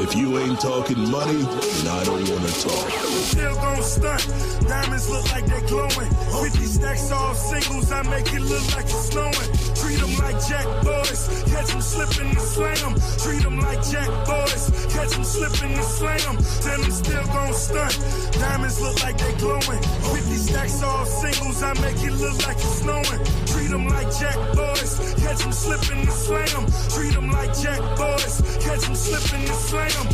If you ain't talking money, then I don't want to talk. Still gon' stunt. Diamonds look like they glowing. 50 stacks all singles, I make it look like it's snowing. Treat them like jack boys. Catch them slipping and slang them. Treat them like jack boys. Catch them slipping and slang them. Then I'm still gon' stunt. Diamonds look like they glowing. 50 stacks all singles, I make it look like it's snowing. Treat them like jack boys. Catch them slipping and slang them. Treat them like jack boys. Catch them slipping and slang them.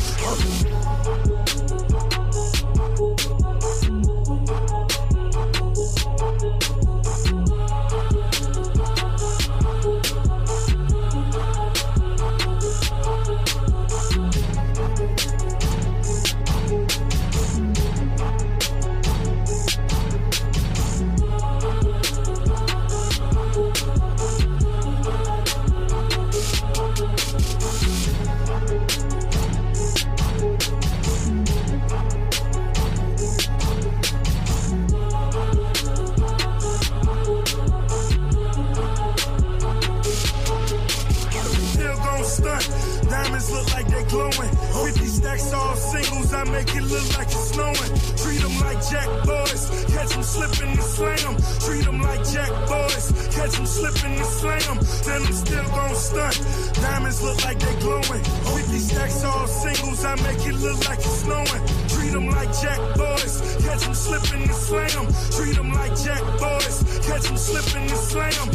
Diamonds look like they glowing. 50 stacks all singles, I make it look like it's snowing. Treat them like jack boys. Catch them slipping and slang them. Treat them like jack boys. Catch them slipping and slang them. Then I'm still gon' stunt. Diamonds look like they glowing. 50 stacks all singles, I make it look like it's snowing. Treat them like jack boys. Catch them slipping and slang them. Treat them like jack boys. Catch them slipping and slang them.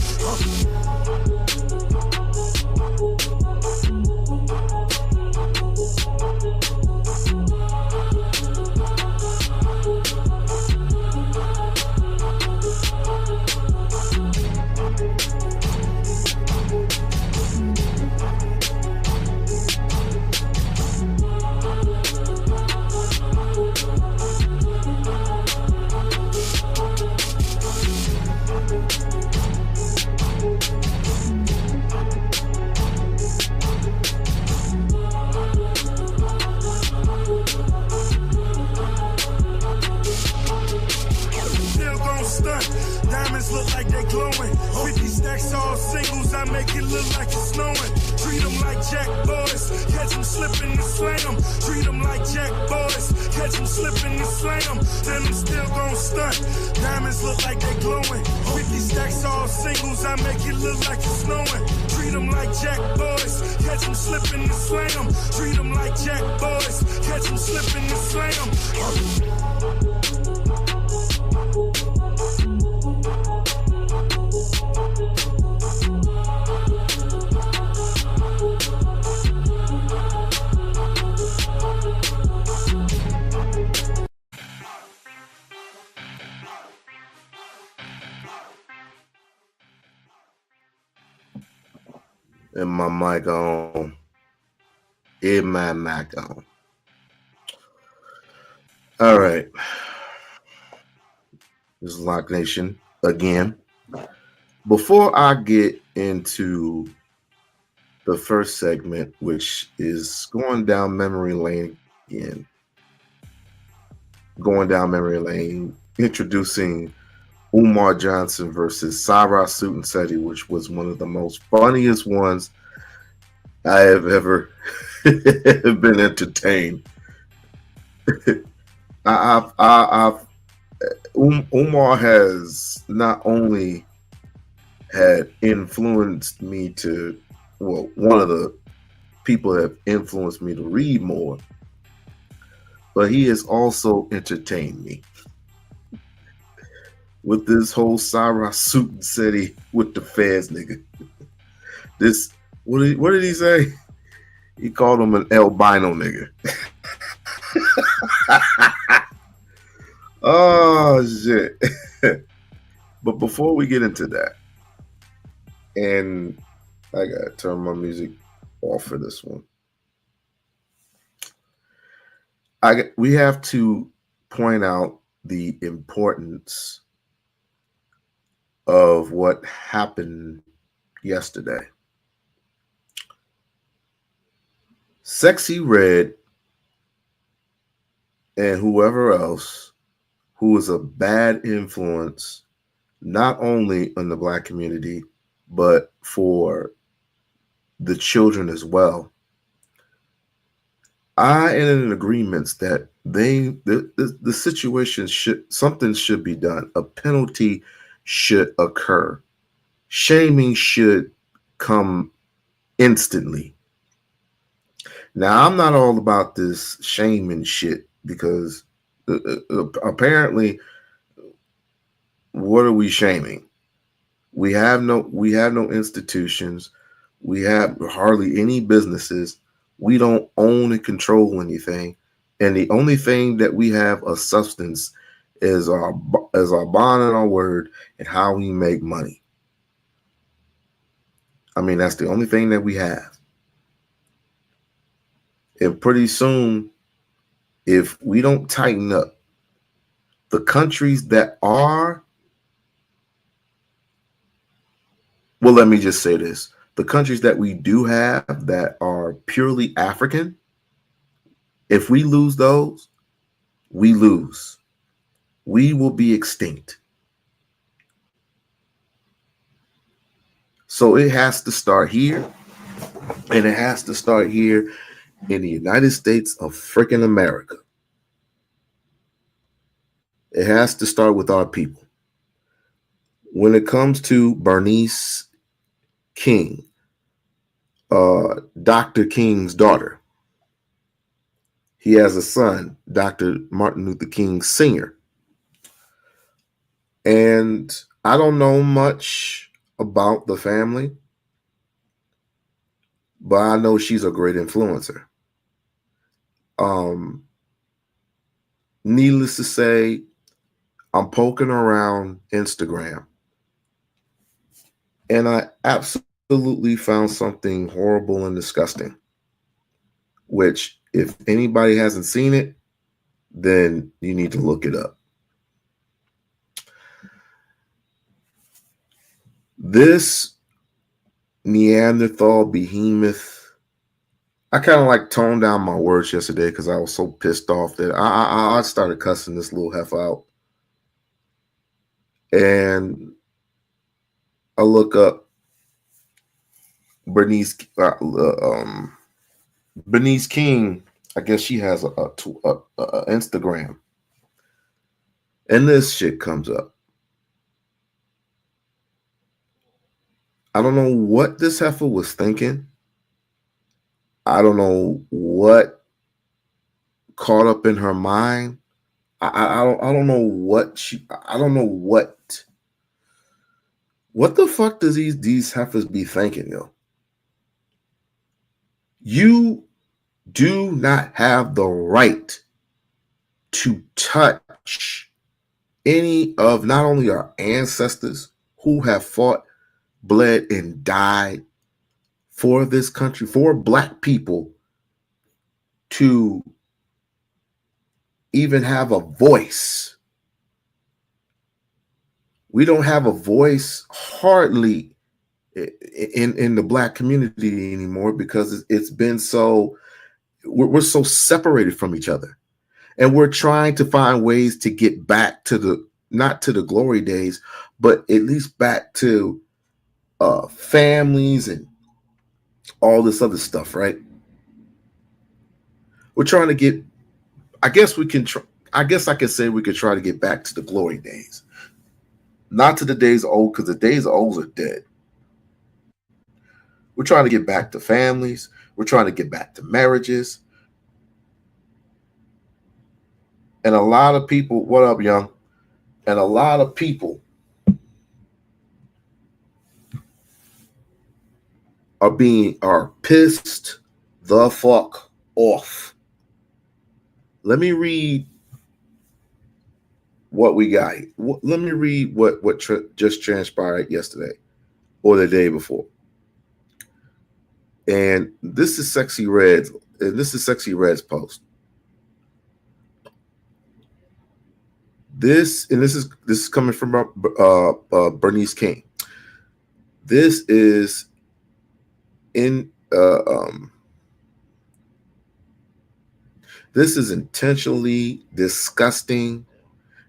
Diamonds look like they glowing. 50 stacks all singles, I make it look like it's snowing. Treat them like jack boys. Catch them slipping and slang them. Treat them like jack boys. Catch them slipping and slang them. Then I'm still gon' stunt. Diamonds look like they glowing. 50 stacks all singles, I make it look like it's snowing. Treat them like jack boys. Catch them slipping and slang them. Treat them like jack boys. Catch them slipping and slang them. And my mic on. And my mic on. All right. This is Lock Nation again. Before I get into the first segment, which is going down memory lane again, introducing Umar Johnson versus Cyrus Sutton-Seti, which was one of the most funniest ones I have ever been entertained. Umar has not only had influenced me to, well, one of the people that have influenced me to read more, but he has also entertained me with this whole Cyrus Sutton-Seti with the feds nigga. This, what did he say? He called him an albino nigga. Oh shit. But before we get into that, and I gotta turn my music off for this one. We have to point out the importance of what happened yesterday. SexyRed and whoever else who is a bad influence, not only in the Black community, but for the children as well, I am in agreements that the situation something should be done. A penalty should occur. Shaming should come instantly. Now, I'm not all about this shaming shit because apparently, what are we shaming? We have no institutions. We have hardly any businesses. We don't own and control anything, and the only thing that we have of substance is our bond and our word and how we make money. I mean, that's the only thing that we have. And pretty soon, if we don't tighten up, the countries that are, well, let me just say this: the countries that we do have that are purely African, if we lose those, we lose. We will be extinct. So it has to start here, and it has to start here in the United States of freaking America. It has to start with our people. When it comes to Bernice King, Dr. King's daughter, he has a son, Dr. Martin Luther King Sr. And I don't know much about the family, but I know she's a great influencer. Needless to say, I'm poking around Instagram, and I absolutely found something horrible and disgusting, which, if anybody hasn't seen it, then you need to look it up. This Neanderthal behemoth, I kind of like toned down my words yesterday because I was so pissed off that I started cussing this little heifer out. And I look up Bernice King. I guess she has a Instagram, and this shit comes up. I don't know what this heifer was thinking. I don't know what caught up in her mind. I don't know what I don't know what the fuck does these heifers be thinking, yo? You do not have the right to touch any of not only our ancestors who have fought, bled, and died for this country, for Black people to even have a voice. We don't have a voice hardly in the Black community anymore because it's been so, we're so separated from each other. And we're trying to find ways to get back to not to the glory days, but at least back to families and all this other stuff, right? We're trying to get, I guess we can I guess I can say we could try to get back to the glory days. Not to the days of old, because the days of old are dead. We're trying to get back to families. We're trying to get back to marriages. And a lot of people, what up, young? And a lot of people are pissed the fuck off. Let me read what we got. Let me read what just transpired yesterday or the day before. And this is SexyRed, and this is SexyRed's post. This is coming from Bernice King. This is this is intentionally disgusting,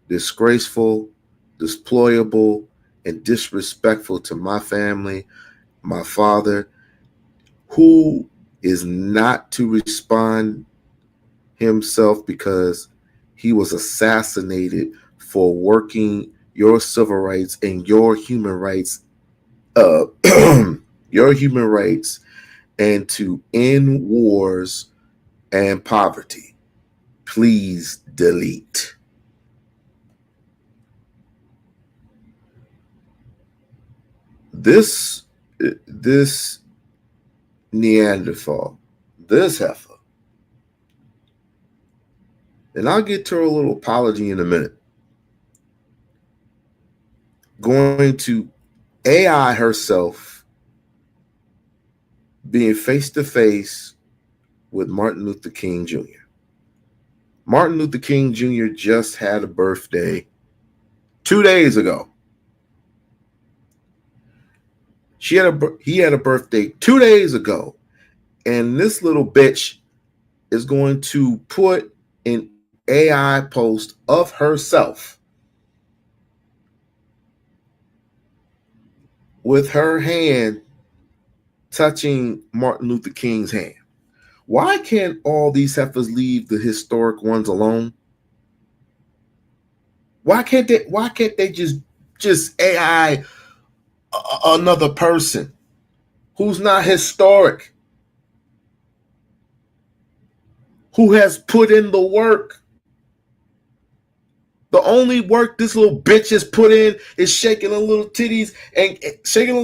disgraceful, deployable, and disrespectful to my family, my father, who is not to respond himself because he was assassinated for working your civil rights and your human rights, uh, your human rights, and to end wars and poverty. Please delete. This Neanderthal, this heifer, and I'll get to a little apology in a minute, going to AI herself being face to face with Martin Luther King Jr. Martin Luther King Jr. just had a birthday 2 days ago. He had a birthday 2 days ago, and this little bitch is going to put an AI post of herself with her hand touching Martin Luther King's hand. Why can't all these heifers leave the historic ones alone? Why can't they just AI another person who's not historic, who has put in the work? The only work this little bitch has put in is shaking a little titties, shaking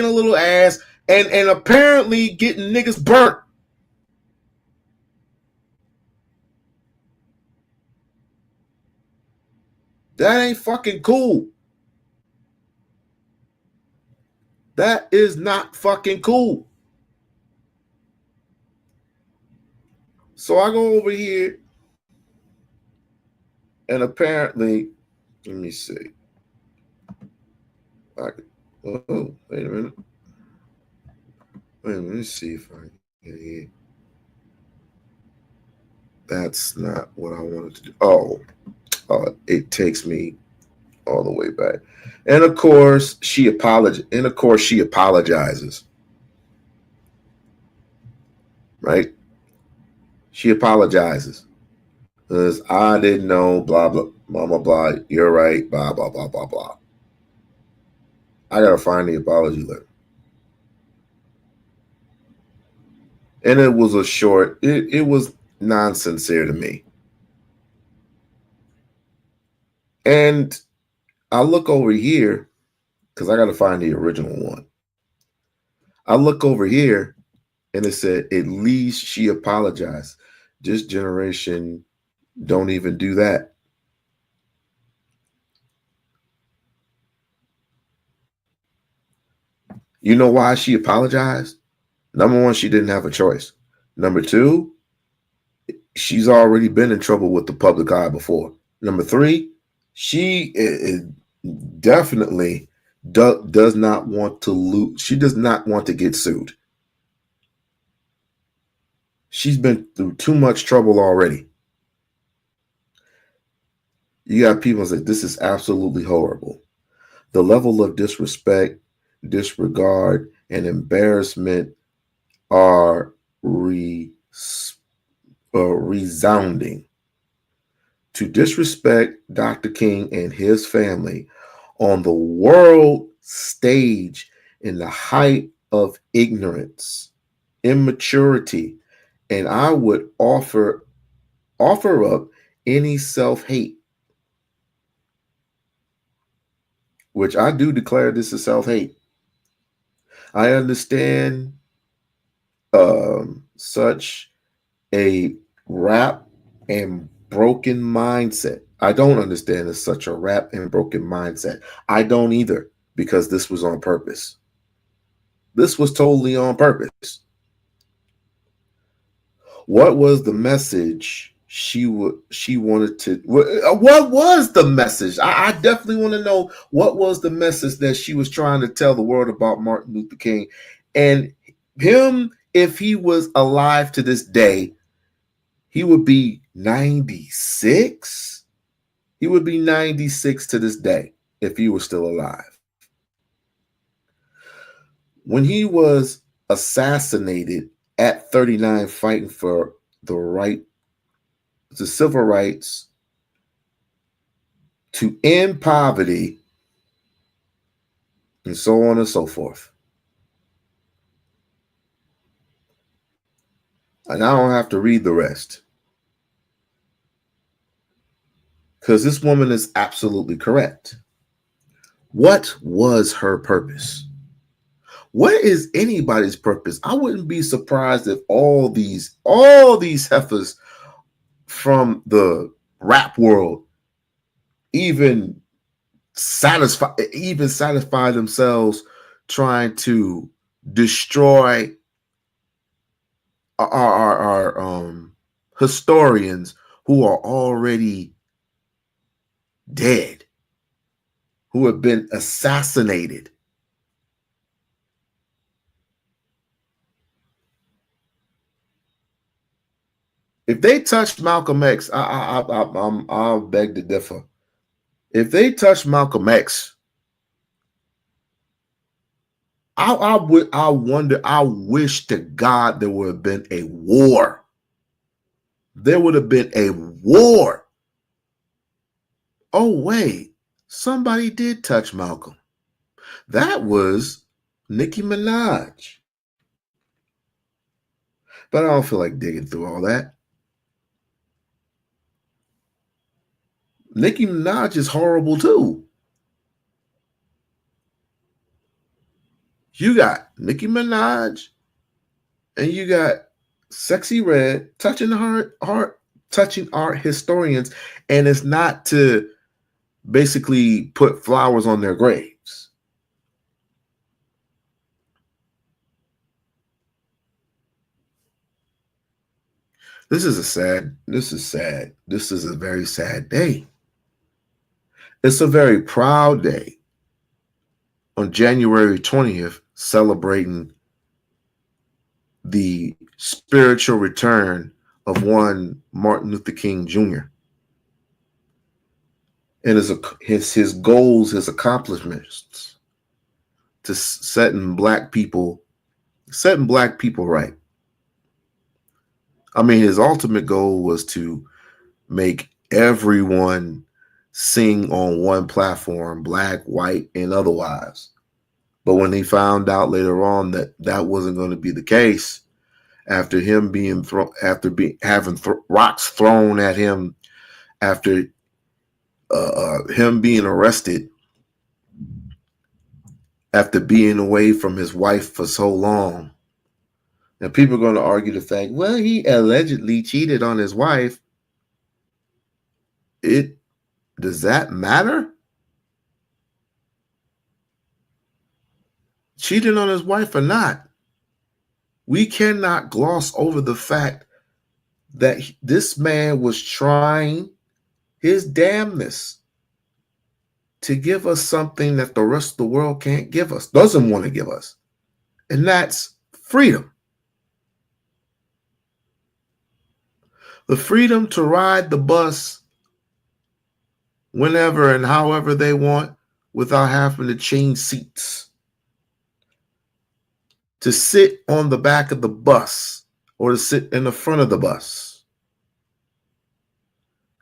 a little ass, and apparently getting niggas burnt. That ain't fucking cool. That is not fucking cool. So I go over here, and apparently, let me see. Oh, wait a minute. Wait a minute, let me see if I can get here. That's not what I wanted to do. It takes me all the way back. And of course, she apologizes. Right? She apologizes. Because I didn't know, blah, blah, blah, blah, blah. You're right, blah, blah, blah, blah, blah. I gotta find the apology letter. And it was it was non-sincere to me. And I look over here, because I gotta find the original one. I look over here and it said, at least she apologized. This generation don't even do that. You know why she apologized? Number one, she didn't have a choice. Number two, she's already been in trouble with the public eye before. Number three, she definitely does not want to lose. She does not want to get sued. She's been through too much trouble already. You got people say this is absolutely horrible. The level of disrespect, disregard, and embarrassment are resounding. To disrespect Dr. King and his family on the world stage in the height of ignorance, immaturity, and I would offer up any self-hate, which I do declare this is self-hate. I understand such a rap and broken mindset. I don't understand it's such a rap and broken mindset. I don't either, because this was on purpose. This was totally on purpose. What was the message she wanted to? What was the message? I definitely want to know what was the message that she was trying to tell the world about Martin Luther King, and him. If he was alive to this day, he would be 96. He would be 96 to this day if he was still alive. When he was assassinated at 39 fighting for the civil rights, to end poverty, and so on and so forth. And I don't have to read the rest, because this woman is absolutely correct. What was her purpose? What is anybody's purpose? I wouldn't be surprised if all these heifers from the rap world even satisfy themselves trying to destroy our historians who are already dead, who have been assassinated. If they touched Malcolm X, I'll beg to differ. If they touched Malcolm X, I wonder. I wish to God there would have been a war. There would have been a war. Oh wait, somebody did touch Malcolm. That was Nicki Minaj. But I don't feel like digging through all that. Nicki Minaj is horrible too. You got Nicki Minaj and you got SexyRed touching our historians, and it's not to basically put flowers on their graves. This is sad. This is a very sad day. It's a very proud day on January 20th, celebrating the spiritual return of one Martin Luther King Jr. and his goals, his accomplishments to setting black people right. I mean, his ultimate goal was to make everyone sing on one platform, black, white, and otherwise. But when he found out later on that that wasn't going to be the case, after him being having rocks thrown at him, after him being arrested, after being away from his wife for so long, and people are going to argue the fact, well, he allegedly cheated on his wife. Does that matter? Cheating on his wife or not, we cannot gloss over the fact that this man was trying his damnness to give us something that the rest of the world can't give us, doesn't want to give us, and that's freedom. The freedom to ride the bus whenever and however they want without having to change seats. To sit on the back of the bus or to sit in the front of the bus.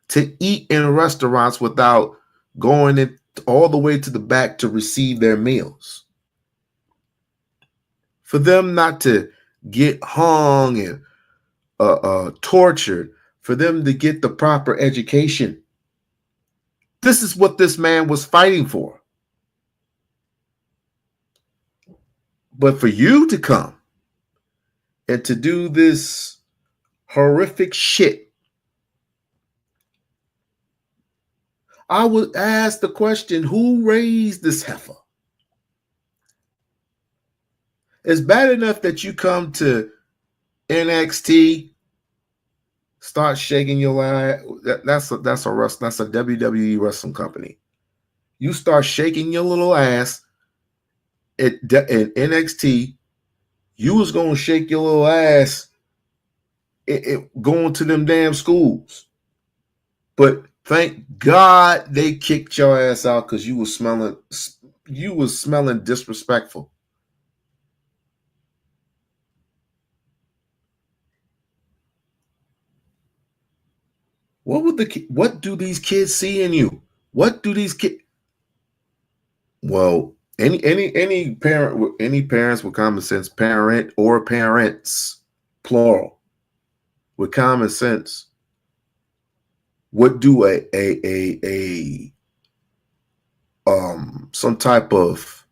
To eat in restaurants without going in all the way to the back to receive their meals. For them not to get hung and tortured, for them to get the proper education. This is what this man was fighting for. But for you to come and to do this horrific shit, I would ask the question, who raised this heifer? It's bad enough that you come to NXT, start shaking your ass. That's a WWE wrestling company. You start shaking your little ass in NXT. You was gonna shake your little ass going to them damn schools, but thank God they kicked your ass out because you was smelling disrespectful. What do these kids see in you? What do these kids? Well, any parents with common sense, parent or parents, plural, with common sense, would do a some type of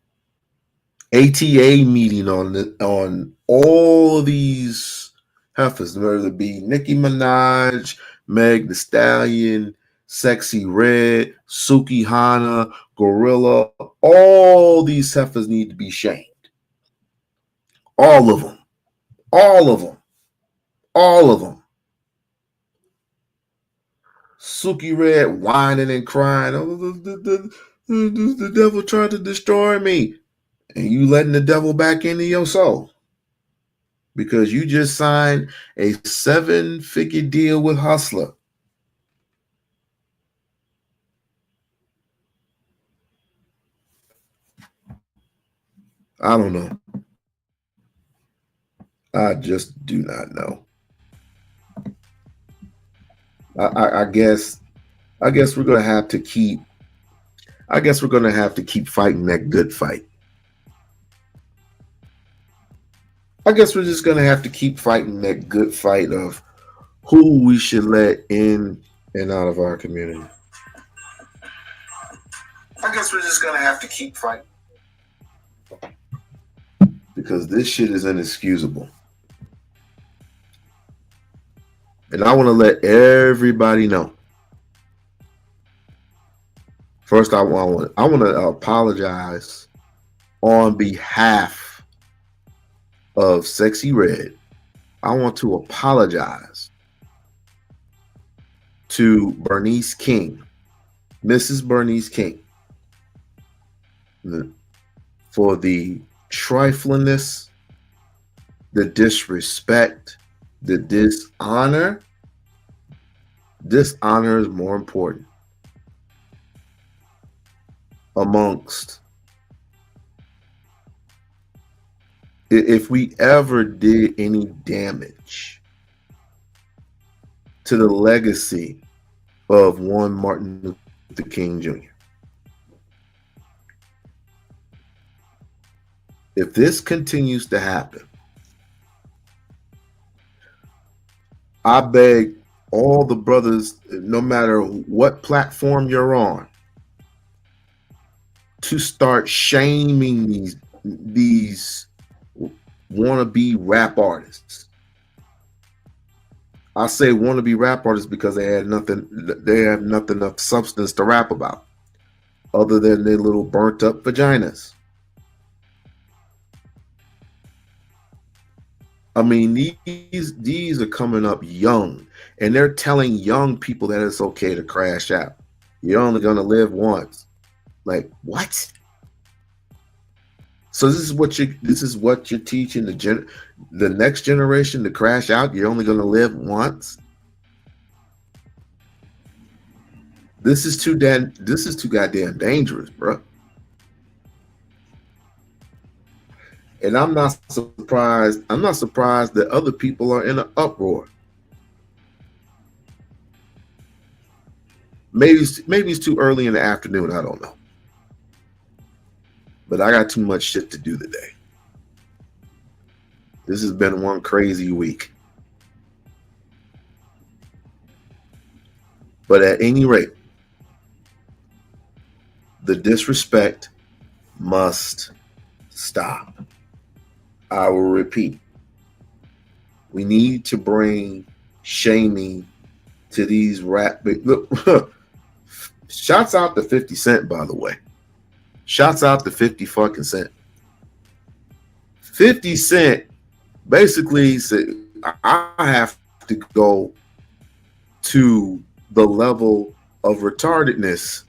ATA meeting on all these heifers, whether it be Nicki Minaj, Meg The Stallion, SexyRed, Suki Hana, Gorilla. All these heifers need to be shamed. All of them. All of them. All of them. Suki Red whining and crying. Oh, the devil tried to destroy me. And you letting the devil back into your soul. Because you just signed a 7-figure deal with Hustler. I don't know. I just do not know. I guess we're gonna have to keep. I guess we're gonna have to keep fighting that good fight. I guess we're just gonna have to keep fighting that good fight of who we should let in and out of our community. I guess we're just gonna have to keep fighting. Because this shit is inexcusable. And I want to let everybody know. First, I want to apologize on behalf of SexyRed. I want to apologize to Bernice King, Mrs. Bernice King, for the triflingness, the disrespect, the dishonor. Dishonor is more important amongst. If we ever did any damage to the legacy of one Martin Luther King Jr., if this continues to happen, I beg all the brothers, no matter what platform you're on, to start shaming these wannabe rap artists. I say wannabe rap artists because they have nothing of substance to rap about other than their little burnt up vaginas. I mean, these are coming up young, and they're telling young people that it's okay to crash out. You're only going to live once. Like, what? So this is what you're teaching the next generation to crash out. You're only going to live once. This is too goddamn dangerous, bro. And I'm not surprised that other people are in an uproar. Maybe it's too early in the afternoon. I don't know. But I got too much shit to do today. This has been one crazy week. But at any rate, the disrespect must stop. I will repeat. We need to bring shaming to these rap. Look, shouts out to 50 Cent, by the way. Shouts out to 50 fucking Cent. 50 Cent basically said, I have to go to the level of retardedness.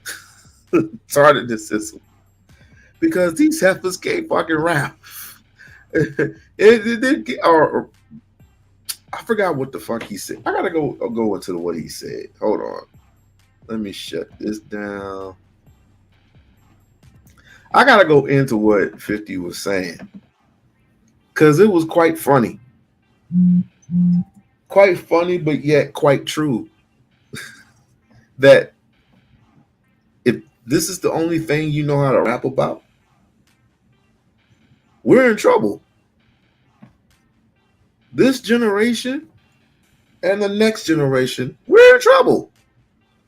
Retardedness, because these heifers can't fucking rap. Or I forgot what the fuck he said. I gotta go into what he said. Hold on. Let me shut this down. I gotta go into what 50 was saying. Because it was quite funny. Quite funny, but yet quite true. that if this is the only thing you know how to rap about, we're in trouble. This generation and the next generation, we're in trouble.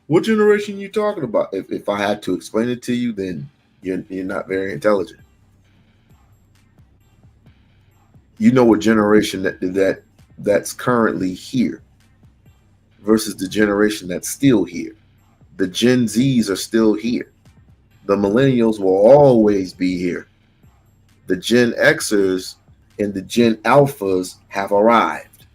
What generation you talking about? If I had to explain it to you, then you're not very intelligent. You know what generation that's currently here versus the generation that's still here. The Gen Zs are still here. The millennials will always be here. The Gen Xers and the Gen Alphas have arrived.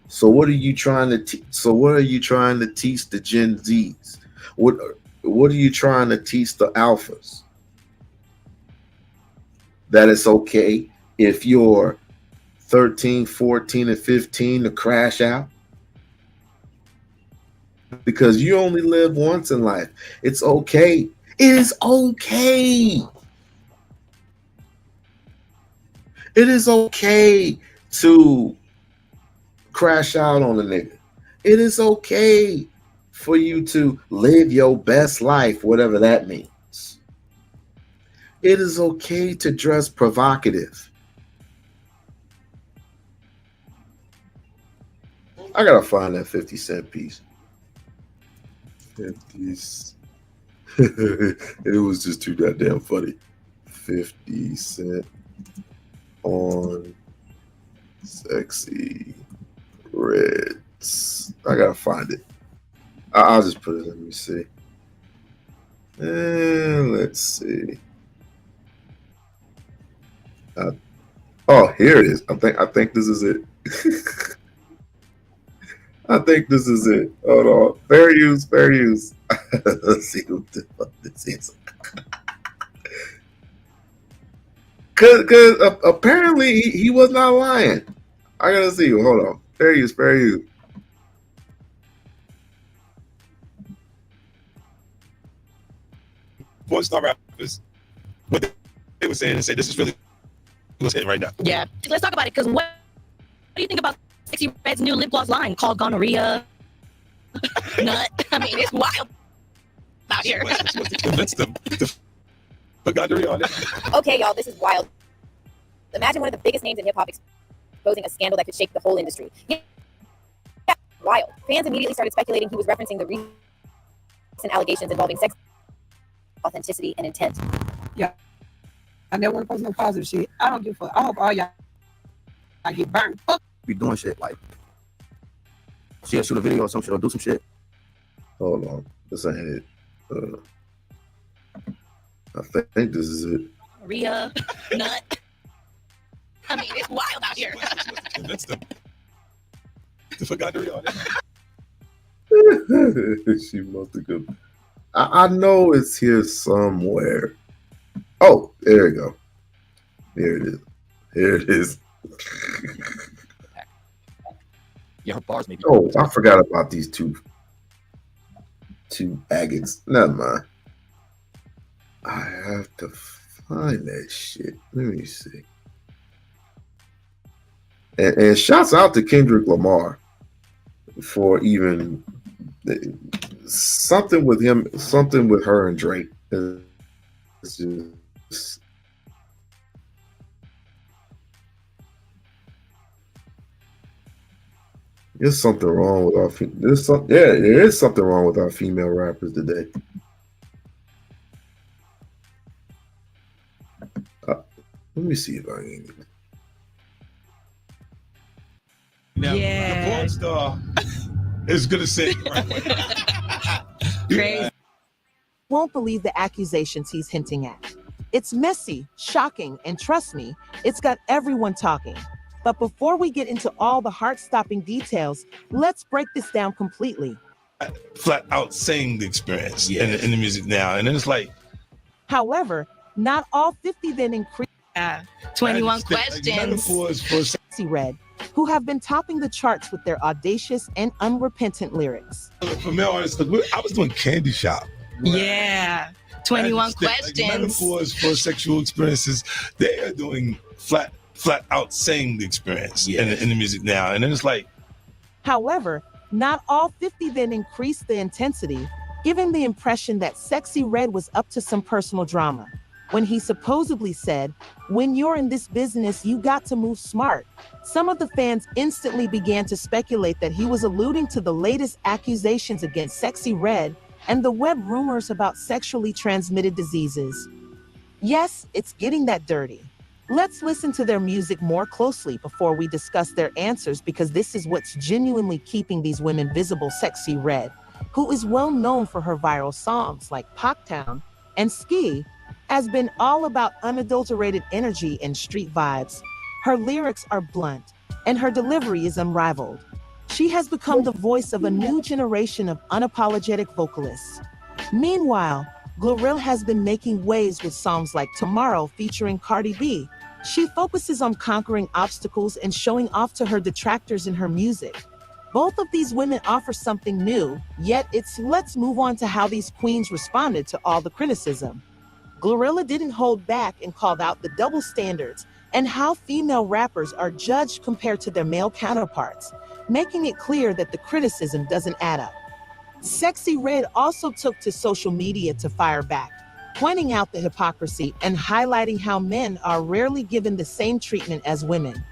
So what are you trying to teach the Gen Zs? What are you trying to teach the Alphas? That it's okay if you're 13, 14, and 15 to crash out? Because you only live once in life. It's okay. It is okay. It is okay to crash out on a nigga. It is okay for you to live your best life, whatever that means. It is okay to dress provocative. I gotta find that 50 cent piece. 50s. It was just too goddamn funny. 50 Cent on SexyReds. I gotta find it. I'll just put it. Let me see. And let's see. Oh, here it is. I think this is it. I think this is it. Hold on. Fair use. Let's see what the fuck this is. Cause apparently he was not lying. I gotta see. Hold on. Fair use. Porn star rappers, what they were saying and say this is really what's hitting right now. Yeah, let's talk about it. Because what do you think about SexyRed's new lip gloss line called Gonorrhea? Nut. I mean, it's wild out here. What's to convince them to put gonorrhea on it? Okay, y'all, this is wild. Imagine one of the biggest names in hip hop exposing a scandal that could shake the whole industry. Yeah, wild. Fans immediately started speculating he was referencing the recent allegations involving sex, authenticity, and intent. Yeah, I never want to post no positive shit. I don't give a fuck. I hope all y'all get burned. Be doing shit like she'll shoot a video or some shit or do some shit. Hold on. This ain't it. I think this is it. Gonorrhea. Nut. I mean, it's wild out here. What's to convince them to put gonorrhea on it? She must have come. I know it's here somewhere. Oh, there you go. Here it is. Yeah, her bars maybe. Oh, I forgot about these two agates. Never mind. I have to find that shit. Let me see. And shouts out to Kendrick Lamar for even something with him, something with her and Drake. It's just, there's something wrong with our there is something wrong with our female rappers today. Let me see if I can. Now, the porn star is gonna say Crazy. Won't believe the accusations he's hinting at. It's messy, shocking, and trust me, it's got everyone talking. But before we get into all the heart-stopping details, let's break this down completely. flat out saying the experience in the music now, and then it's like. However, not all 50 then increased. 21 questions. SexyRed, who have been topping the charts with their audacious and unrepentant lyrics. For male artists, I was doing Candy Shop. Yeah. 21 questions. Like metaphors for sexual experiences. They are doing flat out saying the experience in the music now, and then it's like. However, Not all 50 then increased the intensity, giving the impression that SexyRed was up to some personal drama. When he supposedly said, "When you're in this business, you got to move smart." Some of the fans instantly began to speculate that he was alluding to the latest accusations against SexyRed and the web rumors about sexually transmitted diseases. Yes, it's getting that dirty. Let's listen to their music more closely before we discuss their answers, because this is what's genuinely keeping these women visible. SexyRed, who is well known for her viral songs like Pocktown and Ski, has been all about unadulterated energy and street vibes. Her lyrics are blunt, and her delivery is unrivaled. She has become the voice of a new generation of unapologetic vocalists. Meanwhile, Glorilla has been making waves with songs like Tomorrow featuring Cardi B. She focuses on conquering obstacles and showing off to her detractors in her music. Both of these women offer something new, yet let's move on to how these queens responded to all the criticism. Glorilla didn't hold back and called out the double standards and how female rappers are judged compared to their male counterparts, making it clear that the criticism doesn't add up. SexyRed also took to social media to fire back, pointing out the hypocrisy and highlighting how men are rarely given the same treatment as women.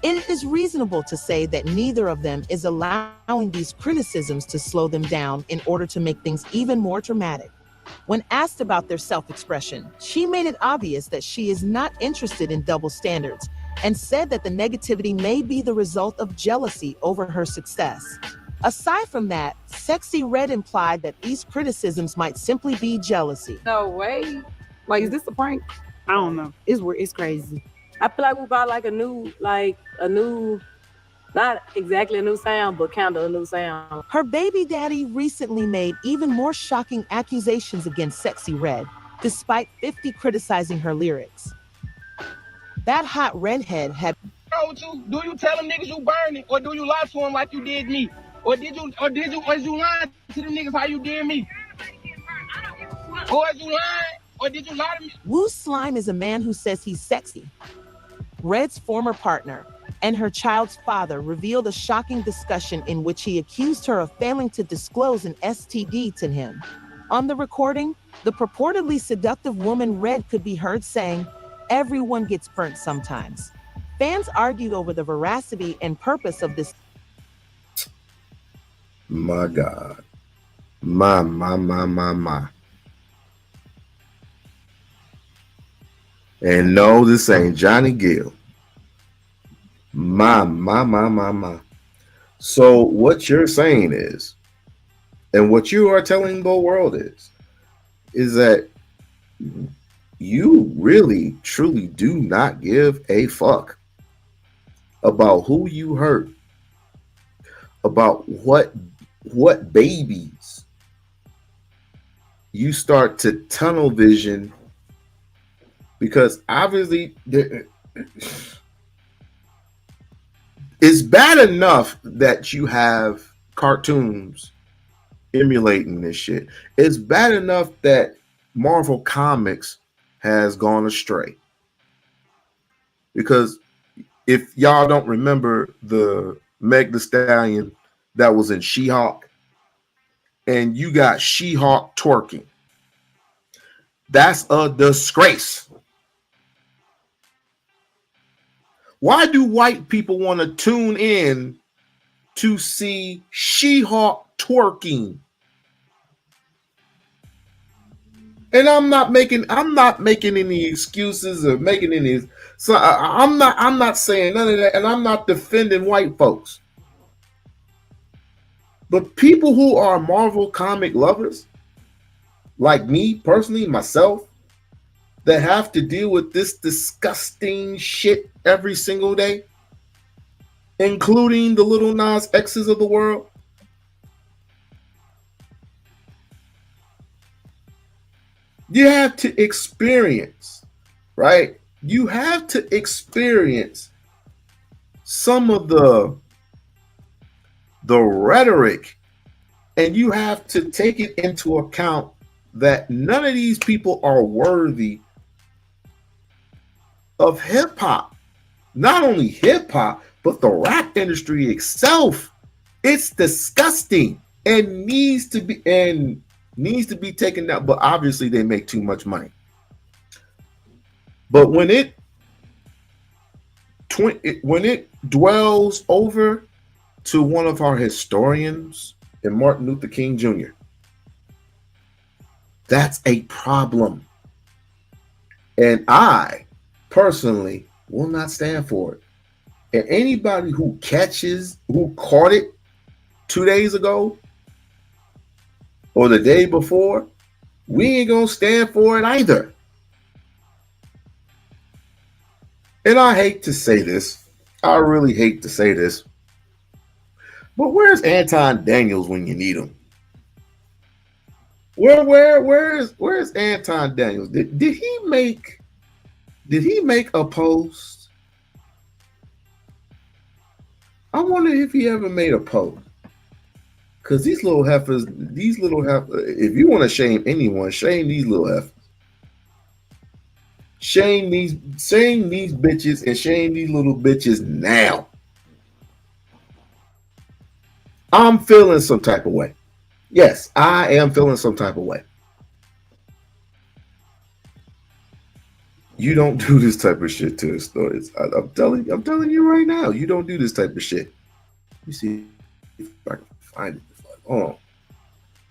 It is reasonable to say that neither of them is allowing these criticisms to slow them down in order to make things even more dramatic. When asked about their self-expression, she made it obvious that she is not interested in double standards and said that the negativity may be the result of jealousy over her success. Aside from that, SexyRed implied that these criticisms might simply be jealousy. No way. Like, is this a prank? I don't know. It's crazy. I feel like we bought like a new, not exactly a new sound, but kind of a new sound. Her baby daddy recently made even more shocking accusations against SexyRed, despite 50 criticizing her lyrics. That hot redhead had do you tell them niggas you burning, or do you lie to them like you did me? Or did you lie to them niggas how you did me? Or is you lying? Or did you lie to me? Wu Slime is a man who says he's sexy. Red's former partner and her child's father revealed a shocking discussion in which he accused her of failing to disclose an STD to him. On the recording, the purportedly seductive woman Red could be heard saying, "Everyone gets burnt sometimes." Fans argued over the veracity and purpose of this. My God. My. And no, this ain't Johnny Gill. My. So what you're saying is, and what you are telling the world is that you really, truly do not give a fuck about who you hurt, about what babies you start to tunnel vision, because obviously it's bad enough that you have cartoons emulating this shit. It's bad enough that Marvel Comics has gone astray. Because if y'all don't remember the Meg Thee Stallion that was in She-Hulk, and you got She-Hulk twerking, that's a disgrace. Why do white people want to tune in to see She-Hulk twerking? And I'm not making any excuses or making any. So I'm not saying none of that, and I'm not defending white folks. But people who are Marvel comic lovers, like me personally, myself, that have to deal with this disgusting shit every single day, including the Little Nas X's of the world, you have to experience, right? You have to experience some of the rhetoric, and you have to take it into account that none of these people are worthy of hip hop. Not only hip hop, but the rap industry itself It's disgusting and needs to be taken down. But obviously, they make too much money. But when it dwells over to one of our historians and Martin Luther King Jr., that's a problem. And I personally will not stand for it. And anybody who caught it 2 days ago or the day before, we ain't gonna stand for it either. And I hate to say this. I really hate to say this. But where's Anton Daniels when you need him? Where's Anton Daniels? Did he make a post? I wonder if he ever made a post. Because these little heifers, if you want to shame anyone, shame these little heifers. Shame these bitches and shame these little bitches now. I'm feeling some type of way. Yes, I am feeling some type of way. You don't do this type of shit to us, though. I'm telling you right now, you don't do this type of shit. Let me see if I can find it. Oh.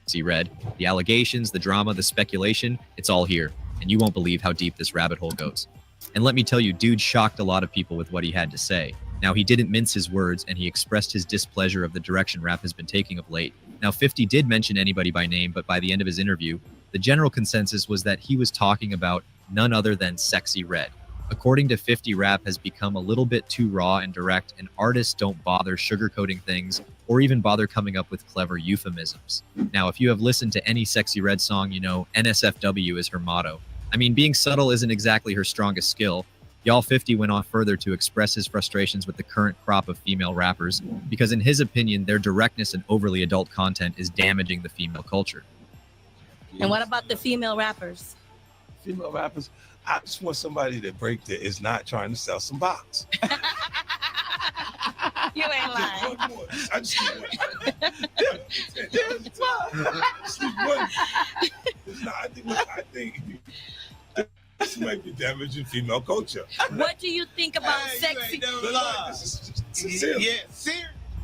SexyRed, the allegations, the drama, the speculation, it's all here. And you won't believe how deep this rabbit hole goes. And let me tell you, dude shocked a lot of people with what he had to say. Now, he didn't mince his words, and he expressed his displeasure of the direction rap has been taking of late. Now, 50 did mention anybody by name, but by the end of his interview, the general consensus was that he was talking about none other than SexyRed. According to 50, rap has become a little bit too raw and direct, and artists don't bother sugarcoating things or even bother coming up with clever euphemisms. Now, if you have listened to any SexyRed song, you know NSFW is her motto. I mean, being subtle isn't exactly her strongest skill. Y'all 50 went on further to express his frustrations with the current crop of female rappers, because in his opinion, their directness and overly adult content is damaging the female culture. And what about the female rappers? Female rappers, I just want somebody that break that is not trying to sell some box. You ain't lying. I just need one. I think this might be damaging female culture. What do you think about sexy? Yeah,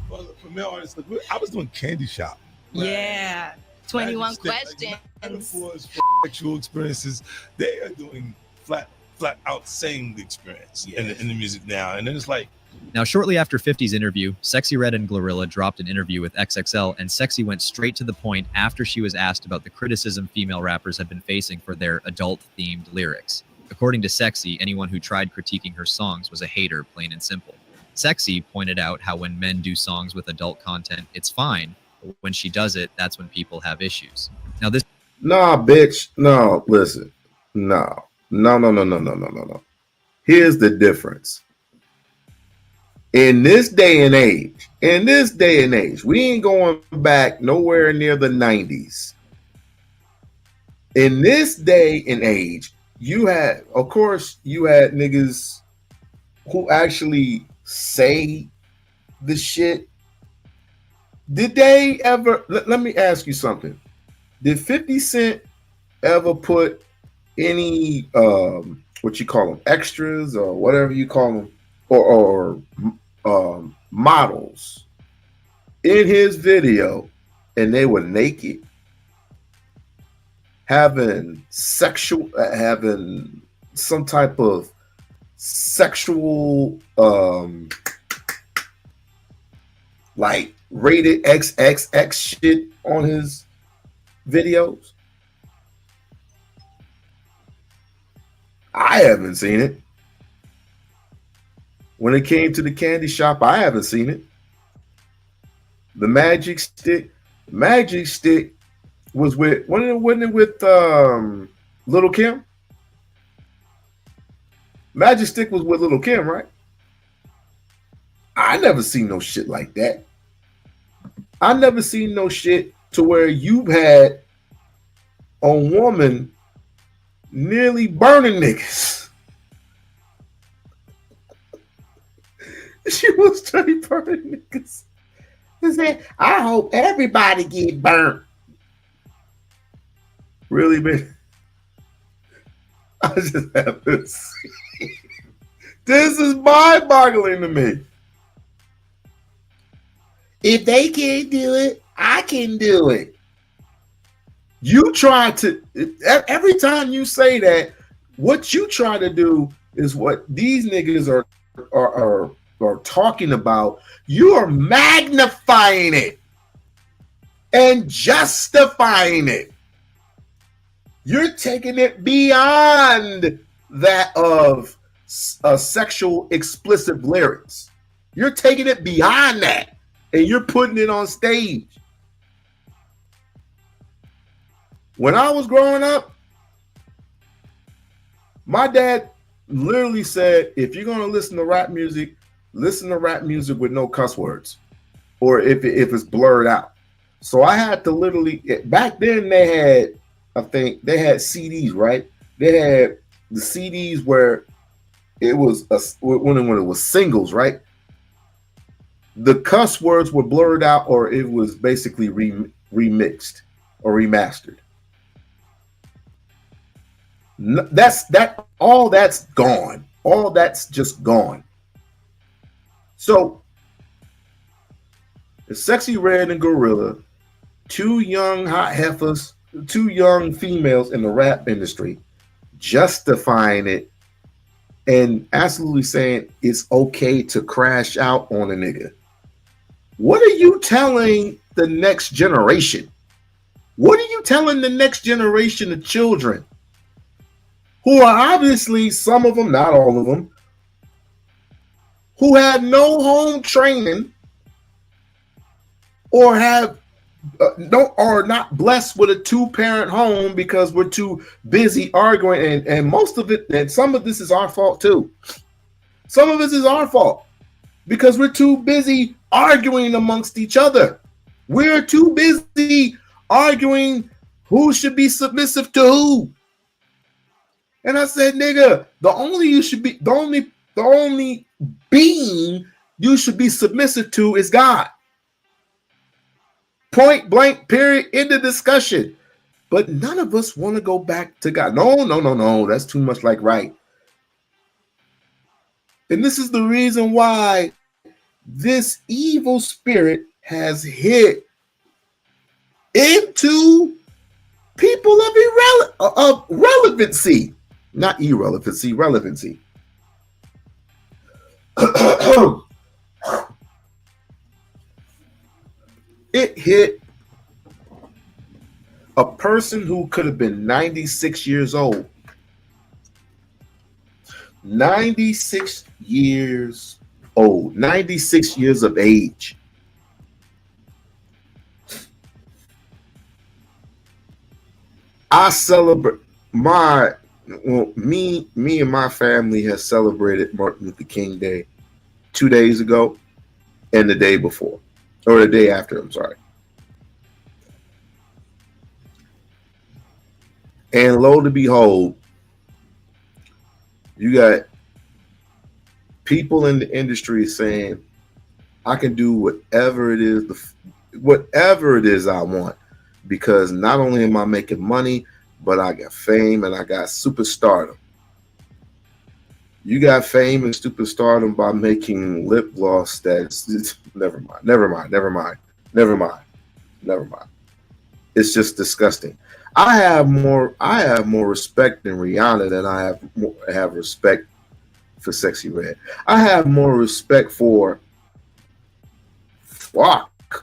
well, for male artists, look, I was doing Candy Shop. Yeah, 21 questions. Sexual experiences, they are doing flat out saying the experience in the music now, and then it's like. Now, shortly after 50's interview, SexyRed and Glorilla dropped an interview with XXL, and Sexy went straight to the point after she was asked about the criticism female rappers have been facing for their adult-themed lyrics. According to Sexy, anyone who tried critiquing her songs was a hater, plain and simple. Sexy pointed out how when men do songs with adult content, it's fine, but when she does it, that's when people have issues. Now, this... Nah, bitch. No, listen. No. Here's the difference. In this day and age, we ain't going back nowhere near the 90s. In this day and age, you had niggas who actually say the shit. Did they ever, let me ask you something. Did 50 Cent ever put any, what you call them, extras or whatever you call them, or models in his video, and they were naked, having some type of sexual, like rated XXX shit on his videos? I haven't seen it. When it came to the candy shop, I haven't seen it. The Magic Stick was with, wasn't it with Little Kim? Magic Stick was with Little Kim, right? I never seen no shit like that. I never seen no shit to where you've had a woman nearly burning niggas. She was straight burning niggas. He said, I hope everybody get burnt. Really, man? I just have to see. This is mind-boggling to me. If they can't do it, I can do it. You try to, every time you say that, what you try to do is what these niggas are talking about. You are magnifying it and justifying it. You're taking it beyond that of sexual explicit lyrics. You're taking it beyond that and you're putting it on stage. When I was growing up, my dad literally said, if you're going to listen to rap music with no cuss words, or if it's blurred out. So I had to literally, back then they had, I think they had CDs, right? They had the CDs where it was when it was singles, right? The cuss words were blurred out, or it was basically remixed or remastered. All that's gone. All that's just gone. So the SexyRed and Gorilla, two young hot heifers, two young females in the rap industry, justifying it and absolutely saying it's okay to crash out on a nigga. What are you telling the next generation? What are you telling the next generation of children who are obviously, some of them, not all of them, who had no home training or have are not blessed with a two-parent home because we're too busy arguing, and most of it, and some of this is our fault too. Some of this is our fault because we're too busy arguing amongst each other. We're too busy arguing who should be submissive to who. And I said, nigga, the only being you should be submissive to is God. Point blank, period, end of discussion. But none of us want to go back to God. No. That's too much like right. And this is the reason why this evil spirit has hit into people of relevancy. Not irrelevancy, relevancy. It hit a person who could have been 96 years old. 96 years old. 96 years of age. I celebrate me and my family has celebrated Martin Luther King Day 2 days ago and the day before, or the day after, I'm sorry. And lo and behold, you got people in the industry saying, I can do whatever it is I want, because not only am I making money, but I got fame and I got superstardom. You got fame and superstardom by making lip gloss that's never mind. It's just disgusting. I have more respect than Rihanna than I have respect for SexyRed. I have more respect for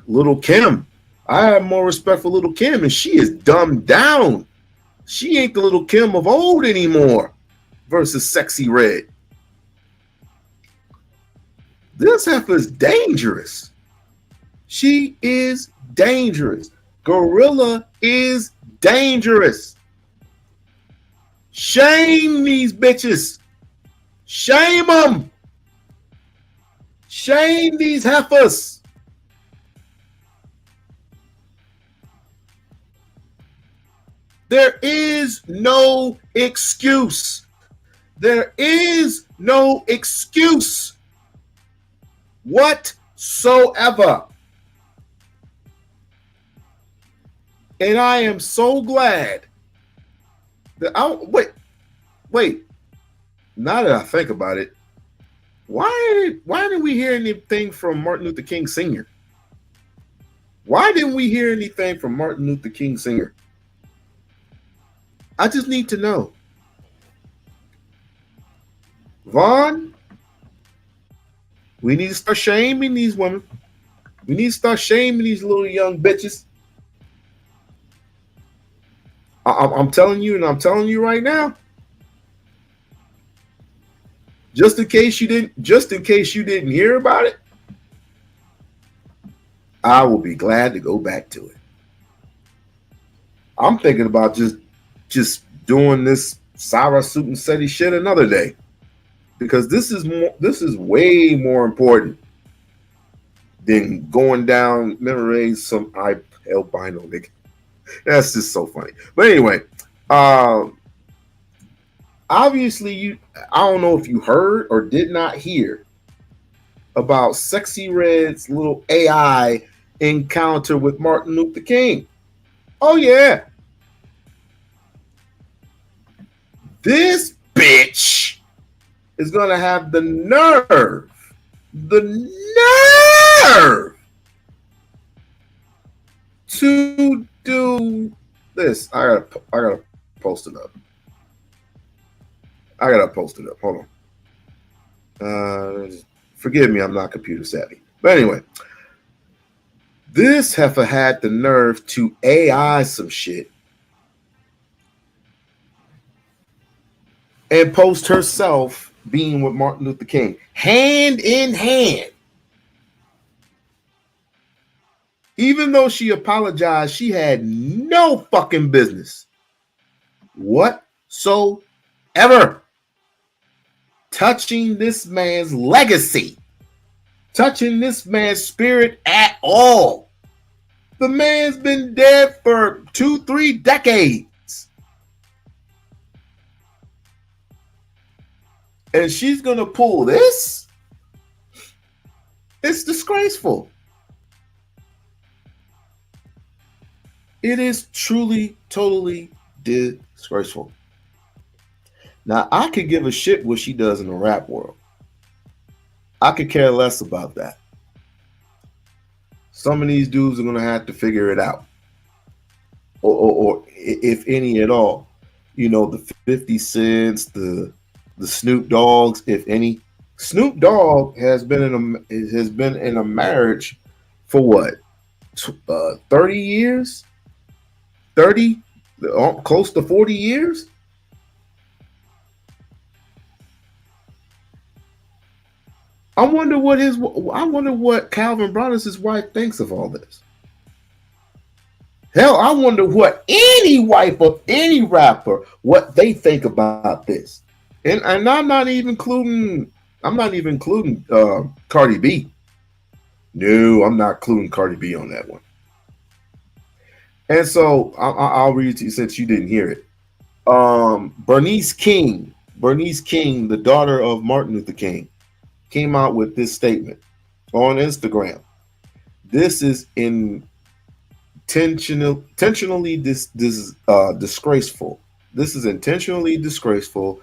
Little Kim. I have more respect for Little Kim, and she is dumbed down. She ain't the Little Kim of old anymore versus SexyRed. This heifer is dangerous. She is dangerous. Gorilla is dangerous. Shame these bitches. Shame them. Shame these heifers. There is no excuse. There is no excuse whatsoever. And I am so glad that wait. Now that I think about it, why didn't we hear anything from Martin Luther King Sr.? Why didn't we hear anything from Martin Luther King Sr.? I just need to know. Vaughn, we need to start shaming these women. We need to start shaming these little young bitches. I'm telling you, and I'm telling you right now. Just in case you didn't hear about it, I will be glad to go back to it. I'm thinking about just doing this Sarah Suit and Seti shit another day, because this is way more important than going down memory lane some albino nigga. That's just so funny. But anyway, obviously I don't know if you heard or did not hear about SexyRed's little AI encounter with Martin Luther King. Oh yeah. This bitch is gonna have the nerve to do this. I gotta post it up. Hold on. Forgive me, I'm not computer savvy. But anyway, this heifer had the nerve to AI some shit and post herself being with Martin Luther King, hand in hand. Even though she apologized, she had no fucking business whatsoever touching this man's legacy, touching this man's spirit at all. The man's been dead for 2-3 decades. And she's going to pull this? It's disgraceful. It is truly, totally disgraceful. Now, I could give a shit what she does in the rap world. I could care less about that. Some of these dudes are going to have to figure it out. Or if any at all. You know, the 50 Cents, the Snoop Dogs, if any. Snoop Dogg has been in a marriage for what? 30 years? 30? Close to 40 years? I wonder what Calvin Brown's wife thinks of all this. Hell, I wonder what any wife of any rapper, what they think about this. And I'm not even including Cardi B. No, I'm not including Cardi B on that one. And so I'll read it to you since you didn't hear it. Bernice King, the daughter of Martin Luther King, came out with this statement on Instagram. This is intentionally disgraceful. This is intentionally disgraceful,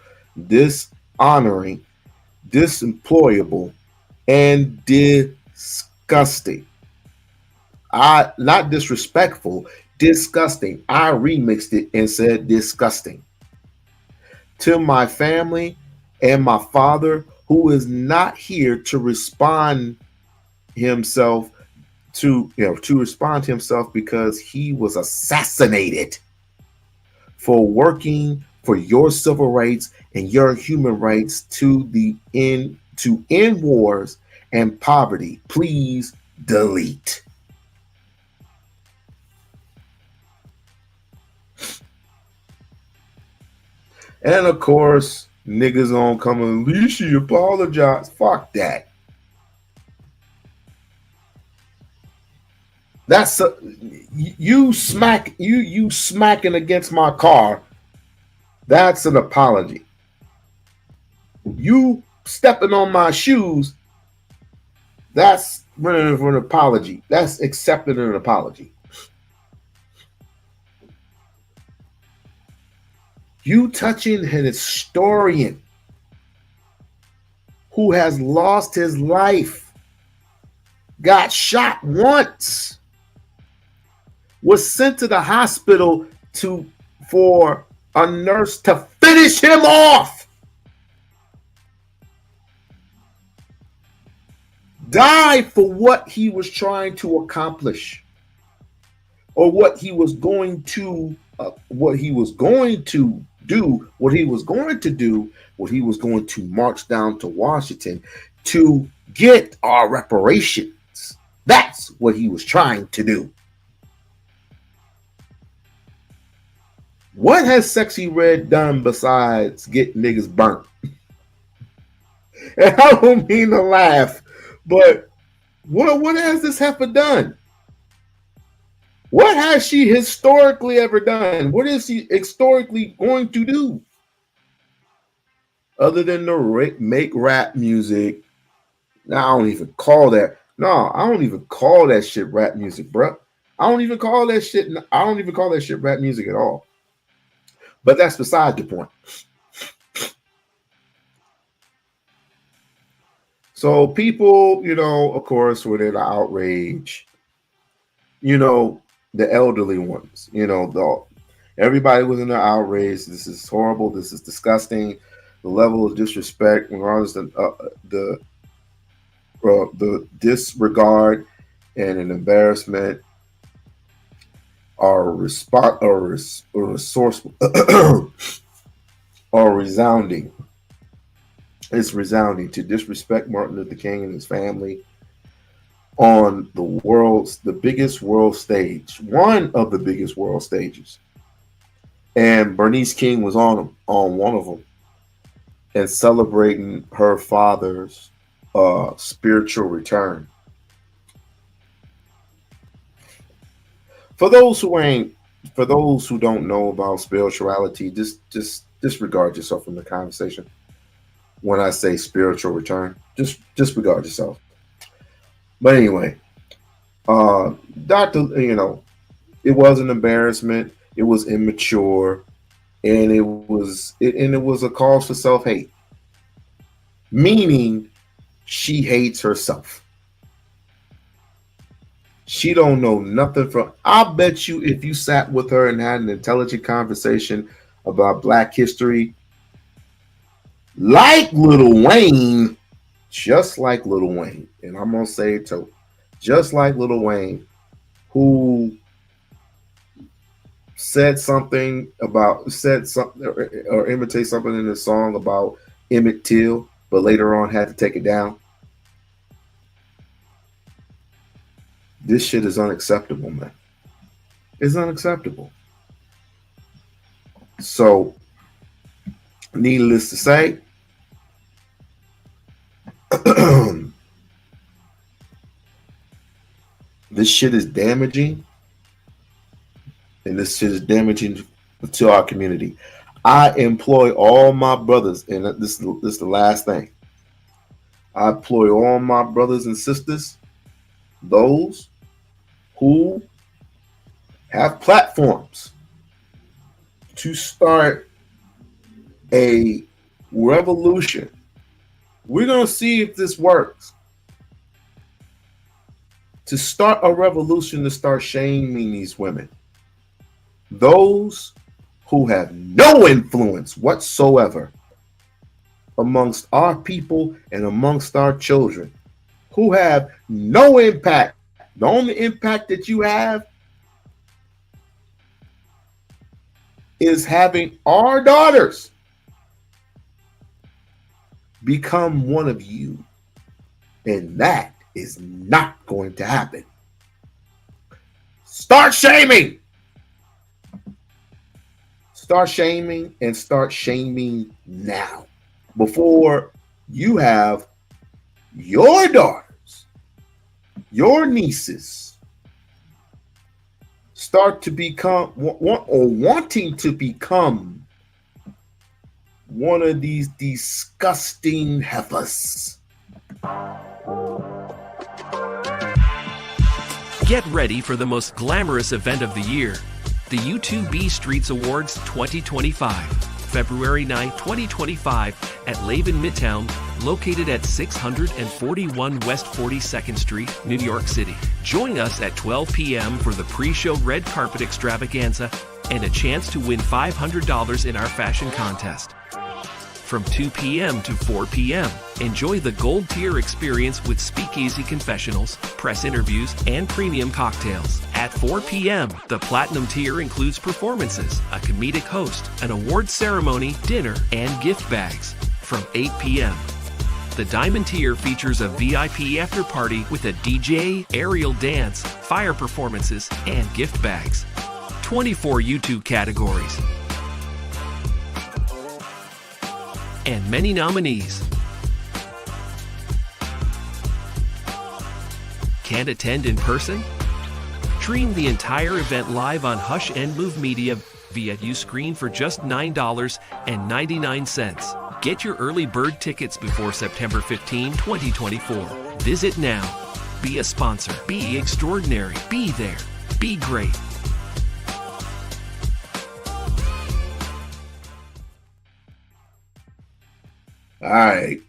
dishonoring, disemployable, and disgusting. Not disrespectful, disgusting. I remixed it and said disgusting. To my family and my father, who is not here to respond himself because he was assassinated for working for your civil rights and your human rights to end wars and poverty. Please delete. And of course, niggas on coming, at least she apologized. Fuck that. That's you smacking against my car. That's an apology. You stepping on my shoes. That's running for an apology. That's accepting an apology. You touching an historian who has lost his life, got shot once, was sent to the hospital for a nurse to finish him off, died for what he was trying to accomplish, or what he was going to do, what he was going to march down to Washington to get our reparations. That's what he was trying to do. What has SexyRed done besides get niggas burnt? And I don't mean to laugh, but what has this heifer done? What has she historically ever done? What is she historically going to do? Other than to make rap music. Now, I don't even call that. No, I don't even call that shit rap music, bro. I don't even call that shit rap music at all. But that's beside the point. So people, of course, were there to outrage, the elderly ones, everybody was in the outrage. This is horrible. This is disgusting. The level of disrespect, regardless of the disregard and an embarrassment are resourceful or resounding. It's resounding to disrespect Martin Luther King and his family on the biggest world stage, one of the biggest world stages. And Bernice King was on one of them and celebrating her father's spiritual return. For those who don't know about spirituality, just disregard yourself from the conversation. When I say spiritual return, just disregard yourself. But anyway, it was an embarrassment. It was immature, and it was a cause for self-hate. Meaning, she hates herself. She don't know nothing from. I bet you, if you sat with her and had an intelligent conversation about Black history, like Lil Wayne, just like Lil Wayne, and I'm gonna say it too, just like Lil Wayne, who said something or imitate something in the song about Emmett Till, but later on had to take it down. This shit is unacceptable, man. It's unacceptable. So, needless to say, this shit is damaging, and this shit is damaging to our community. I employ all my brothers, and this is the last thing. I employ all my brothers and sisters, those who have platforms, to start a revolution. We're going to see if this works. To start a revolution, to start shaming these women. Those who have no influence whatsoever amongst our people and amongst our children, who have no impact. The only impact that you have is having our daughters become one of you. And that is not going to happen. Start shaming. Start shaming, and start shaming now, before you have your daughters, your nieces start to become wanting to become one of these disgusting heifers. Get ready for the most glamorous event of the year, the U2B Streets Awards 2025. February 9, 2025 at Laven Midtown, located at 641 West 42nd Street, New York City. Join us at 12 p.m. for the pre-show red carpet extravaganza and a chance to win $500 in our fashion contest. From 2 p.m. to 4 p.m., enjoy the gold tier experience with speakeasy confessionals, press interviews, and premium cocktails. At 4 p.m., the platinum tier includes performances, a comedic host, an award ceremony, dinner, and gift bags. From 8 p.m., the diamond tier features a VIP after party with a DJ, aerial dance, fire performances, and gift bags. 24 YouTube categories, and many nominees. Can't attend in person? Stream the entire event live on Hush and Move Media via Uscreen for just $9.99. Get your early bird tickets before September 15, 2024. Visit now. Be a sponsor. Be extraordinary. Be there. Be great. All right,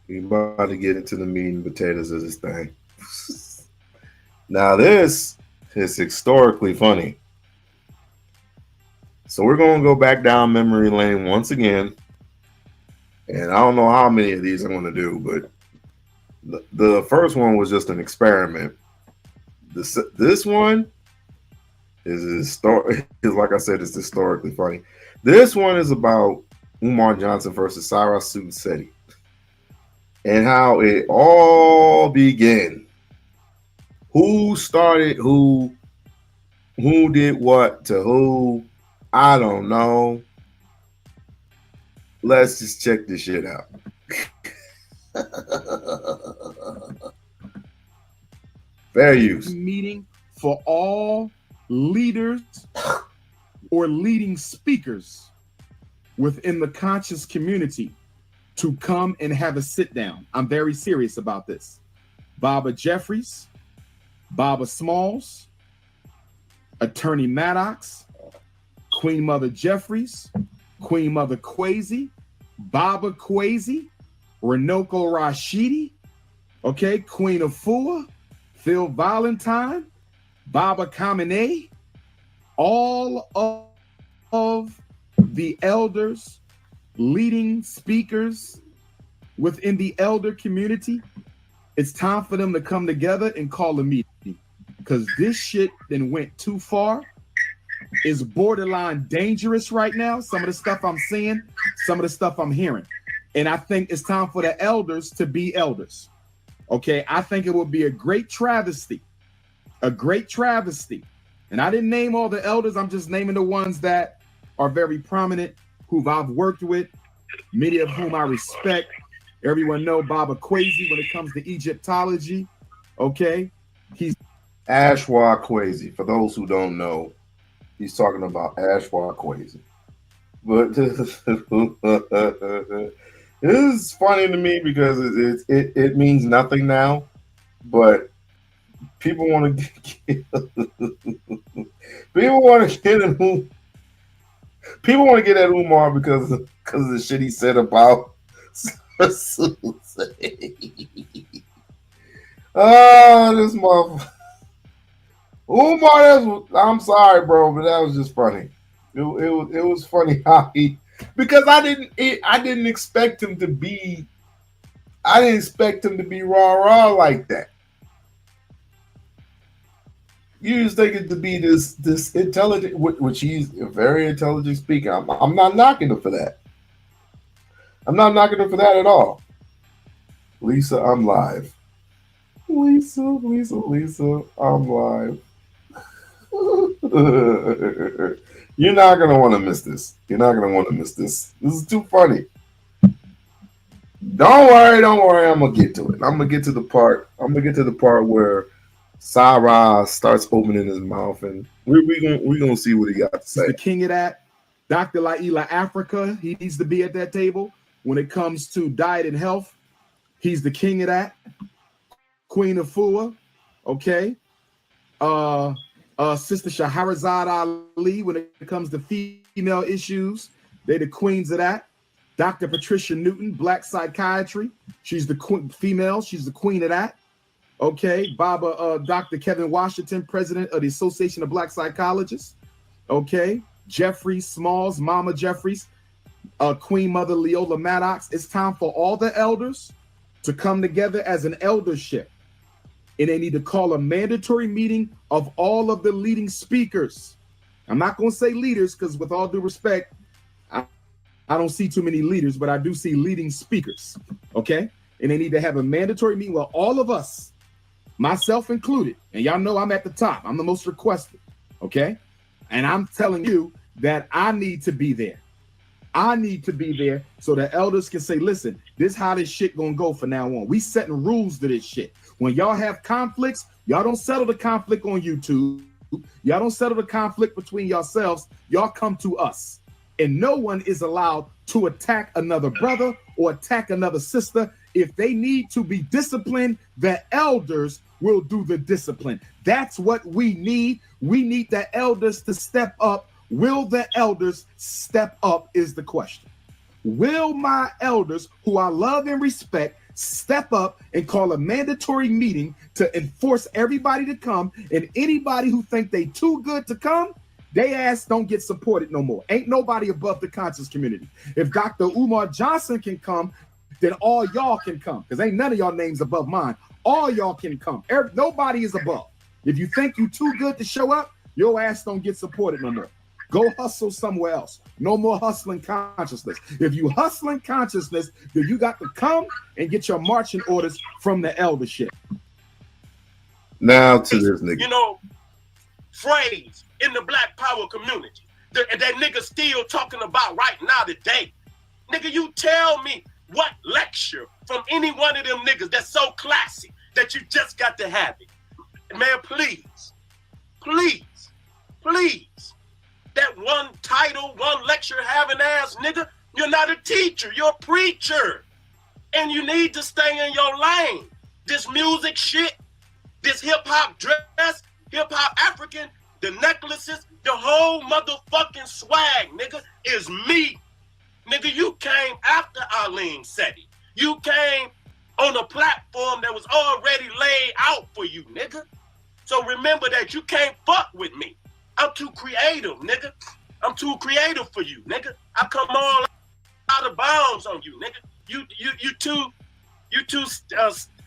we about to get into the meat and potatoes of this thing. Now, this is historically funny. So we're going to go back down memory lane once again. And I don't know how many of these I'm going to do, but the first one was just an experiment. This one is like I said, it's historically funny. This one is about Umar Johnson versus Sarah Seti, and how it all began. Who started who did what to who, I don't know. Let's just check this shit out. Fair use. Meeting for all leaders or leading speakers within the conscious community to come and have a sit down. I'm very serious about this. Baba Jeffries, Baba Smalls, Attorney Maddox, Queen Mother Jeffries, Queen Mother Kwesi, Baba Kwesi, Renoko Rashidi, okay, Queen Afua, Phil Valentine, Baba Khamenei, all of the elders, leading speakers within the elder community. It's time for them to come together and call a meeting, because this shit then went too far. Is borderline dangerous right now. Some of the stuff I'm seeing, some of the stuff I'm hearing. And I think it's time for the elders to be elders. Okay, I think it would be a great travesty. A great travesty. And I didn't name all the elders. I'm just naming the ones that are very prominent, who I've worked with, many of whom I respect. Everyone know Baba Kwesi when it comes to Egyptology. Okay, he's Ashwa Kwesi. For those who don't know, he's talking about Ashwa Kwesi. But this is funny to me because it means nothing now. But people want to get People want to get at Umar because of the shit he said about oh, this motherfucker. Umar, I'm sorry, bro, but that was just funny. It was funny how because I didn't expect him to be rah like that. You just think it to be this intelligent, which he's a very intelligent speaker. I'm not knocking him for that. I'm not knocking him for that at all. Lisa, I'm live. Lisa, I'm live. You're not gonna want to miss this. This is too funny. Don't worry. I'm gonna get to it. I'm gonna get to the part where Sarah starts opening his mouth, and we're gonna see what he got to say. He's the king of that. Dr. Laila Africa, he needs to be at that table. When it comes to diet and health, he's the king of that. Queen Afua, okay. Sister Shahrazad Ali, when it comes to female issues, They the queens of that. Dr. Patricia Newton, Black Psychiatry. She's the female. She's the queen of that. Okay, Dr. Kevin Washington, president of the Association of Black Psychologists. Okay, Jeffrey Smalls, Mama Jeffries, Queen Mother Leola Maddox. It's time for all the elders to come together as an eldership. And they need to call a mandatory meeting of all of the leading speakers. I'm not going to say leaders because with all due respect, I don't see too many leaders, but I do see leading speakers. Okay, and they need to have a mandatory meeting where all of us, myself included, and y'all know I'm at the top. I'm the most requested. Okay, and I'm telling you that I need to be there. I need to be there so the elders can say, listen, this is how this shit gonna go from now on. We setting rules to this shit. When y'all have conflicts, y'all don't settle the conflict on YouTube. Y'all don't settle the conflict between yourselves. Y'all come to us. And no one is allowed to attack another brother or attack another sister. If they need to be disciplined, the elders will do the discipline. That's what we need. We need the elders to step up. Will the elders step up is the question. Will my elders, who I love and respect, step up and call a mandatory meeting to enforce everybody to come, and anybody who think they too good to come, they ass don't get supported no more. Ain't nobody above the conscious community. If Dr. Umar Johnson can come, then all y'all can come, because ain't none of y'all names above mine. All y'all can come. Nobody is above. If you think you too good to show up, your ass don't get supported no more. Go hustle somewhere else. No more hustling consciousness. If you hustling consciousness, then you got to come and get your marching orders from the eldership. Now to this nigga. You know, phrase in the Black Power community that nigga still talking about right now today. Nigga, you tell me what lecture from any one of them niggas that's so classy that you just got to have it. Man, please, please, please. That one title, one lecture having ass nigga, you're not a teacher, you're a preacher. And you need to stay in your lane. This music shit, this hip-hop dress, hip-hop African, the necklaces, the whole motherfucking swag, nigga, is me. Nigga, you came after Arlene Setti. You came on a platform that was already laid out for you, nigga. So remember that you can't fuck with me. I'm too creative, nigga. I'm too creative for you, nigga. I come all out of bounds on you, nigga. You too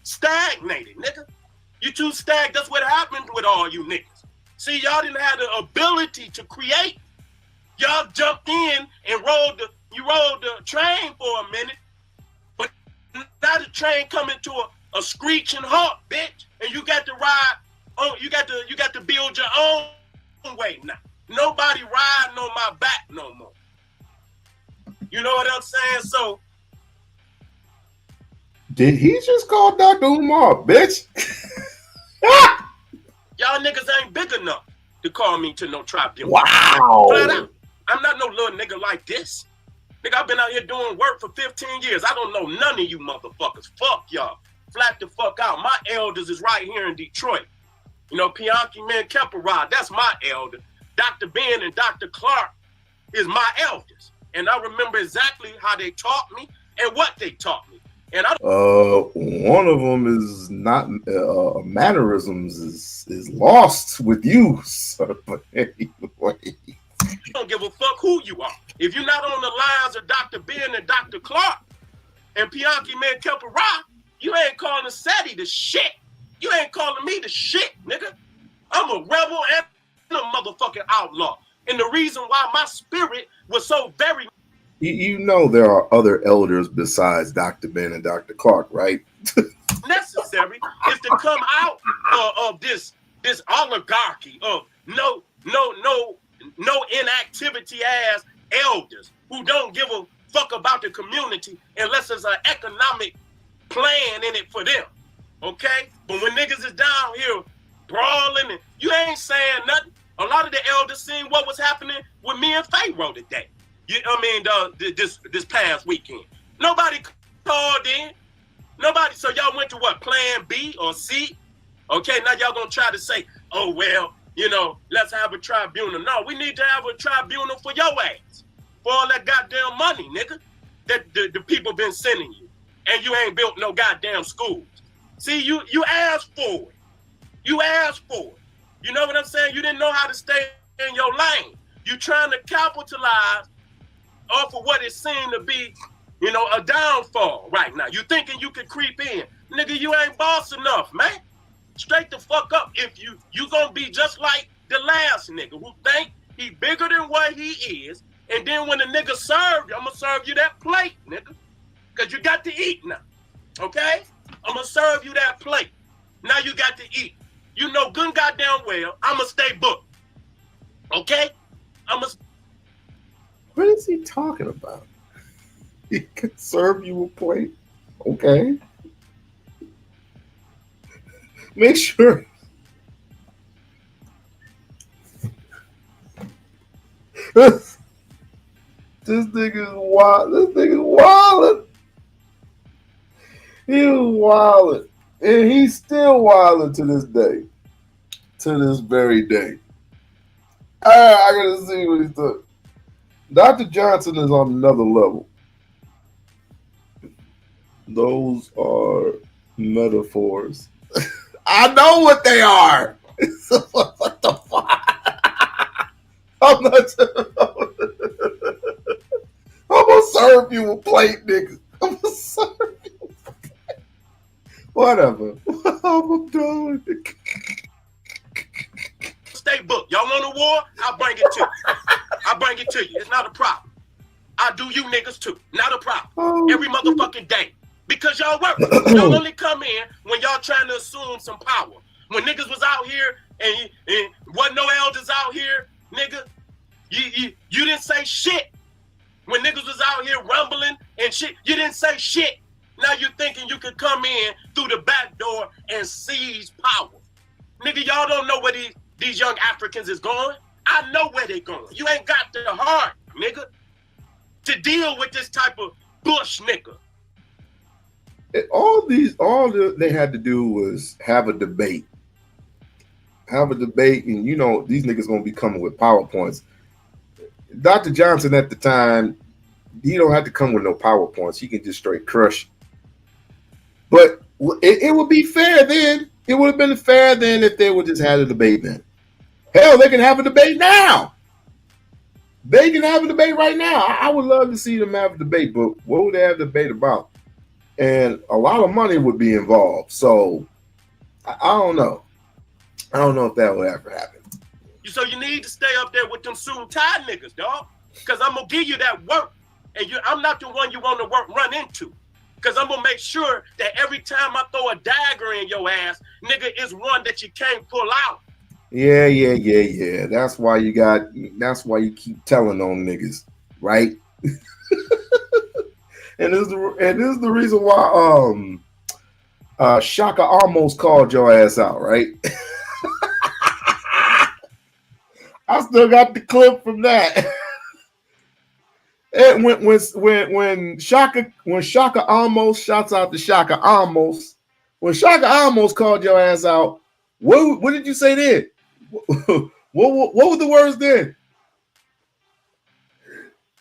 stagnated, nigga. You too stagnant. That's what happened with all you niggas. See, y'all didn't have the ability to create. Y'all jumped in and rode the train for a minute, but now the train coming to a screeching halt, bitch, and you got to ride. Oh, you got to build your own way now. Nobody riding on my back no more. You know what I'm saying? So, did he just call Dr. Umar, bitch? Y'all niggas ain't big enough to call me to no tribunal. Wow. Flat out. I'm not no little nigga like this. Nigga, I've been out here doing work for 15 years. I don't know none of you motherfuckers. Fuck y'all. Flat the fuck out. My elders is right here in Detroit. You know, Pianki Man Kemperod, that's my elder. Dr. Ben and Dr. Clark is my elders. And I remember exactly how they taught me and what they taught me. And one of them is not mannerisms is lost with you, sir. But anyway, you don't give a fuck who you are. If you're not on the lines of Dr. Ben and Dr. Clark and Pianki Man Kemperod, you ain't calling Seti the shit. You ain't calling me the shit, nigga. I'm a rebel and a motherfucking outlaw. And the reason why my spirit was so very... You know there are other elders besides Dr. Ben and Dr. Clark, right? necessary is to come out of this oligarchy of no inactivity ass elders who don't give a fuck about the community unless there's an economic plan in it for them. Okay? But when niggas is down here brawling and you ain't saying nothing, a lot of the elders seen what was happening with me and Pharaoh today. This past weekend. Nobody called in. Nobody. So y'all went to what? Plan B or C? Okay, now y'all gonna try to say, oh, well, let's have a tribunal. No, we need to have a tribunal for your ass. for all that goddamn money, nigga, that the people been sending you. And you ain't built no goddamn schools. See, you asked for it. You asked for it. You know what I'm saying? You didn't know how to stay in your lane. You trying to capitalize off of what it seemed to be, you know, a downfall right now. You thinking you could creep in. Nigga, you ain't boss enough, man. Straight the fuck up. If you gonna be just like the last nigga who think he bigger than what he is, and then when the nigga serve you, I'm gonna serve you that plate, nigga. Cause you got to eat now. Okay? I'm gonna serve you that plate. Now you got to eat. You know good goddamn well I'ma stay booked. Okay? What is he talking about? He can serve you a plate. Okay. Make sure. This nigga is wild. This nigga is wildin'. He was wildin'. And he's still wildin' to this day. To this very day. I gotta see what he's doing. Dr. Johnson is on another level. Those are metaphors. I know what they are. What the fuck? I'm gonna serve you a plate, nigga. I'm gonna serve you a plate. Whatever. I'm done. Stay booked. Y'all want a war? I'll bring it to you. I'll bring it to you. It's not a problem. I do you niggas too. Not a problem. Every motherfucking day. Because y'all work. Y'all only come in when y'all trying to assume some power. When niggas was out here and wasn't no elders out here, nigga, you didn't say shit. When niggas was out here rumbling and shit, you didn't say shit. Now you thinking you could come in through the back door and seize power. Nigga, y'all don't know where these young Africans is going. I know where they going. You ain't got the heart, nigga, to deal with this type of bush nigga. All they had to do was have a debate. Have a debate, and you know these niggas gonna be coming with PowerPoints. Dr. Johnson at the time, he don't have to come with no PowerPoints. He can just straight crush. But it would be fair then. It would have been fair then if they would just had a debate then. Hell, they can have a debate now. They can have a debate right now. I would love to see them have a debate, but what would they have a debate about? And a lot of money would be involved. So I don't know. I don't know if that would ever happen. So you need to stay up there with them suit and tie niggas, dog. Because I'm going to give you that work. And I'm not the one you want to run into. Because I'm going to make sure that every time I throw a dagger in your ass, nigga, is one that you can't pull out. Yeah. That's why you keep telling on niggas, right? And this is the reason why Shaka almost called your ass out, right? I still got the clip from that. And when Shaka almost, shouts out to Shaka almost, when Shaka almost called your ass out, what did you say then? What were the words then?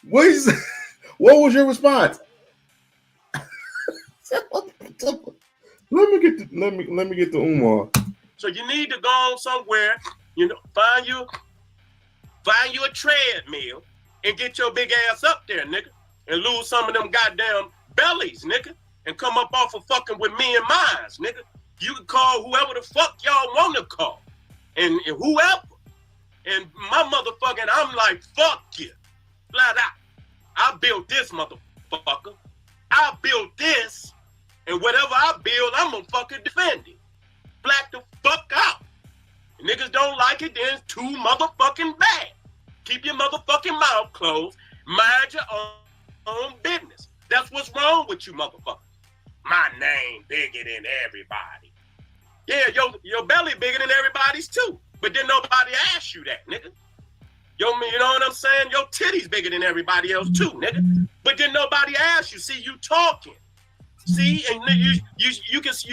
What was your response? Let me get the Umar. So you need to go on somewhere, you know, find you a treadmill and get your big ass up there, nigga, and lose some of them goddamn bellies, nigga, and come up off of fucking with me and mines, nigga. You can call whoever the fuck y'all want to call, and whoever, and my motherfucking, I'm like, fuck you, flat out. I built this motherfucker. I built this, and whatever I build, I'm gonna fucking defend it. Black the fuck out. If niggas don't like it, then it's too motherfucking bad. Keep your motherfucking mouth closed. Mind your own business. That's what's wrong with you motherfuckers. My name bigger than everybody. Yeah, your belly bigger than everybody's too. But then nobody asked you that, nigga. You know what I'm saying? Your titties bigger than everybody else too, nigga. But then nobody asked you. See, you talking. See, and you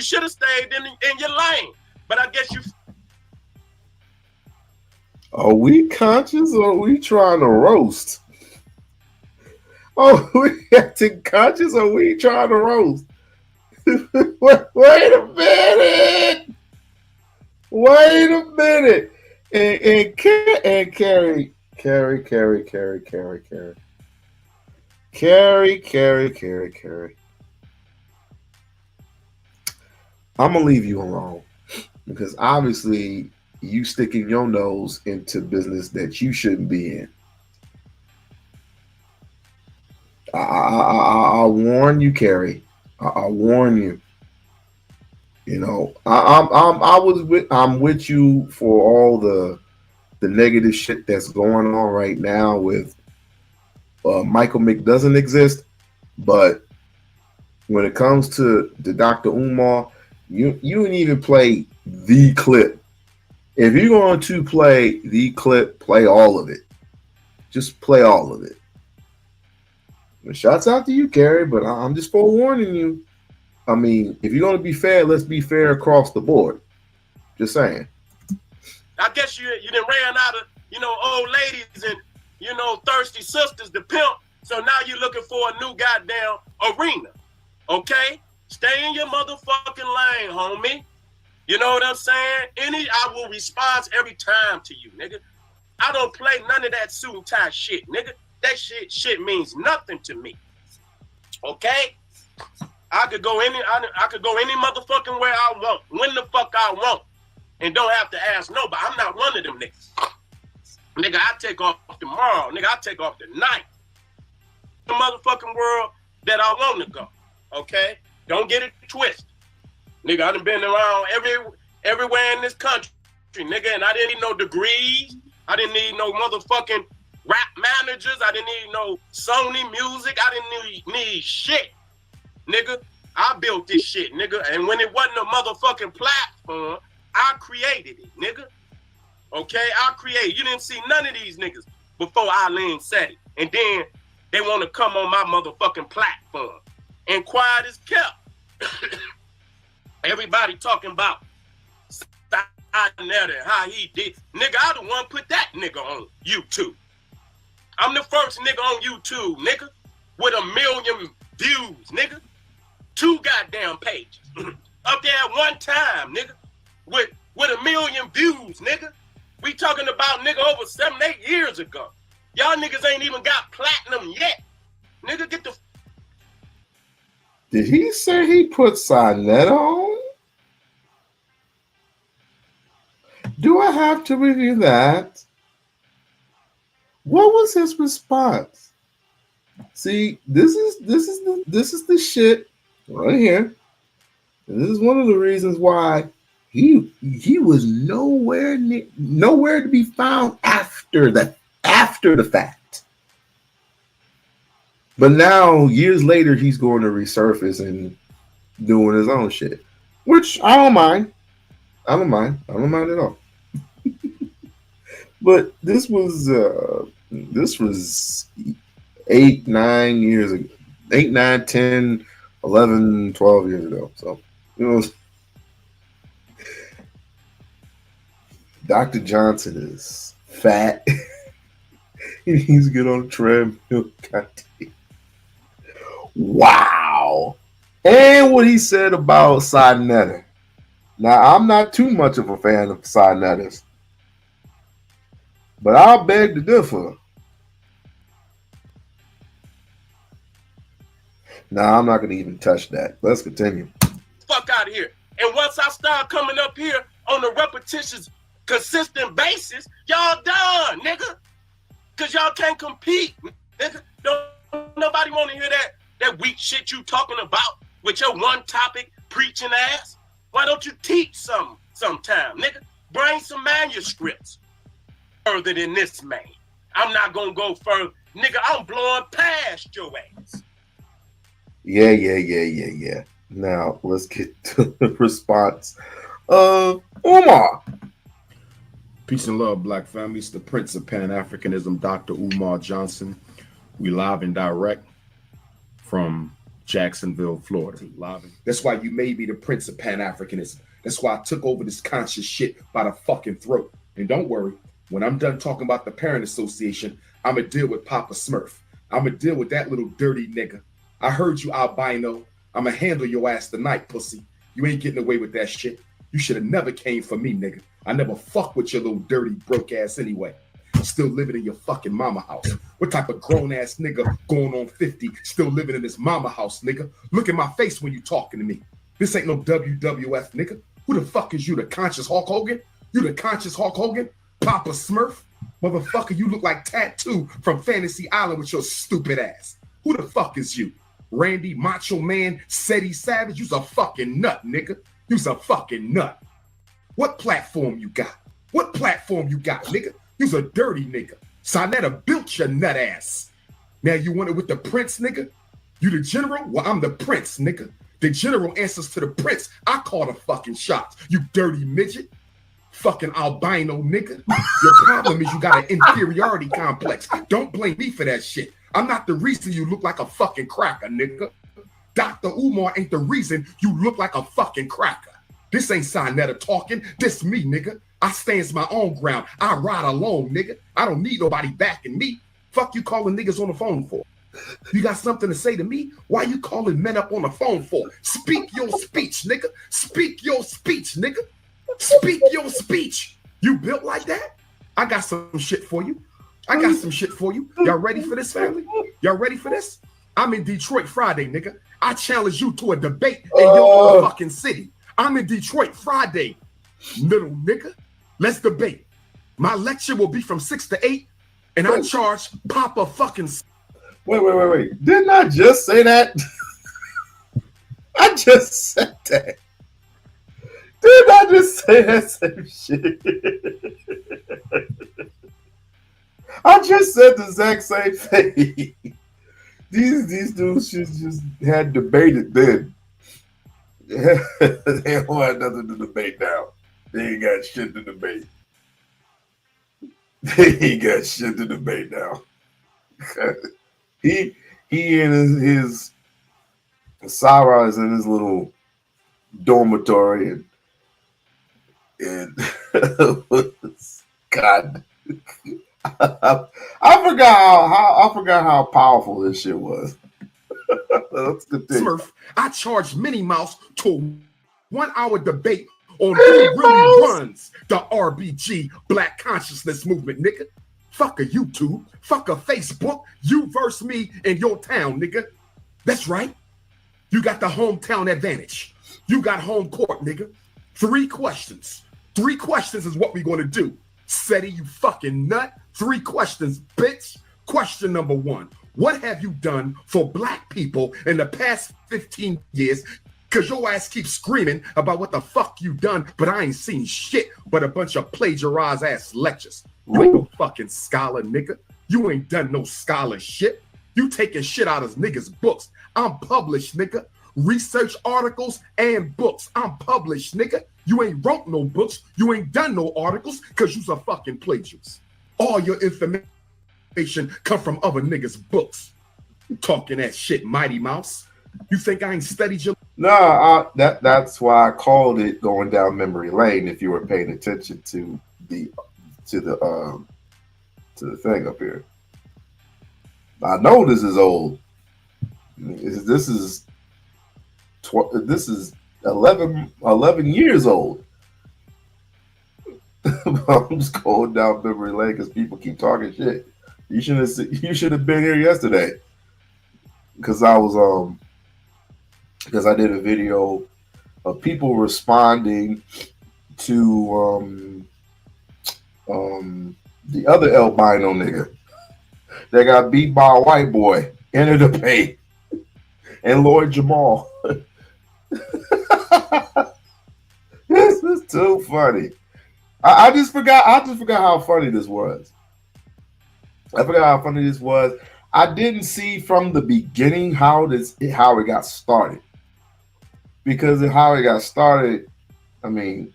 should have stayed in your lane. But I guess you. Are we conscious or are we trying to roast? Oh, we acting conscious or we trying to roast? Wait a minute. Wait a minute. And Carrie. I'm gonna leave you alone because obviously you sticking your nose into business that you shouldn't be in. I'll warn you, Carrie. I'll warn you. You know, I'm with you for all the negative shit that's going on right now with Michael Mick doesn't exist, but when it comes to Dr. Umar, you didn't even play the clip. If you're going to play the clip, play all of it. Just play all of it. Shouts out to you, Carrie, but I'm just forewarning you. I mean, if you're going to be fair, let's be fair across the board. Just saying. I guess you done ran out of, old ladies and, thirsty sisters to pimp. So now you're looking for a new goddamn arena. Okay? Stay in your motherfucking lane, homie. You know what I'm saying? I will respond every time to you, nigga. I don't play none of that suit and tie shit, nigga. That shit means nothing to me. Okay? I could go any motherfucking where I want, when the fuck I want, and don't have to ask nobody. I'm not one of them niggas. Nigga, I take off tomorrow. Nigga, I take off tonight. The motherfucking world that I want to go. Okay? Don't get it twisted. Nigga, I done been around everywhere in this country, nigga, and I didn't need no degrees. I didn't need no motherfucking rap managers. I didn't need no Sony music. I didn't need shit. Nigga, I built this shit, nigga. And when it wasn't a motherfucking platform, I created it, nigga. Okay, I created. You didn't see none of these niggas before Eileen said it. And then they want to come on my motherfucking platform. And quiet as kept. Everybody talking about and how he did. Nigga, I the one put that nigga on YouTube. I'm the first nigga on YouTube, nigga, with 1 million views, nigga. 2 goddamn pages. Up there at one time, nigga, with 1 million views, nigga. We talking about, nigga, over 7-8 years ago. Y'all niggas ain't even got platinum yet. Nigga, get the... Did he say he put Sinetta on? Do I have to review that? What was his response? See, this is the shit right here. And this is one of the reasons why he was nowhere to be found after the fact. But now, years later, he's going to resurface and doing his own shit, which I don't mind. I don't mind at all. But this was 8, 9 years ago. 8, 9, 10, 11, 12 years ago. So, Dr. Johnson is fat. He needs to get on a treadmill. Wow. And what he said about Sinetta. Now, I'm not too much of a fan of Sinettas, but I'll beg to differ. Nah, I'm not going to even touch that. Let's continue. Fuck out of here. And once I start coming up here on a repetitious, consistent basis, y'all done, nigga. Because y'all can't compete, nigga. Don't nobody want to hear that weak shit you talking about with your one topic preaching ass. Why don't you teach sometime, nigga? Bring some manuscripts further than this man. I'm not going to go further. Nigga, I'm blowing past your ass. Yeah. Now, let's get to the response of Umar. Peace and love, black families. The Prince of Pan-Africanism, Dr. Umar Johnson. We live and direct from Jacksonville, Florida. That's why you made me the Prince of Pan-Africanism. That's why I took over this conscious shit by the fucking throat. And don't worry, when I'm done talking about the Parent Association, I'm going to deal with Papa Smurf. I'ma deal with that little dirty nigga. I heard you, albino. I'ma handle your ass tonight, pussy. You ain't getting away with that shit. You should have never came for me, nigga. I never fuck with your little dirty broke ass anyway. Still living in your fucking mama house. What type of grown ass nigga going on 50 still living in his mama house, nigga? Look at my face when you talking to me. This ain't no WWF, nigga. Who the fuck is you, the conscious Hulk Hogan? You the conscious Hulk Hogan? Papa Smurf? Motherfucker, you look like Tattoo from Fantasy Island with your stupid ass. Who the fuck is you? Randy Macho Man, Seti Savage? You's a fucking nut, nigga. You's a fucking nut. What platform you got? What platform you got, nigga? You's a dirty nigga. Sonetta built your nut ass. Now you want it with the prince, nigga? You the general? Well, I'm the prince, nigga. The general answers to the prince. I call the fucking shots, you dirty midget. Fucking albino nigga. Your problem is you got an inferiority complex. Don't blame me for that shit. I'm not the reason you look like a fucking cracker, nigga. Dr. Umar ain't the reason you look like a fucking cracker. This ain't Sonetta talking. This me, nigga. I stands my own ground. I ride alone, nigga. I don't need nobody backing me. Fuck you calling niggas on the phone for? You got something to say to me? Why you calling men up on the phone for? Speak your speech, nigga. Speak your speech, nigga. Speak your speech. You built like that? I got some shit for you. I got some shit for you. Y'all ready for this, family? Y'all ready for this? I'm in Detroit Friday, nigga. I challenge you to a debate in your fucking city. I'm in Detroit Friday, little nigga. Let's debate. My lecture will be from 6 to 8, and I charge Papa fucking. Wait. Didn't I just say that? I just said that. Did I just say that same shit? I just said the exact same thing. These dudes should just had debated then. They don't have nothing to debate now. They ain't got shit to debate. They ain't got shit to debate now. he and his Sarah is in his little dormitory and God, I forgot how powerful this shit was. Let's continue. Smurf, I charge Minnie Mouse to a 1-hour debate on who really runs the RBG Black Consciousness Movement, nigga. Fuck a YouTube, fuck a Facebook, you versus me in your town, nigga. That's right. You got the hometown advantage. You got home court, nigga. 3 questions. 3 questions is what we're gonna do. Seti, you fucking nut. 3 questions, bitch. Question number 1. What have you done for black people in the past 15 years? Cause your ass keeps screaming about what the fuck you done, but I ain't seen shit but a bunch of plagiarized ass lectures. You ain't no fucking scholar, nigga. You ain't done no scholarship. You taking shit out of niggas' books. I'm published, nigga. Research articles and books. I'm published, nigga. You ain't wrote no books. You ain't done no articles because you's a fucking plagiarist. All your information come from other niggas' books. You talking that shit, Mighty Mouse. You think I ain't studied your... No, that's why I called it going down memory lane. If you were paying attention to the thing up here, I know this is old. This is 11 years old. I'm just going down memory lane because people keep talking shit. You should have been here yesterday because I did a video of people responding to the other albino nigga that got beat by a white boy in a debate, and Lloyd Jamal. This is too funny. I just forgot how funny this was. I forgot how funny this was. I didn't see from the beginning how it got started. Because of how it got started, I mean,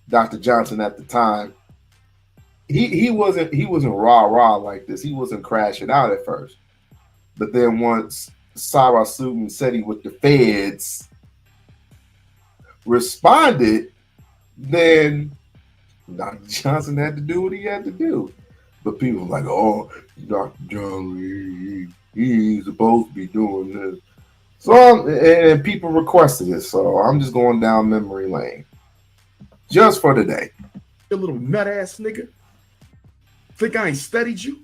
Dr. Johnson at the time, he wasn't rah-rah like this. He wasn't crashing out at first. But then once Sarah Suit Seti with the feds responded, then Dr. Johnson had to do what he had to do. But people were like, oh, Dr. Johnson, he ain't supposed to be doing this. So and people requested it, so I'm just going down memory lane. Just for today. You little nut ass nigga. Think I ain't studied you?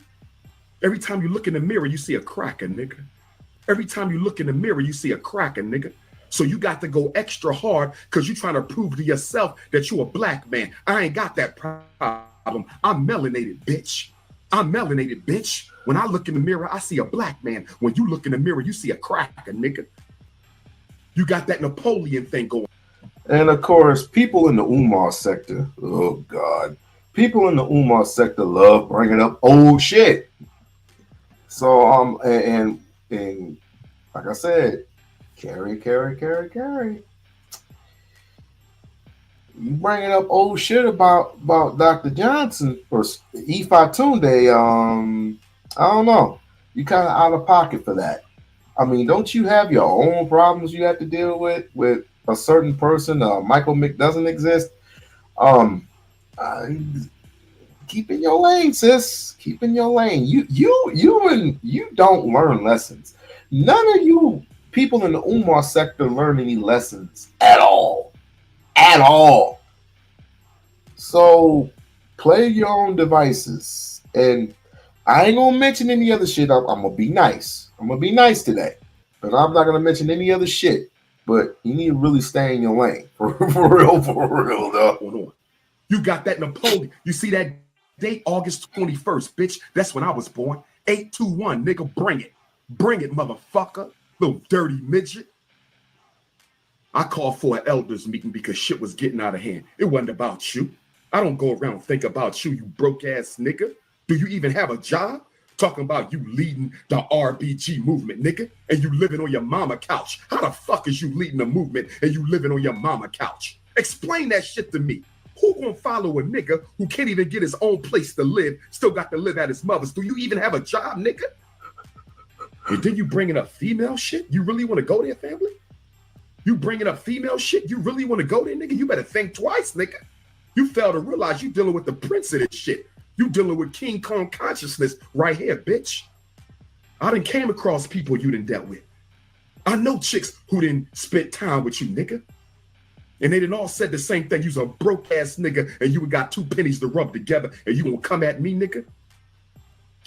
Every time you look in the mirror, you see a cracker, nigga. Every time you look in the mirror, you see a cracker, nigga. So you got to go extra hard because you're trying to prove to yourself that you a black man. I ain't got that problem. I'm melanated, bitch. I'm melanated, bitch. When I look in the mirror, I see a black man. When you look in the mirror, you see a cracker, nigga. You got that Napoleon thing going. And of course, people in the Umar sector, oh God, people in the Umar sector love bringing up old shit. So and like I said, carry. You bringing up old shit about Dr. Johnson or Ifatunde, I don't know. You kind of out of pocket for that. I mean, don't you have your own problems you have to deal with a certain person? Michael Mick doesn't exist. Keep in your lane, sis. Keep in your lane. You don't learn lessons. None of you people in the Umar sector learn any lessons at all. At all. So play your own devices. And I ain't gonna mention any other shit. I'm gonna be nice. I'm gonna be nice today. But I'm not gonna mention any other shit. But you need to really stay in your lane. For real, though. You got that Napoleon. You see that date, August 21st, bitch. That's when I was born. 821, nigga, bring it. Bring it, motherfucker. Little dirty midget. I called for an elders meeting because shit was getting out of hand. It wasn't about you. I don't go around and think about you, you broke ass nigga. Do you even have a job? Talking about you leading the RBG movement, nigga, and you living on your mama couch. How the fuck is you leading a movement and you living on your mama couch? Explain that shit to me. Who gonna follow a nigga who can't even get his own place to live, still got to live at his mother's? Do you even have a job, nigga? And then you bringing up female shit? You really want to go there, family? You bringing up female shit? You really want to go there, nigga? You better think twice, nigga. You fail to realize you dealing with the prince of this shit. You dealing with King Kong consciousness right here, bitch. I done came across people you done dealt with. I know chicks who didn't spend time with you, nigga. And they done all said the same thing. You's a broke ass nigga and you got 2 pennies to rub together and you gonna come at me, nigga?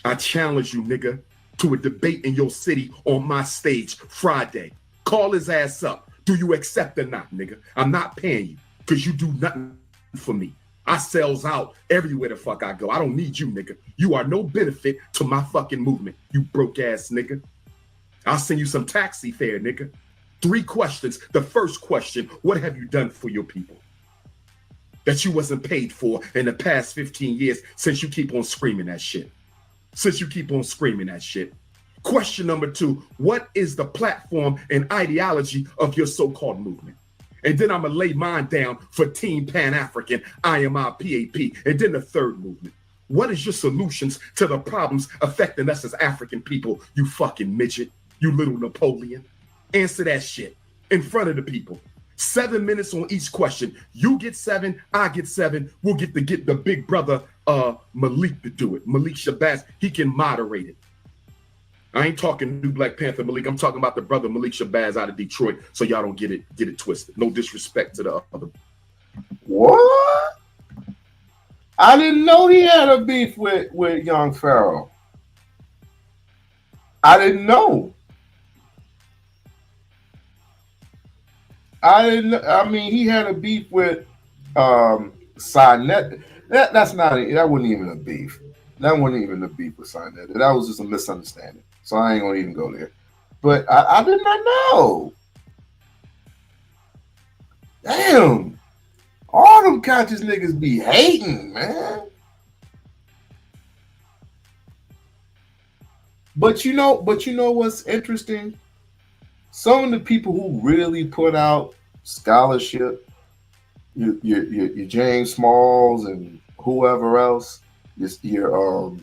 I challenge you, nigga, to a debate in your city on my stage Friday. Call his ass up. Do you accept or not, nigga? I'm not paying you because you do nothing for me. I sells out everywhere the fuck I go. I don't need you, nigga. You are no benefit to my fucking movement, you broke ass nigga. I'll send you some taxi fare, nigga. 3 questions. The first question, what have you done for your people that you wasn't paid for in the past 15 years since you keep on screaming that shit? Question number 2, what is the platform and ideology of your so-called movement? And then I'm going to lay mine down for Team Pan-African, IMIPAP. And then the third movement. What is your solutions to the problems affecting us as African people, you fucking midget, you little Napoleon? Answer that shit in front of the people. 7 minutes on each question. You get 7, I get 7. We'll get the big brother Malik to do it. Malik Shabazz, he can moderate it. I ain't talking New Black Panther Malik. I'm talking about the brother Malik Shabazz out of Detroit, so y'all don't get it twisted. No disrespect to the other. What? I didn't know he had a beef with Young Pharaoh. I didn't know. I mean, he had a beef with Sinet. That wasn't even a beef. That wasn't even a beef with Sinet. That was just a misunderstanding. So I ain't gonna even go there. But I did not know. Damn. All them conscious niggas be hating, man. But you know what's interesting? Some of the people who really put out scholarship, your James Smalls and whoever else, your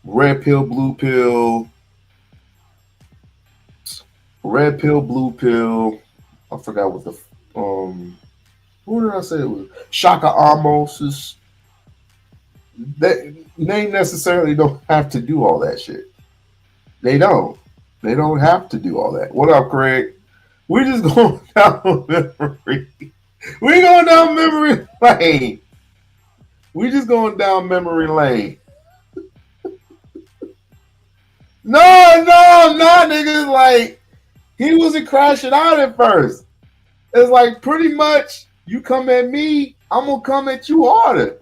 red pill, blue pill, blue pill. I forgot what the who did I say it was? Shaka Amos is. they necessarily don't have to do all that shit. They don't. They don't have to do all that. What up, Craig? We're just going down memory. We're going down memory lane. We're just going down memory lane. No, niggas. Like, he wasn't crashing out at first. It's like pretty much you come at me, I'm gonna come at you harder.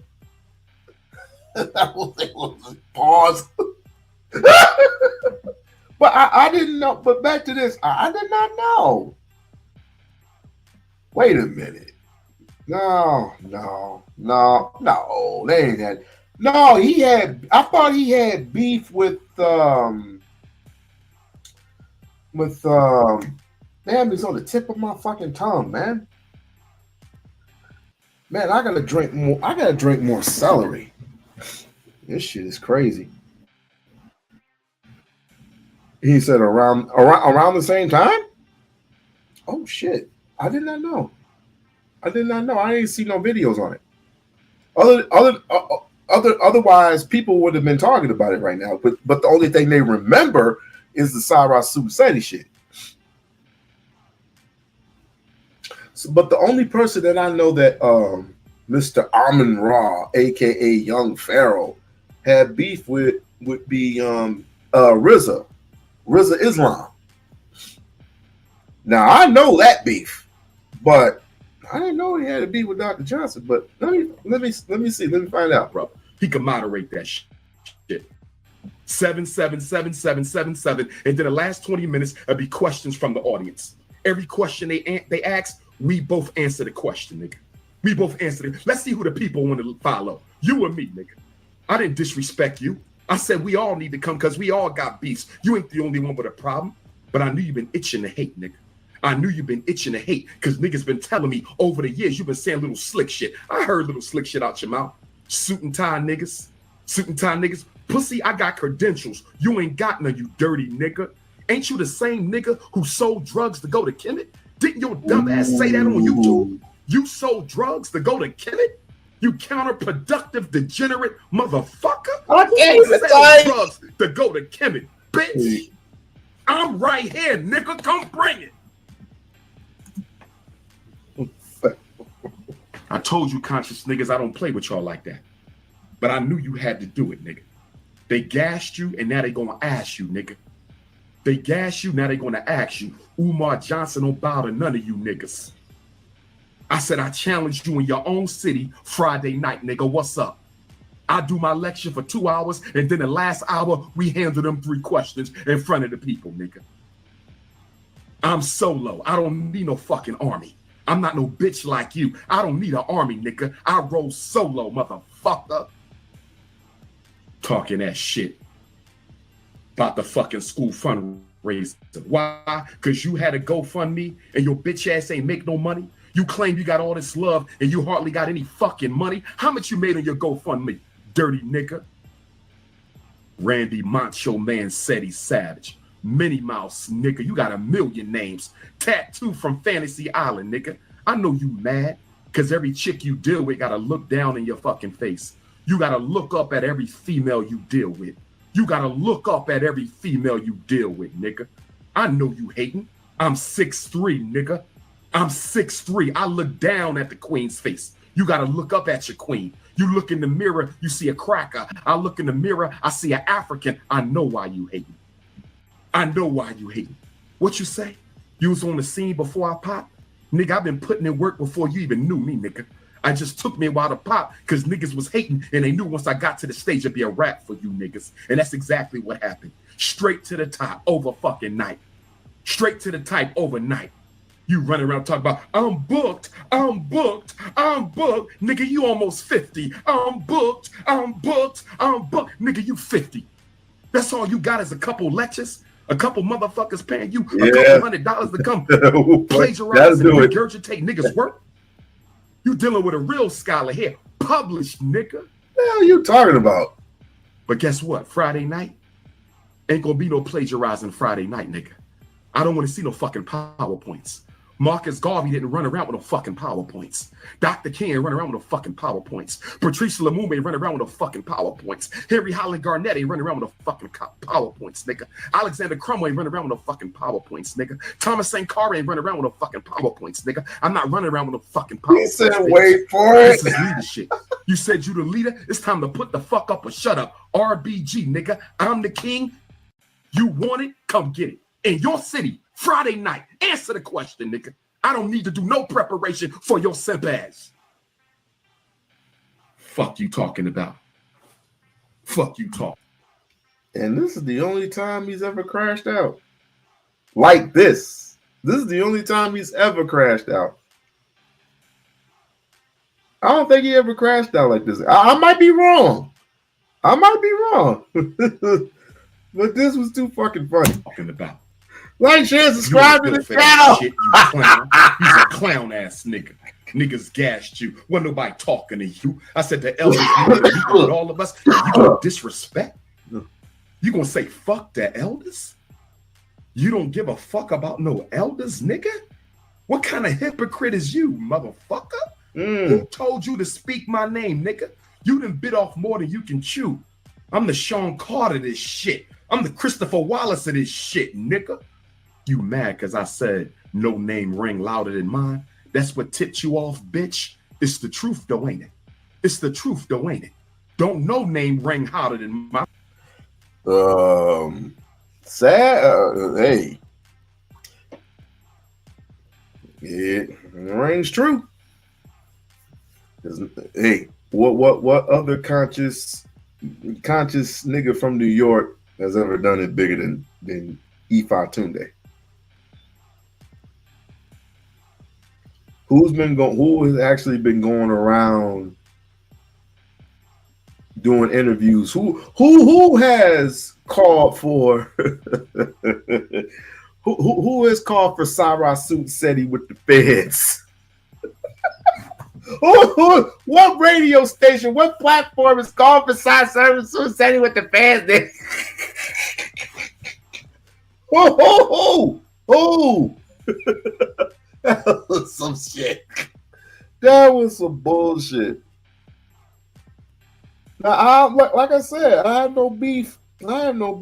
That was pause. But I didn't know. But back to this, I did not know. Wait a minute. No. They ain't had. No, he had. I thought he had beef with. Damn, it's on the tip of my fucking tongue, man. Man, I gotta drink more. I gotta drink more celery. This shit is crazy. He said around the same time. Oh shit! I did not know. I didn't see no videos on it. Otherwise, people would have been talking about it right now. But the only thing they remember is the Sarah Suicide shit. So, but the only person that I know that Mr. Amin Ra, aka Young Pharaoh, had beef with would be RZA Islam. Now I know that beef, but I didn't know he had a beef with Dr. Johnson. But let me see. Let me find out, bro. He can moderate that shit. 7777777, and then the last 20 minutes will be questions from the audience. Every question they ask, we both answer the question, nigga. We both answer it. Let's see who the people want to follow. You or me, nigga. I didn't disrespect you. I said we all need to come because we all got beefs. You ain't the only one with a problem. But I knew you've been itching to hate, nigga. I knew you've been itching to hate because niggas been telling me over the years you've been saying little slick shit. I heard little slick shit out your mouth. Suit and tie niggas. Pussy, I got credentials. You ain't got none, you dirty nigga. Ain't you the same nigga who sold drugs to go to Kemet? Didn't your dumb ass say that on YouTube? You sold drugs to go to Kemet? You counterproductive, degenerate motherfucker. I can't even sell drugs to go to Kemet, bitch. I'm right here, nigga. Come bring it. I told you, conscious niggas, I don't play with y'all like that. But I knew you had to do it, nigga. They gassed you, and now they gonna ask you, nigga. They gassed you, now they gonna ask you. Umar Johnson don't bow to none of you niggas. I said I challenged you in your own city Friday night, nigga. What's up? I do my lecture for 2 hours, and then the last hour, we handle them 3 questions in front of the people, nigga. I'm solo. I don't need no fucking army. I'm not no bitch like you. I don't need an army, nigga. I roll solo, motherfucker. Talking that shit about the fucking school fundraiser. Why? Because you had a GoFundMe and your bitch ass ain't make no money? You claim you got all this love and you hardly got any fucking money? How much you made on your GoFundMe, dirty nigga? Randy Macho Man said he's savage. Minnie Mouse, nigga, you got a million names. Tattoo from Fantasy Island, nigga. I know you mad, because every chick you deal with gotta look down in your fucking face. You gotta look up at every female you deal with. You gotta look up at every female you deal with, nigga. I know you hating. I'm 6'3", nigga. I'm 6'3". I look down at the queen's face. You gotta look up at your queen. You look in the mirror, you see a cracker. I look in the mirror, I see an African. I know why you hating. I know why you hating. What you say? You was on the scene before I popped? Nigga, I've been putting in work before you even knew me, nigga. I just took me a while to pop because niggas was hating and they knew once I got to the stage it'd be a wrap for you niggas. And that's exactly what happened. Straight to the top over fucking night. Straight to the type overnight. You running around talking about, I'm booked. Nigga, you almost 50. I'm booked. Nigga, you 50. That's all you got is a couple lectures? A couple motherfuckers paying you a couple $100 to come plagiarize and regurgitate niggas' work? You dealing with a real scholar here. Published, nigga. What the hell you talking about? But guess what? Friday night ain't gonna be no plagiarizing Friday night, nigga. I don't want to see no fucking PowerPoints. Marcus Garvey didn't run around with no fucking PowerPoints. Dr. King run around with no fucking PowerPoints. Patrice Lumumba run around with no fucking PowerPoints. Henry Highland Garnett ain't running around with no fucking PowerPoints, nigga. Alexander Cromwell ain't running around with no fucking PowerPoints, nigga. Thomas St. Carr ain't running around with no fucking PowerPoints, nigga. I'm not running around with no fucking PowerPoints. He said, wait for it. This is leadership. You said you the leader. It's time to put the fuck up or shut up. RBG, nigga. I'm the king. You want it? Come get it. In your city, Friday night. Answer the question, nigga. I don't need to do no preparation for your simp ass. Fuck you talking about. Fuck you talk. And this is the only time he's ever crashed out. Like this. This is the only time he's ever crashed out. I don't think he ever crashed out like this. I might be wrong. I might be wrong. But this was too fucking funny. Talking about. Like, share, subscribe to the channel. Shit, you clown. You's a clown ass nigga. Niggas gassed you. Wasn't nobody talking to you. I said the elders with all of us. You gonna disrespect? You gonna say fuck the elders? You don't give a fuck about no elders, nigga? What kind of hypocrite is you, motherfucker? Who told you to speak my name, nigga? You done bit off more than you can chew. I'm the Sean Carter of this shit. I'm the Christopher Wallace of this shit, nigga. You mad because I said no name ring louder than mine? That's what tipped you off, bitch. It's the truth, though, ain't it? It's the truth, though, ain't it? Don't no name ring hotter than mine. Hey. It rings true. Hey, what other conscious nigga from New York has ever done it bigger than Ifatunde? Who has actually been going around doing interviews? Who has called for who has called for Sarah Suit Seti with the feds? What radio station, what platform is called for Sarah Suit Seti with the feds? That was some shit. That was some bullshit. Now, like I said, I had no beef. I had no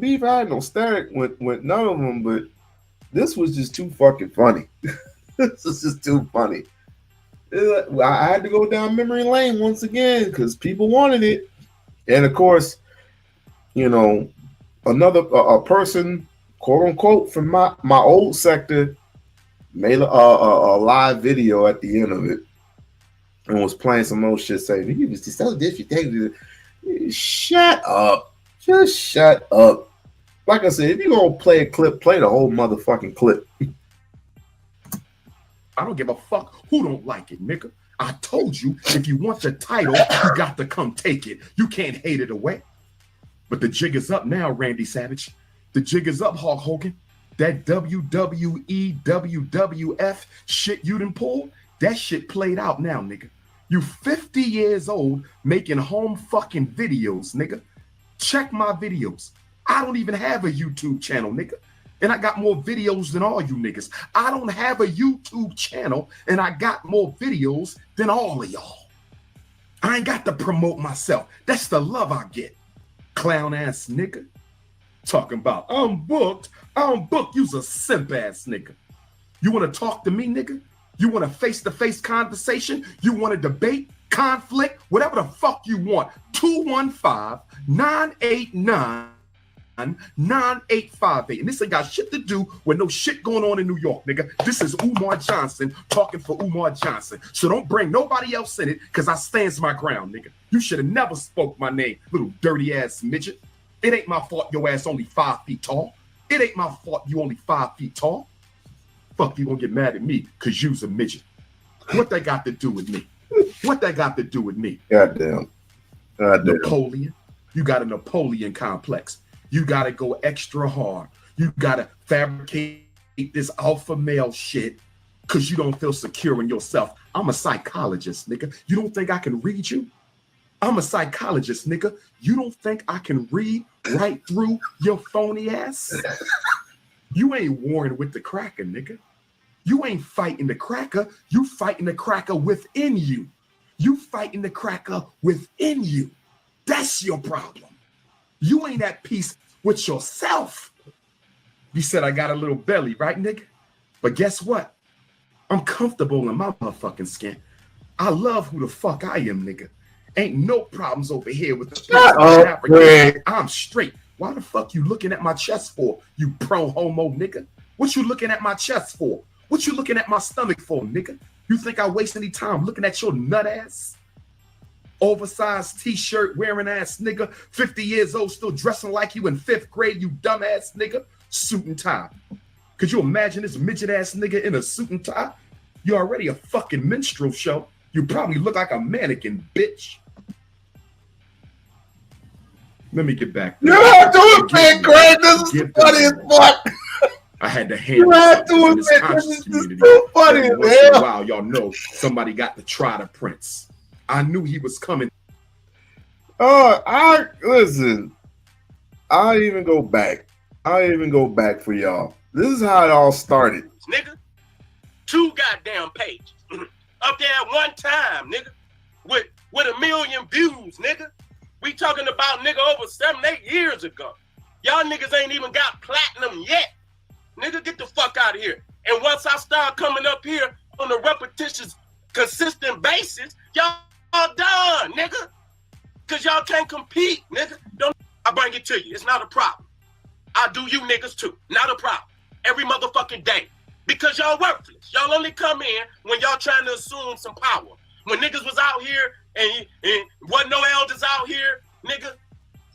static with none of them, but this was just too fucking funny. This is just too funny. I had to go down memory lane once again because people wanted it. And of course, you know, a person, quote unquote, from my old sector made a live video at the end of it and was playing some old shit saying, "You was just so disrespectful." Shut up. Just shut up. Like I said, if you're going to play a clip, play the whole motherfucking clip. I don't give a fuck who don't like it, nigga. I told you, if you want your title, you got to come take it. You can't hate it away. But the jig is up now, Randy Savage. The jig is up, Hulk Hogan. That WWE, WWF shit you done pulled, that shit played out now, nigga. You 50 years old making home fucking videos, nigga. Check my videos. I don't even have a YouTube channel, nigga. And I got more videos than all you niggas. I don't have a YouTube channel and I got more videos than all of y'all. I ain't got to promote myself. That's the love I get. Clown ass nigga. Talking about, I'm booked. You's a simp ass nigga. You want to talk to me, nigga? You want a face-to-face conversation? You want a debate, conflict, whatever the fuck you want. 215-989-9858. And this ain't got shit to do with no shit going on in New York, nigga. This is Umar Johnson talking for Umar Johnson. So don't bring nobody else in it because I stands my ground, nigga. You should have never spoke my name, little dirty ass midget. It ain't my fault your ass only 5 feet tall. It ain't my fault you only 5 feet tall. Fuck, you gonna get mad at me because you's a midget. What that got to do with me? What that got to do with me? Goddamn. Napoleon. You got a Napoleon complex. You got to go extra hard. You got to fabricate this alpha male shit because you don't feel secure in yourself. I'm a psychologist, nigga. You don't think I can read you? I'm a psychologist, nigga. You don't think I can read right through your phony ass? You ain't Warren with the cracker, nigga. You ain't fighting the cracker. You fighting the cracker within you. You fighting the cracker within you. That's your problem. You ain't at peace with yourself. You said I got a little belly, right, nigga? But guess what? I'm comfortable in my motherfucking skin. I love who the fuck I am, nigga. Ain't no problems over here with the Shut up, Greg. I'm straight. Why the fuck you looking at my chest for, you pro-homo nigga? What you looking at my chest for? What you looking at my stomach for, nigga? You think I waste any time looking at your nut ass? Oversized t-shirt wearing ass nigga, 50 years old, still dressing like you in 5th grade, you dumbass nigga, suit and tie. Could you imagine this midget ass nigga in a suit and tie? You're already a fucking minstrel show. You probably look like a mannequin, bitch. Let me get back. You have to admit, Greg, this is funny as fuck. I had to handle this conscious community. So funny, Every once in a while, y'all know somebody got to try the prince. I knew he was coming. I listen. I even go back for y'all. This is how it all started. Nigga, 2 goddamn pages up there at one time, nigga, with 1 million views, nigga. We talking about, nigga, over 7-8 years ago. Y'all niggas ain't even got platinum yet. Nigga, get the fuck out of here. And once I start coming up here on a repetitious, consistent basis, y'all done, nigga. Because y'all can't compete, nigga. I bring it to you. It's not a problem. I do you niggas too. Not a problem. Every motherfucking day. Because y'all worthless. Y'all only come in when y'all trying to assume some power. When niggas was out here and wasn't no elders out here, nigga,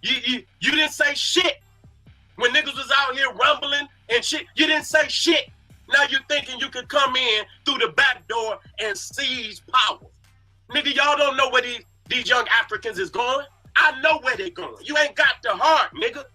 you didn't say shit. When niggas was out here rumbling and shit, you didn't say shit. Now you thinking you could come in through the back door and seize power. Nigga, y'all don't know where these young Africans is going. I know where they going. You ain't got the heart, nigga,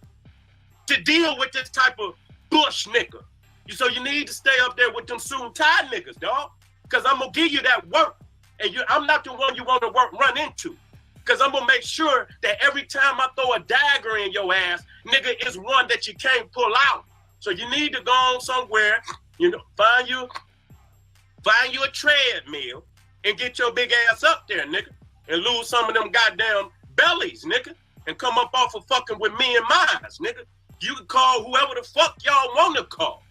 to deal with this type of bush nigga. So you need to stay up there with them suit-and-tie niggas, dog. Because I'm going to give you that work. And I'm not the one you want to run into. Because I'm going to make sure that every time I throw a dagger in your ass, nigga, is one that you can't pull out. So you need to go on somewhere, find you a treadmill and get your big ass up there, nigga. And lose some of them goddamn bellies, nigga. And come up off of fucking with me and mine, nigga. You can call whoever the fuck y'all want to call.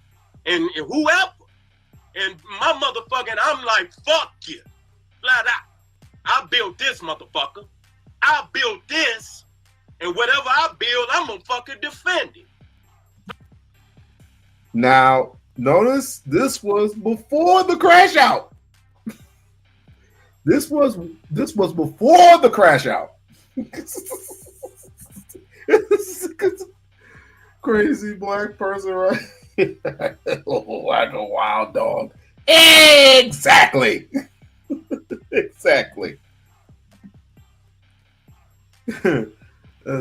And whoever. And my motherfucking, I'm like, fuck you. Flat out. I built this motherfucker. I built this. And whatever I build, I'm gonna fucking defend it. Now, notice this was before the crash out. This was before the crash out. Crazy black person, right? Oh, like a wild dog. Exactly. Exactly.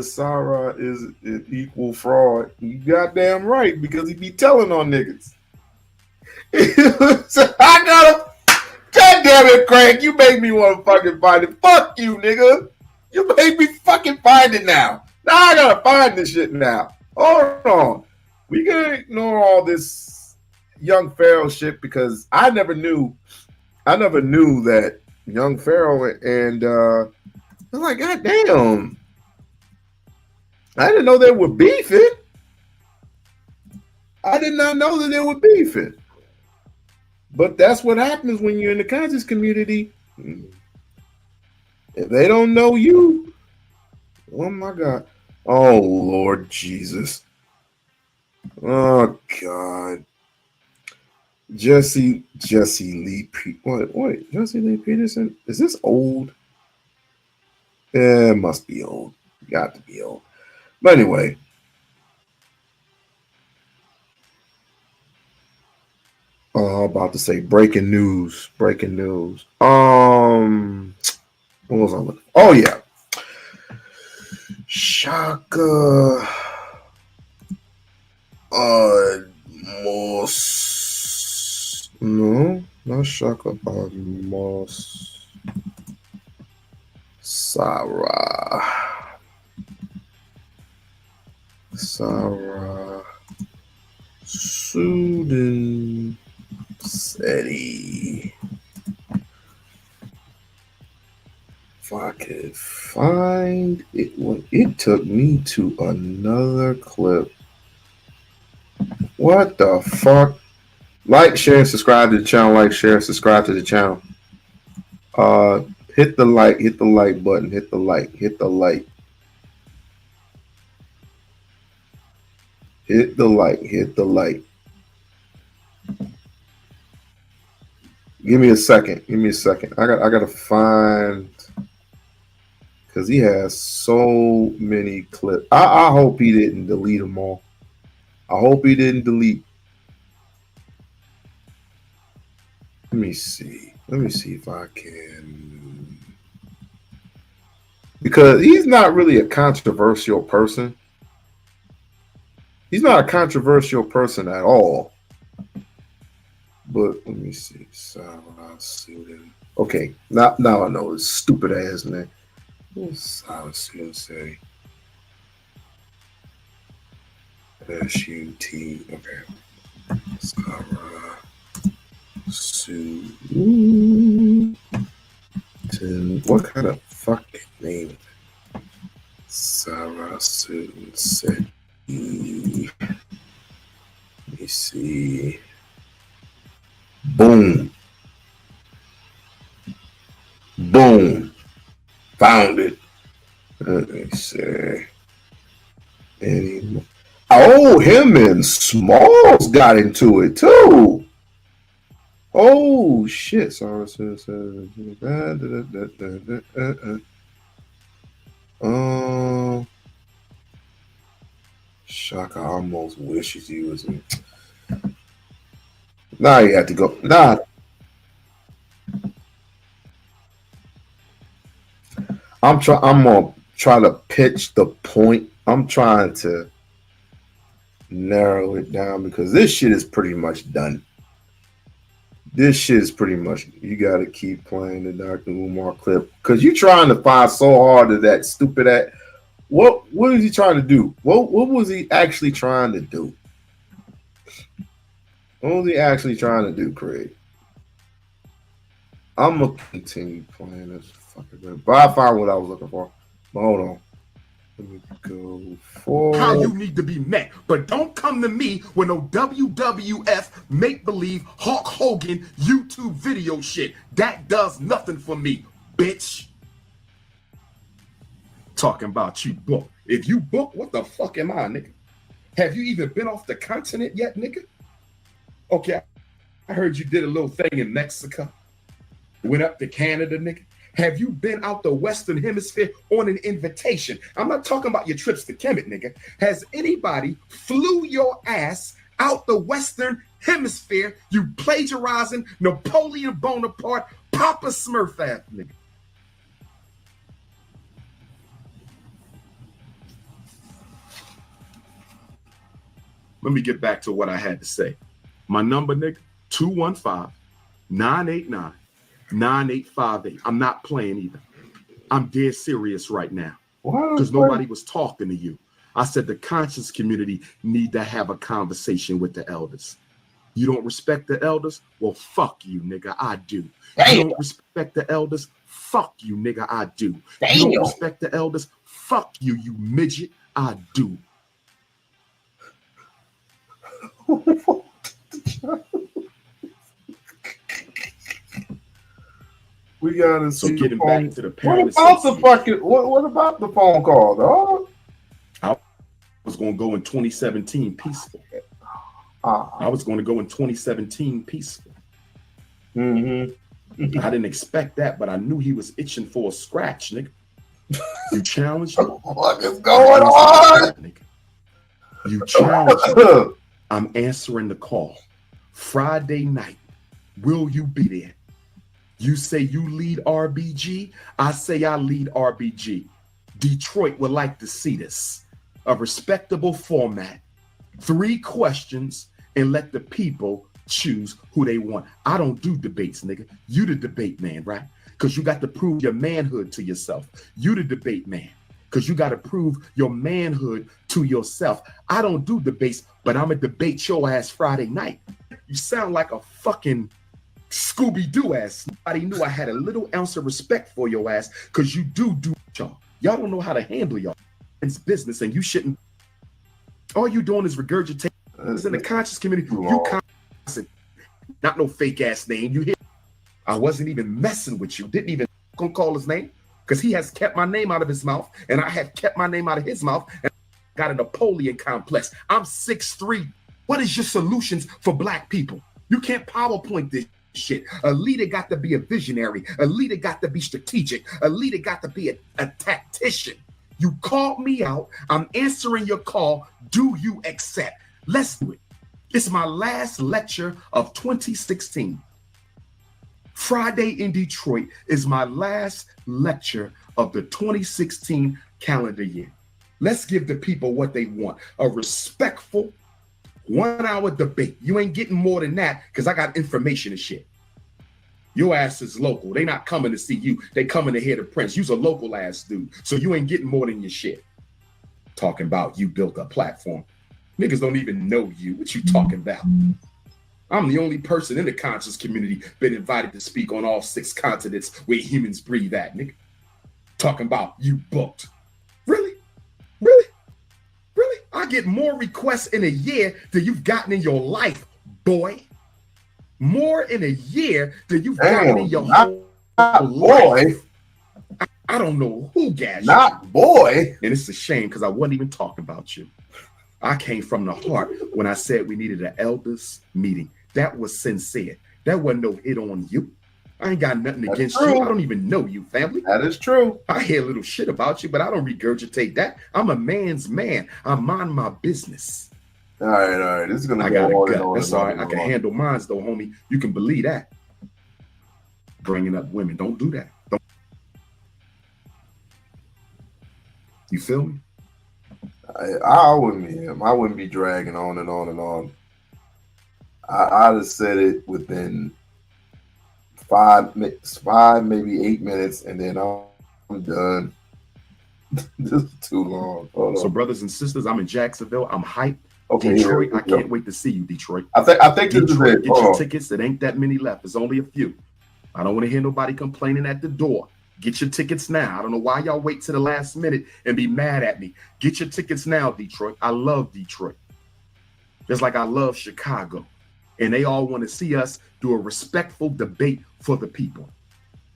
Sarah is an equal fraud. You goddamn right, because he be telling on niggas. So I gotta. God damn it, Craig! You made me want to fucking find it. Fuck you, nigga. You made me fucking find it now. Now I gotta find this shit now. Hold on. We gonna ignore all this young Pharaoh shit because I never knew that young Pharaoh and I'm like, God damn. I didn't know they were beefing. I did not know that they were beefing. But that's what happens when you're in the conscious community. If they don't know you, oh my God. Oh Lord Jesus. Oh God. Jesse Lee Jesse Lee Peterson? Is this old? It must be old. Got to be old. But anyway. About to say breaking news. What was I looking? Oh yeah. Shaka no, not Shaka Moss. Sarah Sudin Steady. If I could find it, it took me to another clip. What the fuck? Like, share, subscribe to the channel. Like, share, subscribe to the channel. Hit the like button. Hit the like. Hit the like. Hit the like. Hit the like. Give me a second. Give me a second. I gotta find, because he has so many clips. I hope he didn't delete them all. I hope he didn't delete. Let me see. Let me see if I can. Because he's not really a controversial person. He's not a controversial person at all. But let me see. Okay, now I know this stupid ass man. Say S-U-T. Okay. Sarah Sue. What kind of fucking name? Sarah Sue. Let me see. Boom. Boom. Found it. Let me see. Oh, him and Smalls got into it too. Oh shit. Sorry. Shaka almost wishes he was in. Now you have to go. Nah. I'm gonna try to pitch the point. I'm trying to narrow it down because this shit is pretty much done. This shit is pretty much. You gotta keep playing the Dr. Umar clip because you're trying to find so hard to that stupid act. What is he trying to do? What was he actually trying to do? What was he actually trying to do, Craig? I'm gonna continue playing this fucking game, but I found what I was looking for. But hold on. Let me go forward. How you need to be met, but don't come to me with no WWF make-believe Hulk Hogan YouTube video shit. That does nothing for me, bitch. Talking about you book. If you book, what the fuck am I, nigga? Have you even been off the continent yet, nigga? Okay, I heard you did a little thing in Mexico. Went up to Canada, nigga. Have you been out the Western Hemisphere on an invitation? I'm not talking about your trips to Kemet, nigga. Has anybody flew your ass out the Western Hemisphere, you plagiarizing Napoleon Bonaparte, Papa Smurf ass, nigga? Let me get back to what I had to say. My number, nigga, 215-989-9858. I'm not playing either. I'm dead serious right now. Because nobody was talking to you. I said the conscious community need to have a conversation with the elders. You don't respect the elders? Well, fuck you, nigga. I do. You don't respect the elders? Fuck you, nigga. I do. You don't respect the elders? Fuck you, you midget. I do. We gotta see. So getting back to the parents. What about the phone call, dog? I was gonna go in 2017 peaceful. I was gonna go in 2017 peaceful. I didn't expect that, but I knew he was itching for a scratch, nigga. You challenged me. What is going on? Nigga. You challenged me. I'm answering the call. Friday night, will you be there? You say you lead RBG. I say I lead RBG. Detroit would like to see this. A respectable format. 3 questions and let the people choose who they want. I don't do debates, nigga. You the debate man, right? Because you got to prove your manhood to yourself. You the debate man. because you got to prove your manhood to yourself. I don't do debates, but I'm going to debate your ass Friday night. You sound like a fucking Scooby-Doo ass. Nobody knew I had a little ounce of respect for your ass because you do y'all. Y'all don't know how to handle y'all. It's business and you shouldn't. All you doing is regurgitate. It's in the conscious community. You not no fake ass name. You hear? I wasn't even messing with you. Didn't even gonna call his name because he has kept my name out of his mouth and I have kept my name out of his mouth and got a Napoleon complex. I'm 6'3". What is your solutions for black people? You can't PowerPoint this shit. A leader got to be a visionary. A leader got to be strategic. A leader got to be a tactician. You called me out. I'm answering your call. Do you accept? Let's do it. It's my last lecture of 2016. Friday in Detroit is my last lecture of the 2016 calendar year. Let's give the people what they want. A respectful 1-hour debate. You ain't getting more than that because I got information and shit. Your ass is local. They not coming to see you. They coming to hear the prince. You's a local ass dude. So you ain't getting more than your shit. Talking about you built a platform. Niggas don't even know you. What you talking about? I'm the only person in the conscious community been invited to speak on all 6 continents where humans breathe at, nigga. Talking about you booked. Really? Really? Really? I get more requests in a year than you've gotten in your life, boy. More in a year than you've gotten in your whole life. I don't know who gassed you. Not boy. And it's a shame because I wasn't even talking about you. I came from the heart when I said we needed an elders meeting. That was sincere. That wasn't no hit on you. I ain't got nothing against you. I don't even know you, family. That is true. I hear a little shit about you, but I don't regurgitate that. I'm a man's man. I mind my business. All right. This is gonna I go got a on gut. and on. That's all right. I can handle mines though, homie. You can believe that. Bringing up women, don't do that. Don't. You feel me? I wouldn't be him. I wouldn't be dragging on and on and on. I'd have said it within 5, maybe 8 minutes, and then I'm done. This is too long. So, brothers and sisters, I'm in Jacksonville. I'm hyped. Okay, Detroit, I can't wait to see you, Detroit. I think this is Detroit, it. get your tickets. It ain't that many left. There's only a few. I don't want to hear nobody complaining at the door. Get your tickets now. I don't know why y'all wait to the last minute and be mad at me. Get your tickets now, Detroit. I love Detroit. Just like I love Chicago. And they all want to see us do a respectful debate for the people.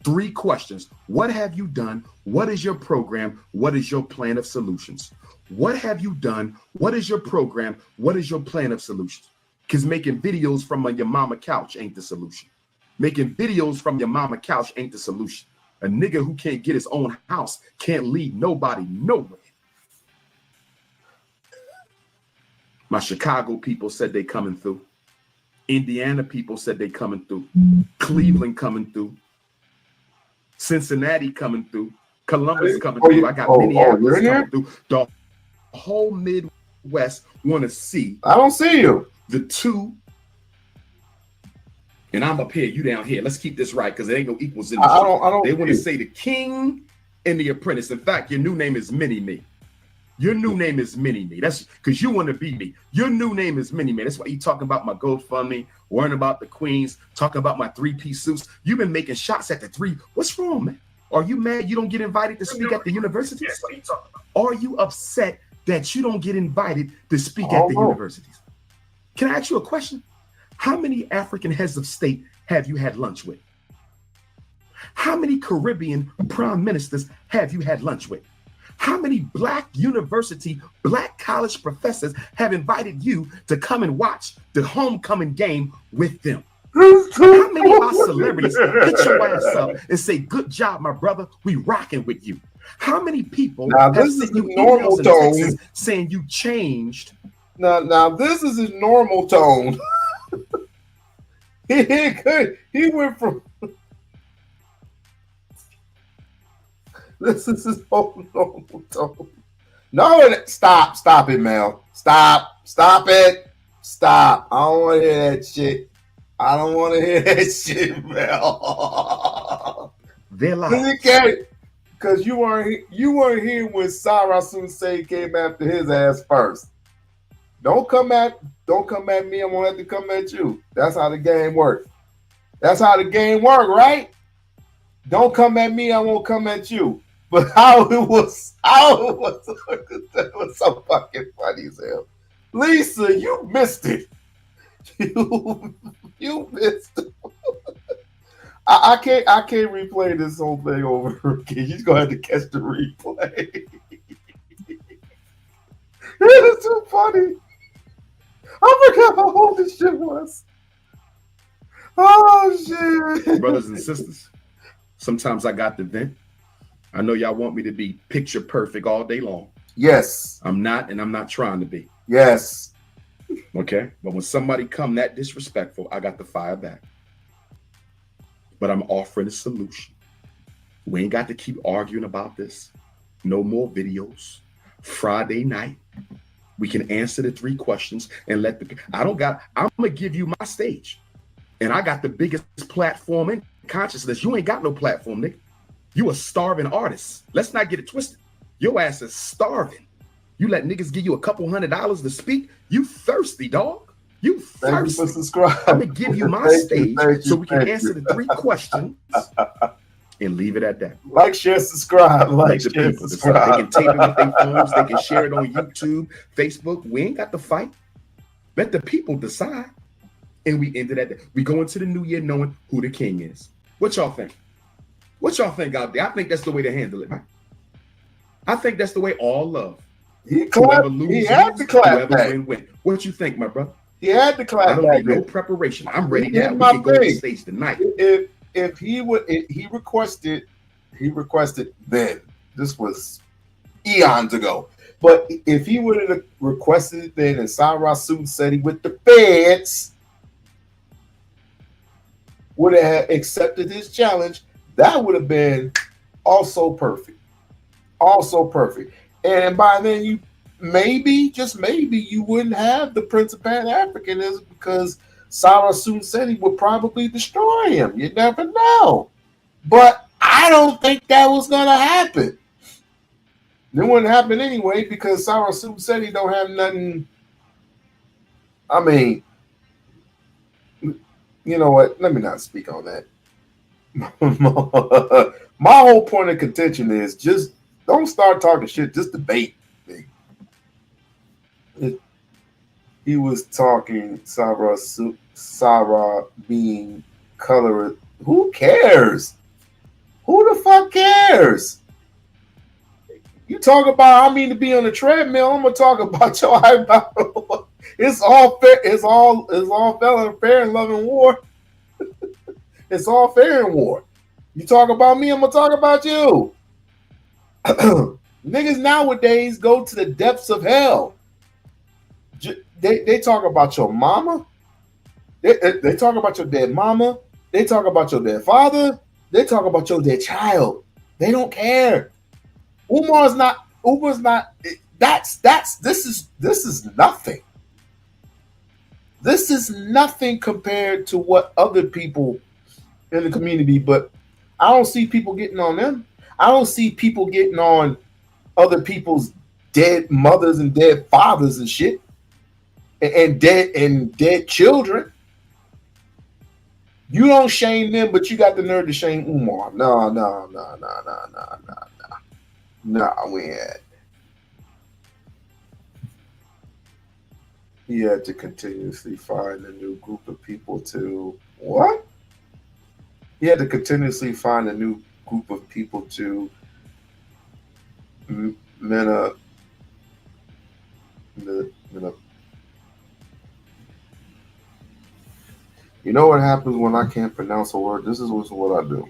3 questions. What have you done? What is your program? What is your plan of solutions? What have you done? What is your program? What is your plan of solutions? Because making videos from your mama couch ain't the solution. Making videos from your mama couch ain't the solution. A nigga who can't get his own house can't lead nobody nowhere. My Chicago people said they coming through. Indiana people said they coming through. Cleveland coming through. Cincinnati coming through. Columbus coming through. I got Minneapolis coming through. The whole Midwest want to see. I don't see you. The 2. And I'm up here, you down here. Let's keep this right because there ain't no equals in the show. They want to say the king and the apprentice. In fact, your new name is Mini-Me. Your new name is Mini-Me. That's because you want to be me. Your new name is Mini-Me. That's why you talking about my GoFundMe, worrying about the queens, talking about my 3-piece suits. You've been making shots at the 3. What's wrong, man? Are you mad you don't get invited to speak at the universities? Are you upset that you don't get invited to speak at the universities? Can I ask you a question? How many African heads of state have you had lunch with? How many Caribbean prime ministers have you had lunch with? How many black university, black college professors have invited you to come and watch the homecoming game with them? How many of our celebrities hit your ass up and say, good job, my brother, we rocking with you? How many people have sent you emails and texts saying you changed? Now this is his normal tone. He went from this is his whole normal tone. No, stop it, Mel. Stop it. Stop. I don't want to hear that shit. I don't want to hear that shit, Mel. They're lying. Because you weren't here when Sarah Sunsei came after his ass first. Don't come at me. I'm gonna have to come at you. That's how the game works. That's how the game works, right? Don't come at me. I won't come at you. But how it was that was so fucking funny as hell. Lisa, you missed it. You missed it. I can't replay this whole thing over again. You're gonna have to catch the replay. It is too funny. I forgot how old this shit was. Oh shit. Brothers and sisters, sometimes I got to vent. I know y'all want me to be picture perfect all day long. Yes. I'm not, and I'm not trying to be. Yes. Okay? But when somebody come that disrespectful, I got to fire back. But I'm offering a solution. We ain't got to keep arguing about this. No more videos. Friday night, we can answer the 3 questions and let the I'm gonna give you my stage. And I got the biggest platform in consciousness. You ain't got no platform, nigga. You a starving artist. Let's not get it twisted. Your ass is starving. You let niggas give you a couple $100 to speak. You thirsty, dog. You thirsty. Thank you for subscribing. I'm gonna give you my stage so we can answer the 3 questions and leave it at that. Like, share, subscribe. Like the people decide. They can tape it with their phones. They can share it on YouTube, Facebook. We ain't got to fight. Let the people decide. And we ended at that. We go into the new year knowing who the king is. What y'all think? What y'all think out there? I think that's the way to handle it, man. I think that's the way all love. He had to clap back. Win. What you think, my brother? He had to clap back. I don't need no preparation. I'm ready now. We can go on the stage tonight. If he requested then. This was eons ago. But if he would have requested it then and Sarah Soon said he with the feds would have accepted his challenge, that would have been also perfect. Also perfect. And by then you maybe, just maybe, you wouldn't have the Prince of Pan-Africanism because Sarah Soon said he would probably destroy him. You never know. But I don't think that was going to happen. It wouldn't happen anyway because Sarah Soon said he don't have nothing. I mean, you know what? Let me not speak on that. My whole point of contention is just don't start talking shit. Just debate. He was talking Sarah being colored. Who cares? Who the fuck cares? You talk about I mean to be on the treadmill. I'm gonna talk about your eyebrow. It's all fair. It's all fair in love and war. It's all fair in war. You talk about me, I'm gonna talk about you. Niggas nowadays go to the depths of hell. They talk about your mama. They talk about your dead mama. They talk about your dead father. They talk about your dead child. They don't care. Umar's not. This is nothing. This is nothing compared to what other people in the community. But I don't see people getting on them. I don't see people getting on other people's dead mothers and dead fathers and shit, and dead children. You don't shame them, but you got the nerve to shame Umar. No, we ain't. He had to continuously find a new group of people to what? He had to continuously find a new group of people to You know what happens when I can't pronounce a word? This is what I do.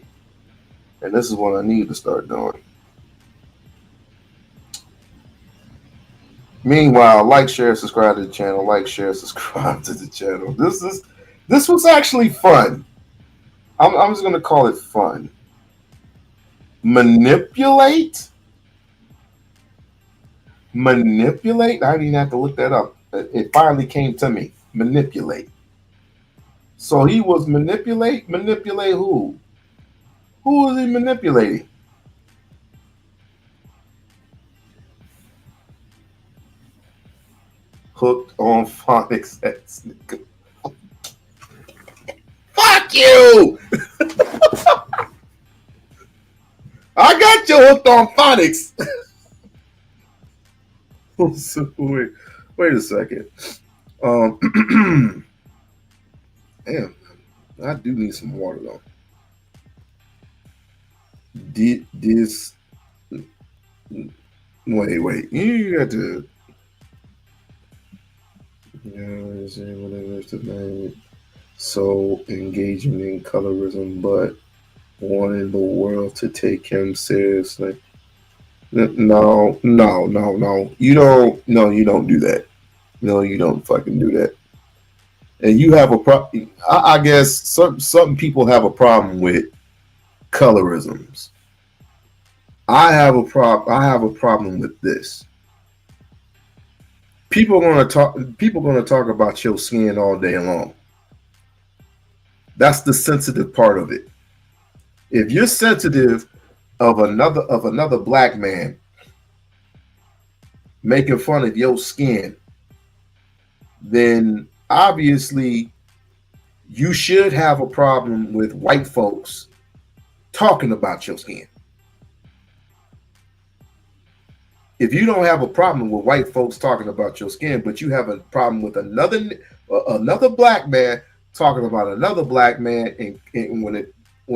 And this is what I need to start doing. Meanwhile, like, share, subscribe to the channel. Like, share, subscribe to the channel. This was actually fun. I'm just gonna call it fun. Manipulate. I didn't even have to look that up. It finally came to me. Manipulate. So he was manipulate who? Who was he manipulating? hooked on phonics sex, nigga. Fuck you! I got you hooked on phonics. So, wait a second. Damn, I do need some water though. This wait. You got to. So engaging in colorism, but wanting the world to take him seriously. No. You don't. No, you don't do that. No, you don't fucking do that. And you have a problem. I guess some people have a problem with colorisms. I have a problem with this. People are gonna talk about your skin all day long. That's the sensitive part of it. If you're sensitive of another black man making fun of your skin, then obviously you should have a problem with white folks talking about your skin. If you don't have a problem with white folks talking about your skin, but you have a problem with another black man talking about another black man, and when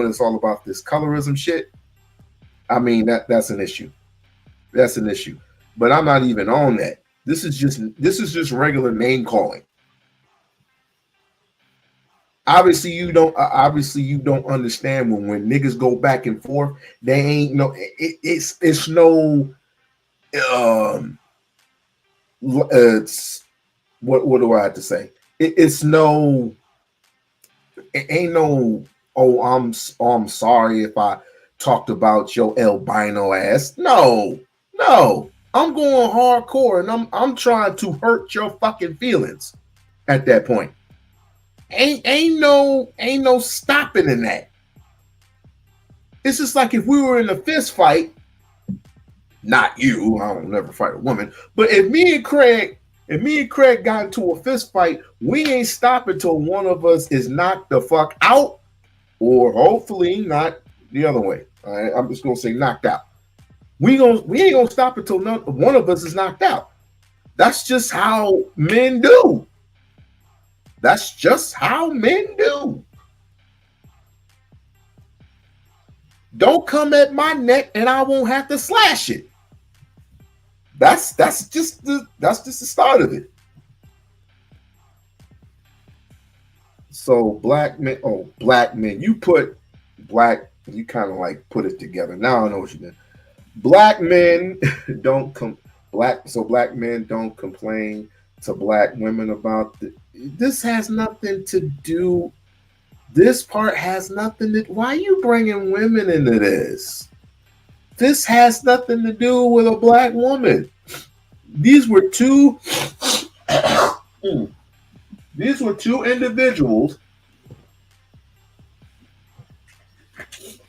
it's all about this colorism shit, I mean that's an issue. That's an issue. But I'm not even on that. This is just regular name calling. Obviously you don't understand when niggas go back and forth, they ain't no it's no it's what do I have to say? It ain't no I'm sorry if I talked about your albino ass. No. I'm going hardcore and I'm trying to hurt your fucking feelings at that point. Ain't no stopping in that. It's just like if we were in a fist fight, not you, I don't never fight a woman, but if me and Craig got into a fist fight, we ain't stopping till one of us is knocked the fuck out, or hopefully not the other way. All right, I'm just gonna say knocked out. We ain't gonna stop until one of us is knocked out. That's just how men do. That's just how men do. Don't come at my neck and I won't have to slash it. That's just the start of it. So black men, you kind of like put it together. Now I know what you mean. Black men black men don't complain to black women about this has nothing to do. This part has nothing to. Why are you bringing women into this? This has nothing to do with a black woman. These were two individuals.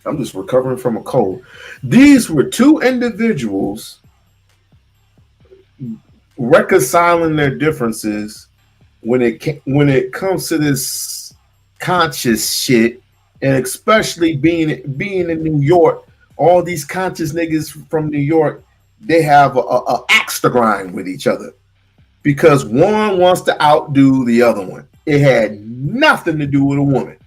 I'm just recovering from a cold. These were two individuals reconciling their differences when it comes to this conscious shit, and especially being in New York, all these conscious niggas from New York, they have a axe to grind with each other because one wants to outdo the other one. It had nothing to do with a woman.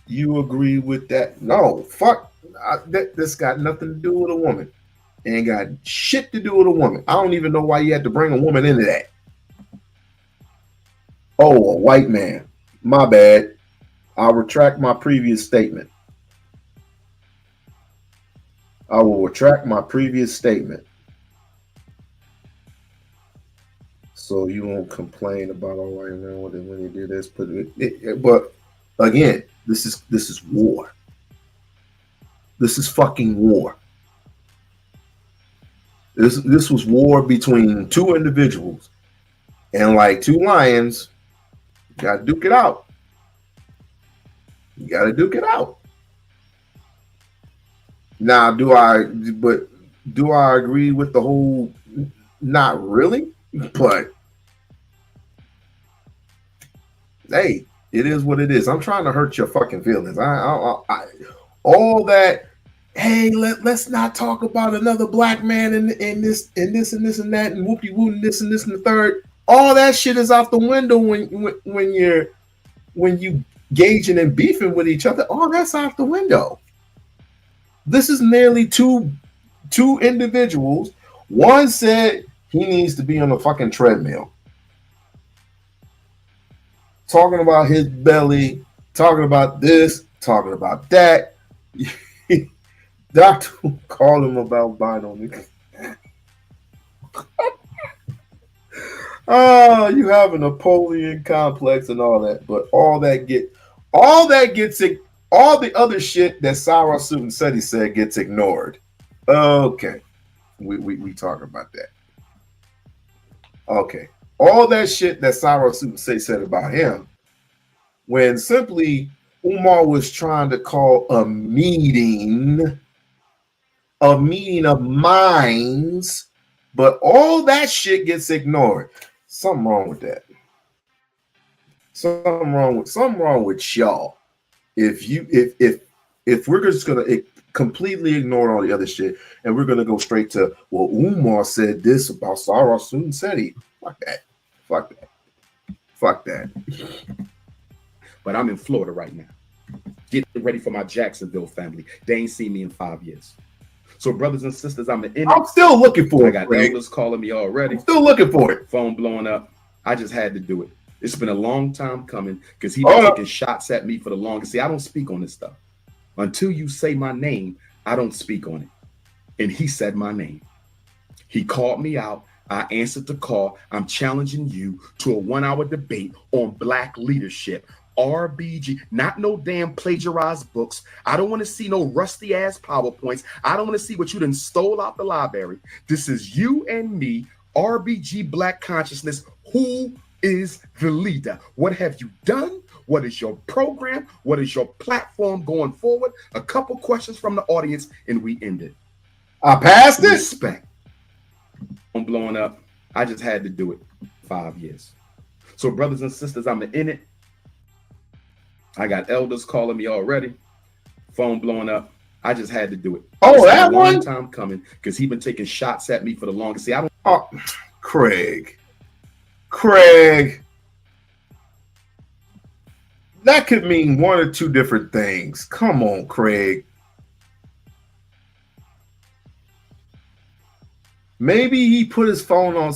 You agree with that? No, fuck. This got nothing to do with a woman. It ain't got shit to do with a woman. I don't even know why you had to bring a woman into that. Oh, a white man. My bad. I'll retract my previous statement. I will retract my previous statement. So you won't complain about all white men when they do this. But again, this is war. This is fucking war. This was war between two individuals, and like two lions, you gotta duke it out. You gotta duke it out. Now, do I agree with the whole not really, but hey, it is what it is. I'm trying to hurt your fucking feelings. All that. Hey, let's not talk about another black man in this and this and this and that and whoopie whoop and this and this and the third. All that shit is out the window when you gauging and beefing with each other. All that's out the window. This is nearly two individuals. One said he needs to be on a fucking treadmill, talking about his belly, talking about this, talking about that. Doctor called him about buying on me. Oh, you have a Napoleon complex and all that, but all the other shit that Sarah Sutton said gets ignored. Okay, we talking about that. Okay, all that shit that Sarah Sutton said about him, when simply Umar was trying to call a meeting of minds, but all that shit gets ignored. Something wrong with that. Something wrong with y'all. If we're just gonna completely ignore all the other shit and we're gonna go straight to, well, Umar said this about Sarah Sutton Seti. Fuck that. But I'm in Florida right now, getting ready for my Jacksonville family. They ain't seen me in 5 years. So, brothers and sisters, I'm still looking for it. I got elders calling me already. I'm still looking for it. Phone blowing up. I just had to do it. It's been a long time coming because he been taking shots at me for the longest. See, I don't speak on this stuff. Until you say my name, I don't speak on it. And he said my name. He called me out. I answered the call. I'm challenging you to a 1-hour debate on black leadership. RBG, not no damn plagiarized books. I don't want to see no rusty ass PowerPoints. I don't want to see what you done stole out the library. This is you and me, RBG Black Consciousness. Who is the leader? What have you done? What is your program? What is your platform going forward? A couple questions from the audience and we end it. I passed it. Respect. I'm blowing up. I just had to do it. 5 years. So, brothers and sisters, I'm in it. I got elders calling me already. Phone blowing up. I just had to do it. Oh, that one? Long time coming because he been taking shots at me for the longest. See, I don't. Oh, Craig. That could mean one or two different things. Come on, Craig. Maybe he put his phone on.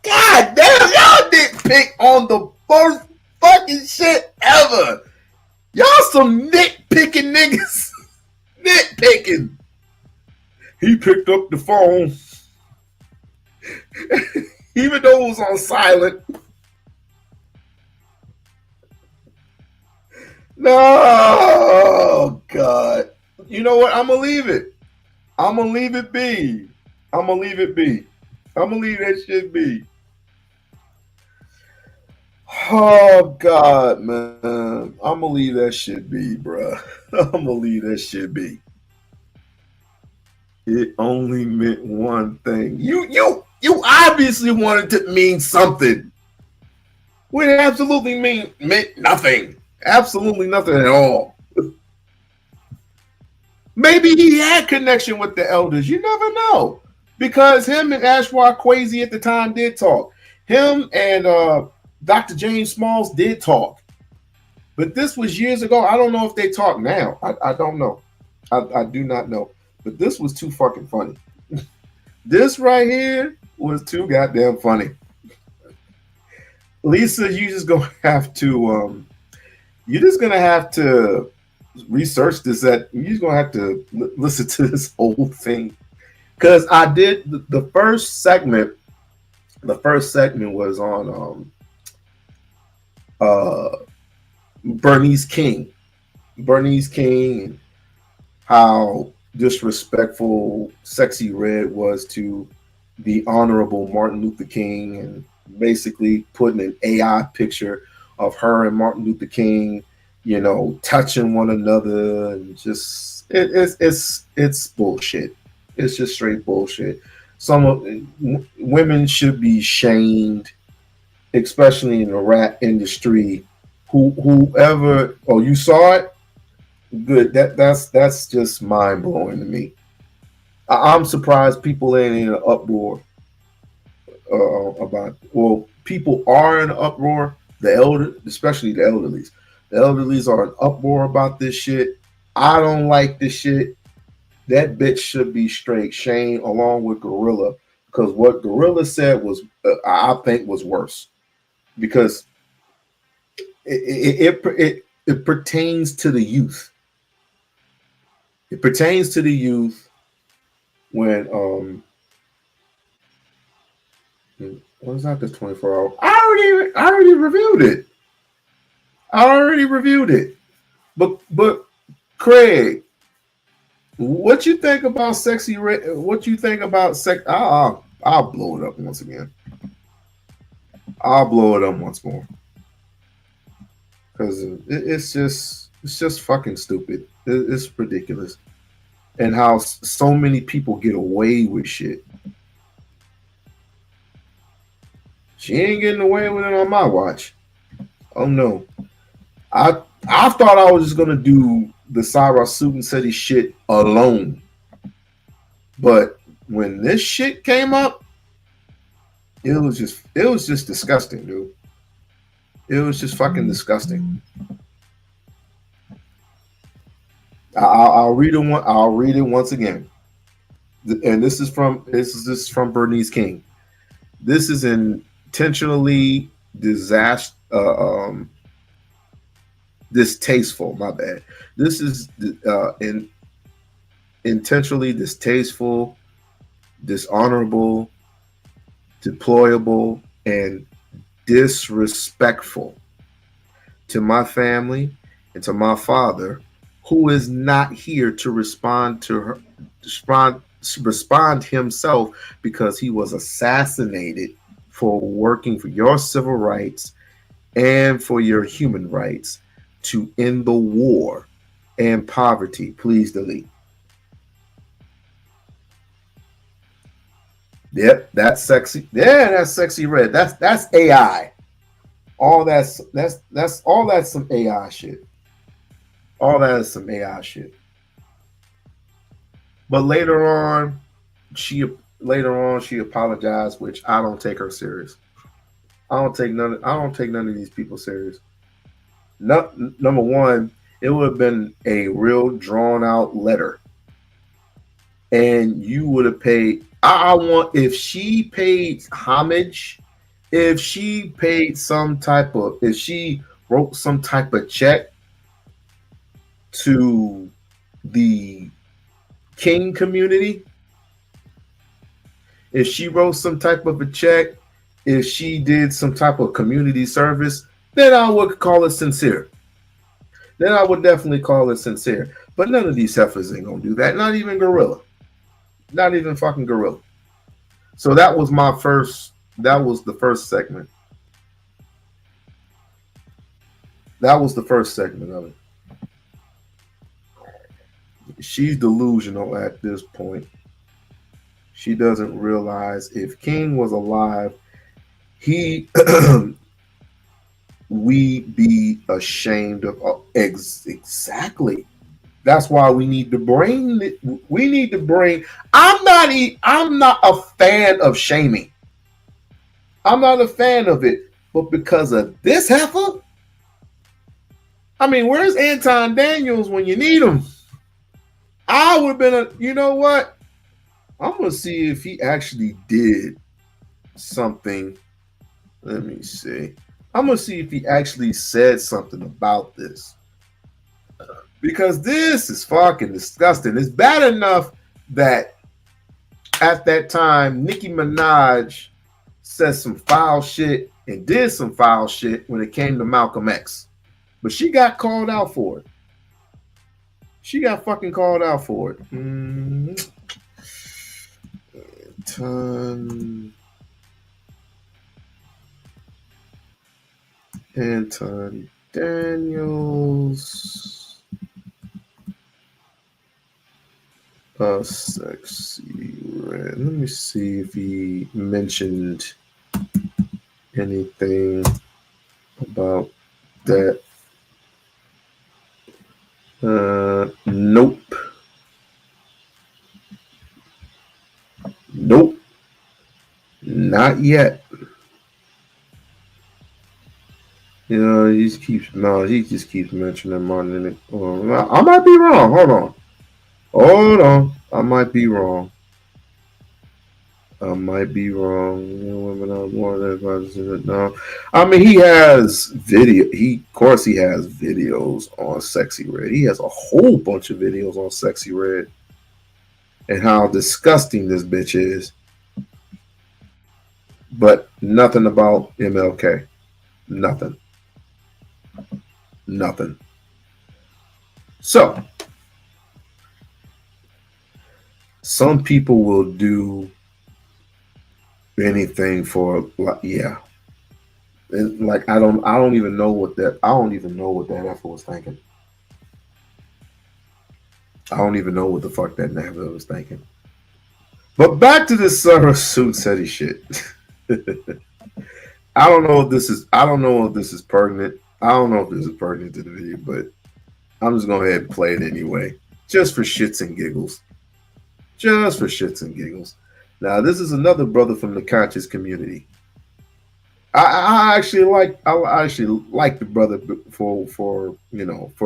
God damn, y'all nitpick on the first fucking shit ever. Y'all some nitpicking niggas. Nitpicking. He picked up the phone. Even though it was on silent. No, God. You know what? I'm going to leave it. I'm going to leave it be. I'm going to leave it be. I'm going to leave that shit be. Oh, God, man. I'm going to leave that shit be, bro. I'm going to leave that shit be. It only meant one thing. You obviously wanted to mean something. It absolutely meant nothing. Absolutely nothing at all. Maybe he had connection with the elders. You never know. Because him and Ashwa Kwesi at the time did talk. Him and Dr. James Smalls did talk. But this was years ago. I don't know if they talk now. I don't know. I do not know. But this was too fucking funny. This right here was too goddamn funny. Lisa, you're just gonna have to research this. You're just gonna have to listen to this whole thing. Because I did the first segment. The first segment was on Bernice King. Bernice King, how disrespectful SexyRed was to the Honorable Martin Luther King, and basically putting an AI picture of her and Martin Luther King, you know, touching one another, and just it's bullshit. It's just straight bullshit. women should be shamed, especially in the rap industry. Whoever, oh, you saw it? Good. That's just mind blowing to me. I'm surprised people ain't in an uproar about. Well, people are in an uproar. Especially the elderlies. The elderlies are in uproar about this shit. I don't like this shit. That bitch should be straight shamed along with Gorilla, because what Gorilla said was, I think, was worse, because it pertains to the youth. It pertains to the youth when what was that? The 24-hour. I already reviewed it. But Craig, what you think about SexyRed? What you think about sex? I'll blow it up once again. I'll blow it up once more, because it's just fucking stupid. It's ridiculous, and how so many people get away with shit. She ain't getting away with it on my watch. Oh no, I thought I was just gonna do the Sarah Suit City shit alone, but when this shit came up, it was just disgusting, dude. It was just fucking disgusting. I'll read it one. I'll read it once again. And this is from Bernice King. This is intentionally distasteful. My bad. This is intentionally distasteful, dishonorable, deplorable, and disrespectful to my family and to my father, who is not here to respond himself, because he was assassinated for working for your civil rights and for your human rights to end the war and poverty. Please delete. Yep, that's sexy. Yeah, that's SexyRed. That's AI. All that's some AI shit. All that is some AI shit. But later on, she apologized, which I don't take her serious. I don't take none of these people serious. Number one, it would have been a real drawn out letter, and you would have paid. If she paid homage, if she wrote some type of check to the King community, if she wrote some type of a check, if she did some type of community service, then I would call it sincere. Then I would definitely call it sincere. But none of these heifers ain't gonna do that. Not even Gorilla. Not even fucking Gorilla. So that was the first segment. That was the first segment of it. She's delusional at this point. She doesn't realize if King was alive, we'd be ashamed of. Exactly. That's why we need to bring. I'm not a fan of shaming. I'm not a fan of it, but because of this heifer, I mean, where's Anton Daniels when you need him? I would have been you know what? I'm gonna see if he actually did something. Let me see. I'm gonna see if he actually said something about this, because this is fucking disgusting. It's bad enough that at that time Nicki Minaj said some foul shit and did some foul shit when it came to Malcolm X, but she got called out for it. She got fucking called out for it. Anton Daniels, a SexyRed Red. Let me see if he mentioned anything about that. Nope. Nope. Not yet. You know, he just keeps mentioning Martin. I might be wrong. Hold on. I might be wrong. No, I mean he has video. Of course, he has videos on SexyRed. He has a whole bunch of videos on SexyRed and how disgusting this bitch is. But nothing about MLK. Nothing. So, some people will do anything for, yeah. And like I don't even know what that effort was thinking. I don't even know what the fuck that effort was thinking. But back to this Sarah Suit-Seti shit. I don't know if this is pertinent. I don't know if this is pertinent to the video, but I'm just going to go ahead and play it anyway. Just for shits and giggles. Now, this is another brother from the conscious community. I actually like the brother for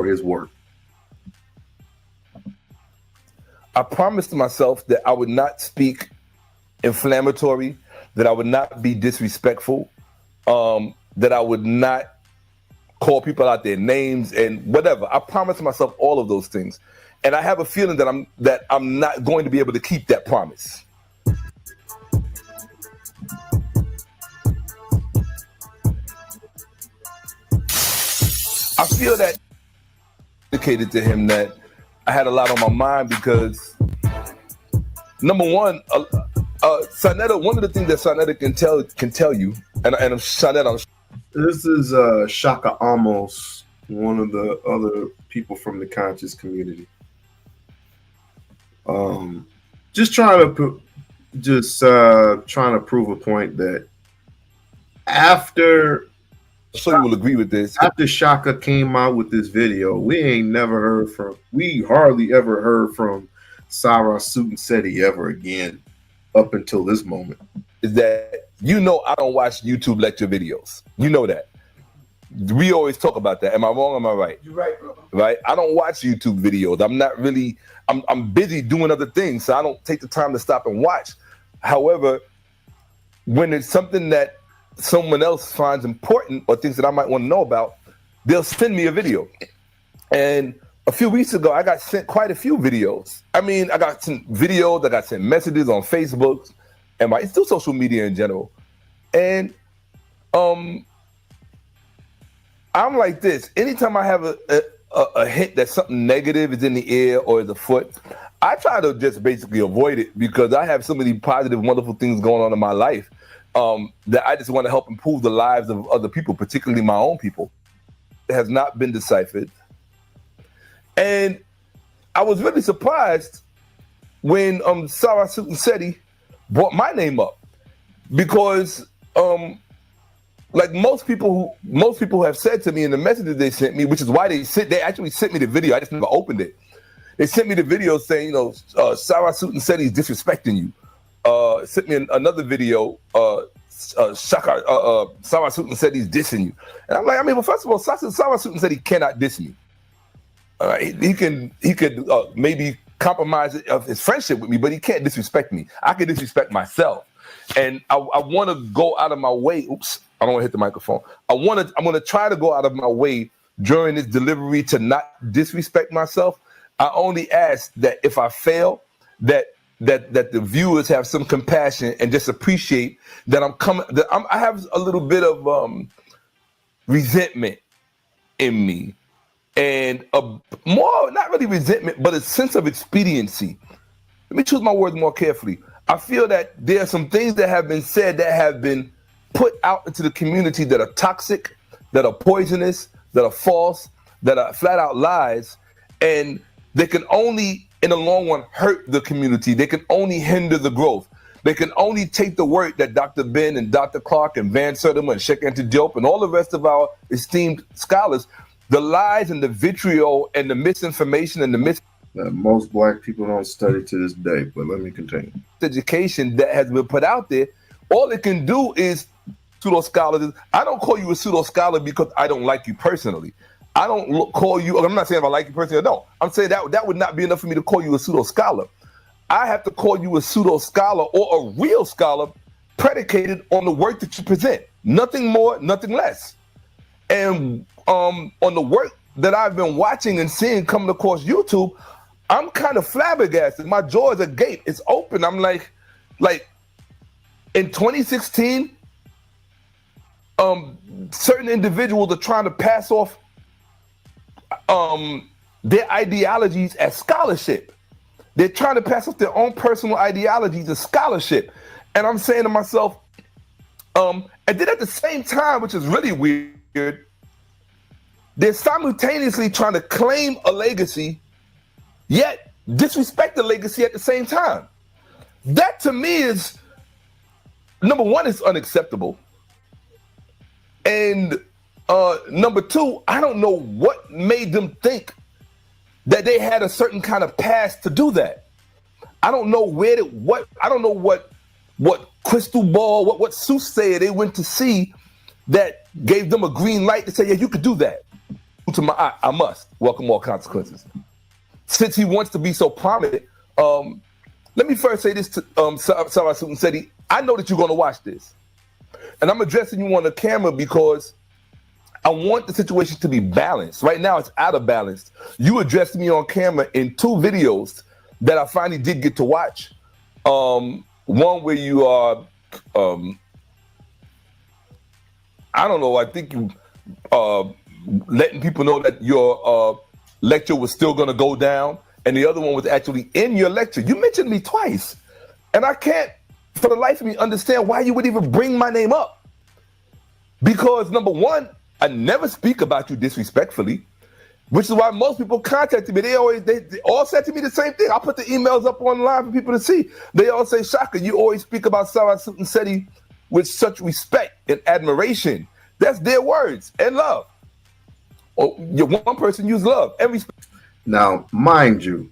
his work. I promised myself that I would not speak inflammatory, that I would not be disrespectful, that I would not call people out their names and whatever. I promised myself all of those things. And I have a feeling that I'm not going to be able to keep that promise. I feel that indicated to him that I had a lot on my mind because, number one, Sonetta, one of the things that Sonetta can tell you, and Sonetta, this is Shaka Amos, one of the other people from the conscious community. Just trying to prove a point that after. So you will agree with this. After Shaka came out with this video, we hardly ever heard from Sarah Suit-Seti ever again up until this moment. Is that I don't watch YouTube lecture videos. You know that. We always talk about that. Am I wrong or am I right? You're right, bro. Right? I don't watch YouTube videos. I'm busy doing other things, so I don't take the time to stop and watch. However, when it's something that someone else finds important or things that I might want to know about, they'll send me a video. And a few weeks ago, I got sent quite a few videos. I mean, I got sent videos, I got sent messages on Facebook and it's still social media in general. And I'm like this. Anytime I have a hint that something negative is in the air or is afoot, I try to just basically avoid it because I have so many positive, wonderful things going on in my life that I just want to help improve the lives of other people, particularly my own people. It has not been deciphered. And I was really surprised when Sarah Suit-Seti brought my name up because like most people have said to me in the messages they sent me, which is why they actually sent me the video. I just never opened it. They sent me the video saying, Sarah Suit-Seti is disrespecting you. Sent me another video, Sarah Suit-Seti is dissing you. And I'm like, well, first of all, Sarah Suit-Seti cannot diss me. He could maybe compromise his friendship with me, but he can't disrespect me. I can disrespect myself. And I want to go out of my way. Oops, I don't want to hit the microphone. I'm going to try to go out of my way during this delivery to not disrespect myself. I only ask that if I fail, that the viewers have some compassion and just appreciate that I have a little bit of resentment in me, and more, not really resentment, but a sense of expediency. Let me choose my words more carefully. I feel that there are some things that have been said that have been put out into the community that are toxic, that are poisonous, that are false, that are flat out lies, and they can only, in the long run, hurt the community. They can only hinder the growth. They can only take the work that Dr. Ben and Dr. Clark and Van Sertima and Sheikh Anta Diop and all the rest of our esteemed scholars, the lies and the vitriol and the misinformation and the most black people don't study to this day, but let me continue. Education that has been put out there, all it can do is pseudo scholars. I don't call you a pseudo scholar because I don't like you personally. I don't call you, I'm not saying if I like you personally or no. I'm saying that would not be enough for me to call you a pseudo scholar. I have to call you a pseudo scholar or a real scholar predicated on the work that you present. Nothing more, nothing less. And on the work that I've been watching and seeing coming across YouTube, I'm kind of flabbergasted. My jaw is agape. It's open. I'm like in 2016, certain individuals are trying to pass off their ideologies as scholarship. They're trying to pass off their own personal ideologies as scholarship. And I'm saying to myself, and then at the same time, which is really weird, they're simultaneously trying to claim a legacy, yet disrespect the legacy at the same time. That to me is, number one, is unacceptable. And number two, I don't know what made them think that they had a certain kind of past to do that. I don't know what crystal ball, what soothsayer they went to see that gave them a green light to say, yeah, you could do that. To my eye, I must welcome all consequences. Since he wants to be so prominent, let me first say this to Sarah Sutin Seti. I know that you're going to watch this. And I'm addressing you on the camera because I want the situation to be balanced. Right now, it's out of balance. You addressed me on camera in 2 videos that I finally did get to watch. One where you are, I don't know, I think you letting people know that your lecture was still going to go down. And the other one was actually in your lecture. You mentioned me twice. And I can't, for the life of me, understand why you would even bring my name up. Because number one, I never speak about you disrespectfully, which is why most people contacted me. They all said to me the same thing. I'll put the emails up online for people to see. They all say, Shaka, you always speak about Sarah Sutin Seti with such respect and admiration. That's their words, and love. Or one person used love and respect. Now, mind you,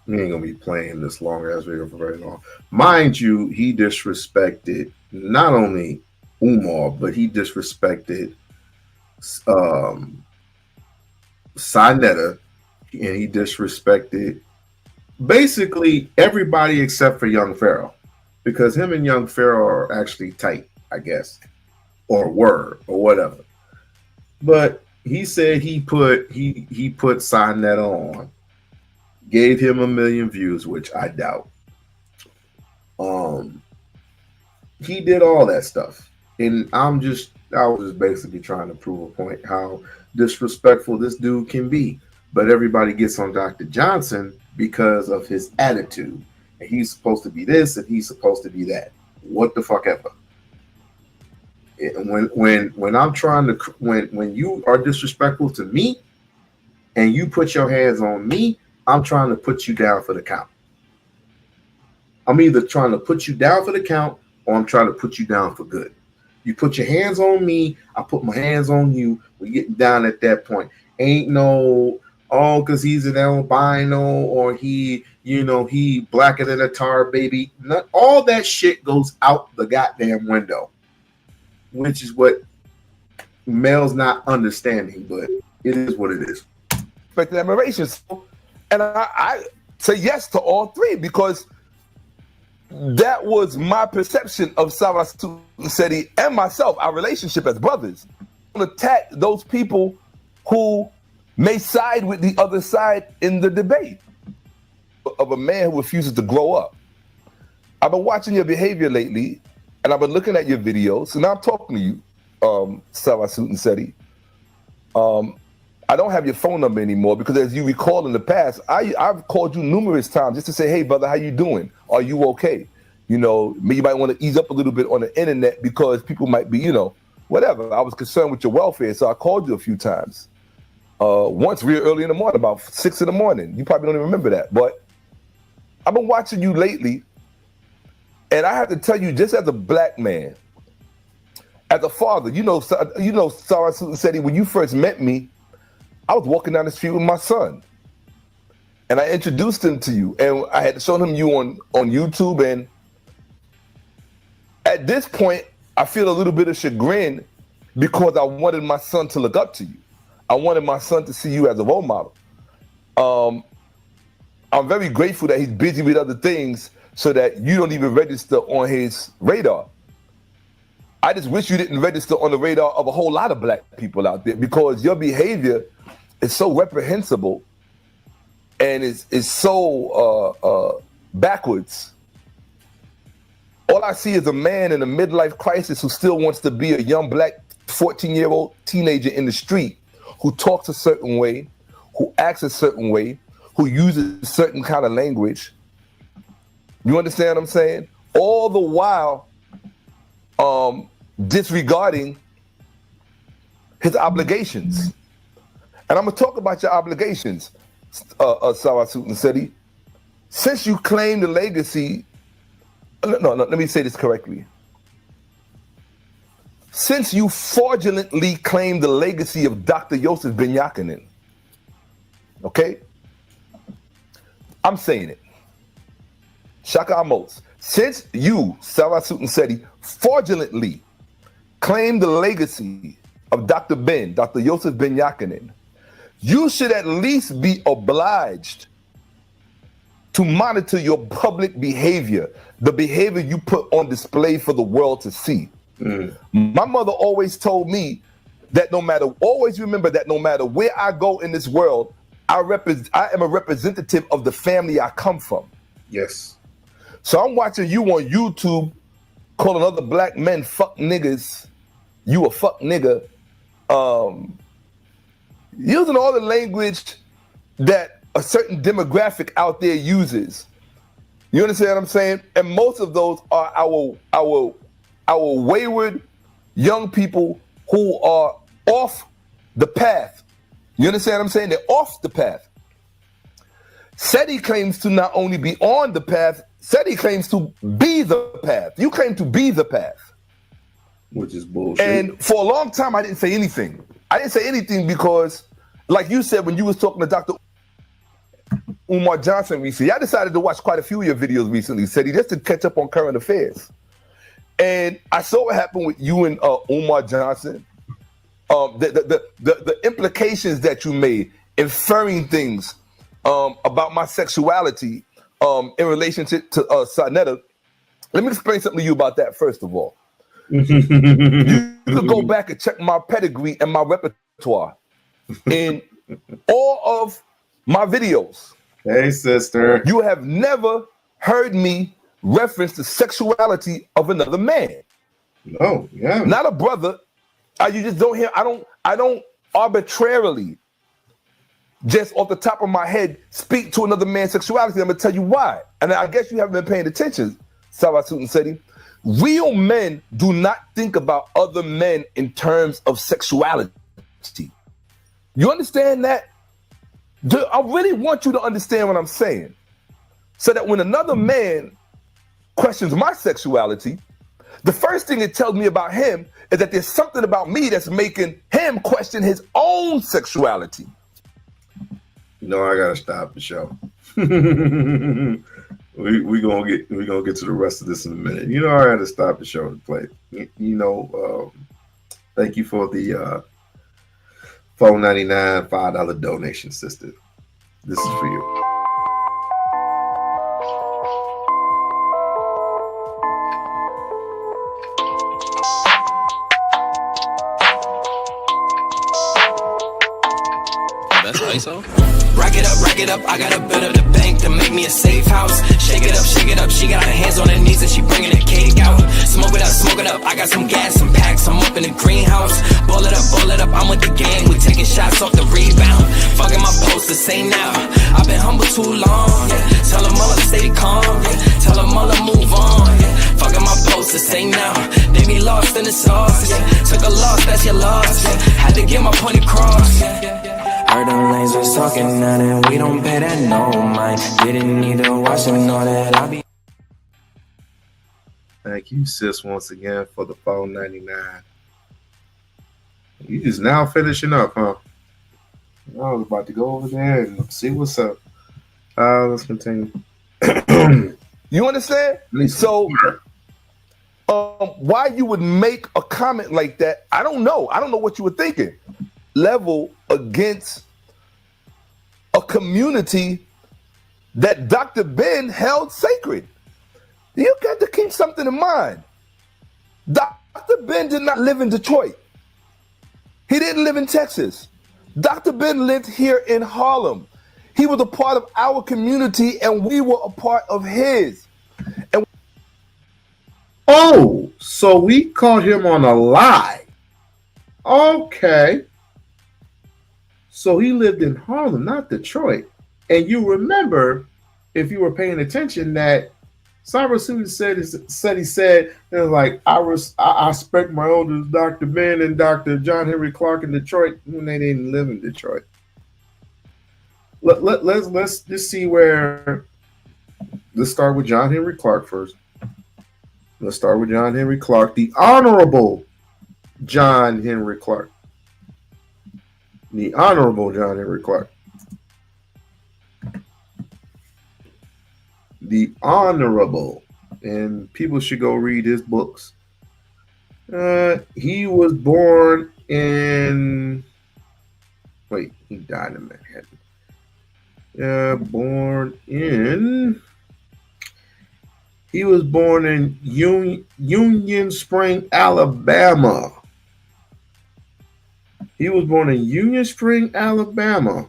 we ain't gonna be playing this long ass video for very long. Mind you, he disrespected not only Umar, but he disrespected Sinetta, and he disrespected basically everybody except for Young Pharaoh, because him and Young Pharaoh are actually tight, I guess, or were, or whatever. But he said he put Sinetta on, gave him 1 million views, which I doubt. He did all that stuff, and I was just basically trying to prove a point how disrespectful this dude can be. But everybody gets on Dr. Johnson because of his attitude, and he's supposed to be this and he's supposed to be that. What the fuck ever. When I'm trying to, when you are disrespectful to me and you put your hands on me, I'm trying to put you down for the count. I'm either trying to put you down for the count or I'm trying to put you down for good. You put your hands on me, I put my hands on you. We get down at that point. Ain't no, because he's an albino or he blacker than a tar baby. All that shit goes out the goddamn window, which is what Mel's not understanding, but it is what it is. Respect and admiration. And I say yes to all 3 because that was my perception of Sarah Sutin Seti and myself, our relationship as brothers. I don't attack those people who may side with the other side in the debate of a man who refuses to grow up. I've been watching your behavior lately, and I've been looking at your videos, and now I'm talking to you, Sarah Sutin Seti. I don't have your phone number anymore because, as you recall in the past, I've called you numerous times just to say, hey, brother, how you doing? Are you okay? You might want to ease up a little bit on the internet because people might be, whatever. I was concerned with your welfare, so I called you a few times. once real early in the morning, about 6 in the morning. You probably don't even remember that, but I've been watching you lately, and I have to tell you, just as a black man, as a father, Sarah Susan, when you first met me, I was walking down the street with my son, and I introduced him to you, and I had shown him you on YouTube, and at this point, I feel a little bit of chagrin because I wanted my son to look up to you. I wanted my son to see you as a role model. I'm very grateful that he's busy with other things so that you don't even register on his radar. I just wish you didn't register on the radar of a whole lot of black people out there, because your behavior is so reprehensible and is so backwards. All I see is a man in a midlife crisis who still wants to be a young black 14-year-old teenager in the street, who talks a certain way, who acts a certain way, who uses a certain kind of language. You understand what I'm saying? All the while disregarding his obligations. And I'm gonna talk about your obligations, Sarah Susan City. Since you claim the legacy, no, let me say this correctly. Since you fraudulently claim the legacy of Dr. Yosef Ben Yakinen, okay? I'm saying it. Shaka Amos. Since you, Sarah Susan Seti, fraudulently claim the legacy of Dr. Yosef Ben Yakinen, you should at least be obliged to monitor your public behavior, the behavior you put on display for the world to see. My mother always told me that always remember that no matter where I go in this world, I am a representative of the family I come from. Yes. So I'm watching you on YouTube calling other black men fuck niggas, you a fuck nigga, using all the language that a certain demographic out there uses. You understand what I'm saying? And most of those are our wayward young people who are off the path. You understand what I'm saying? They're off the path. Seti claims to not only be on the path, Seti claims to be the path. You claim to be the path. Which is bullshit. And for a long time, I didn't say anything. I didn't say anything because, like you said, when you was talking to Dr. Umar Johnson recently, I decided to watch quite a few of your videos recently, Seti, just to catch up on current affairs. And I saw what happened with you and Umar Johnson. The implications that you made, inferring things about my sexuality in relationship to Sarnetta. Let me explain something to you about that first of all. You could go back and check my pedigree and my repertoire in all of my videos. Hey, sister. You have never heard me reference the sexuality of another man. No, yeah. Not a brother. You just don't hear. I don't arbitrarily, just off the top of my head, speak to another man's sexuality. I'm gonna tell you why. And I guess you haven't been paying attention, Sarah Susan Seti. Real men do not think about other men in terms of sexuality. You understand that? I really want you to understand what I'm saying. So that when another man questions my sexuality, the first thing it tells me about him is that there's something about me that's making him question his own sexuality. You know, I gotta stop the show. we gonna get to the rest of this in a minute. You know, I had to stop the show to play. Thank you for the $4.99 $5 donation, sister. This is for you. That's ISO. Rack it up, I gotta build up the bank to make me a safe house. Shake it up, she got her hands on her knees and she bringing the cake out. Smoke it up, I got some gas, some packs, I'm up in the greenhouse. Ball it up, I'm with the gang, we taking shots off the rebound. Fucking my post to say now, I've been humble too long, yeah. Tell them all to stay calm, yeah. Tell them all to move on, yeah. Fucking my post to say now, they be lost in the sauce, yeah. Took a loss, that's your loss, yeah. Had to get my point across, yeah. I Heard them lanes was talking now that we don't pay that no mind. Didn't need to watch them know that I be. Thank you, sis, once again for the $4.99. You just now finishing up, huh? I was about to go over there and see what's up. Let's continue. You understand? So, why you would make a comment like that, I don't know. I don't know what you were thinking. Level against a community that Dr. Ben held sacred. You got to keep something in mind. Dr. Ben did not live in Detroit. He didn't live in Texas. Dr. Ben lived here in Harlem. He was a part of our community and we were a part of his. And oh, so we caught him on a lie. Okay. So he lived in Harlem, not Detroit. And you remember, if you were paying attention, that Cyrus Susan said he said, it was like, I respect my elders, Dr. Ben and Dr. John Henry Clark in Detroit, when they didn't live in Detroit. Let's just see where. Let's start with John Henry Clark first. Let's start with John Henry Clark, the Honorable John Henry Clark. The Honorable John Henry Clark. The Honorable. And people should go read his books. He was born in. Wait, he died in Manhattan. He was born in Union Spring, Alabama. He was born in Union Spring, Alabama.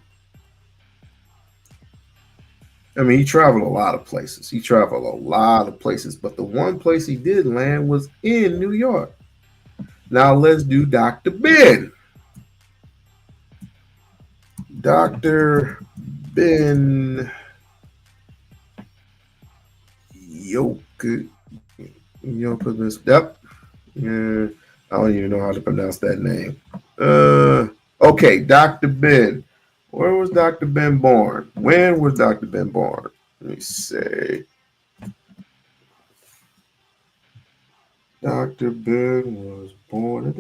I mean, he traveled a lot of places. But the one place he did land was in New York. Now let's do Dr. Ben. Dr. Ben Yoke. Yep. Yeah, I don't even know how to pronounce that name. Okay, Dr. Ben. Where was Dr. Ben born? When was Dr. Ben born? Let me see. Dr. Ben was born.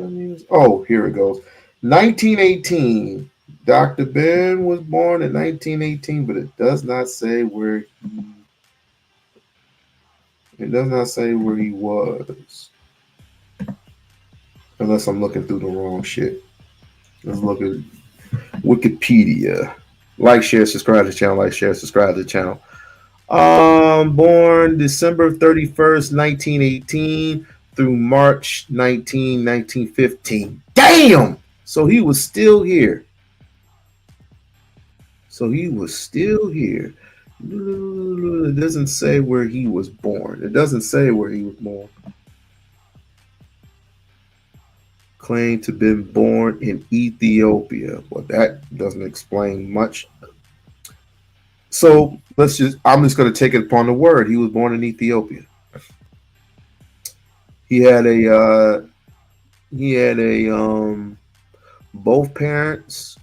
Oh, here it goes. 1918. Dr. Ben was born in 1918, but it does not say where he was. Unless I'm looking through the wrong shit. Let's look at Wikipedia. Like, share, subscribe to the channel. Like, share, subscribe to the channel. Born December 31st, 1918 through March 1915. Damn! So he was still here. It doesn't say where he was born. Claimed to have been born in Ethiopia. Well, that doesn't explain much. So I'm just going to take it upon the word. He was born in Ethiopia. He had both parents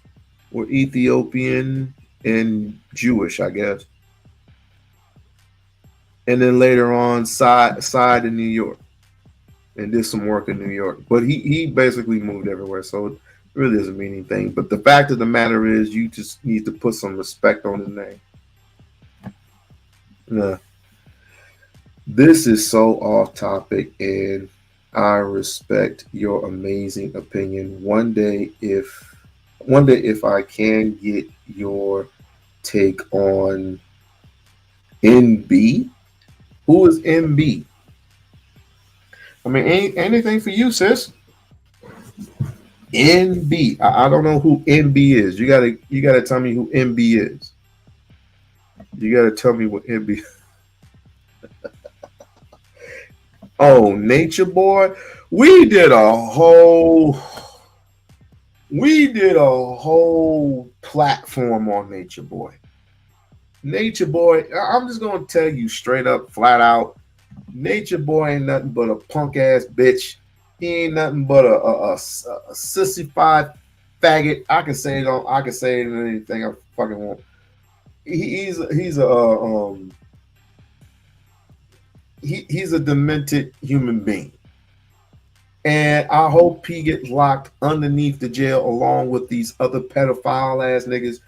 were Ethiopian and Jewish, I guess. And then later on, side in New York. And did some work in New York. But he basically moved everywhere, so it really doesn't mean anything. But the fact of the matter is, you just need to put some respect on his name. Yeah. This is so off topic, and I respect your amazing opinion. One day if I can get your take on NB. Who is NB? I mean, anything for you, sis. NB. I don't know who NB is. You gotta tell me who NB is. You gotta tell me what NB. Oh, Nature Boy. We did a whole platform on Nature Boy. Nature Boy. I'm just gonna tell you straight up, flat out. Nature Boy ain't nothing but a punk ass bitch. He ain't nothing but a sissified, faggot. I can say it on. I can say it in anything I fucking want. He's a demented human being, and I hope he gets locked underneath the jail along with these other pedophile ass niggas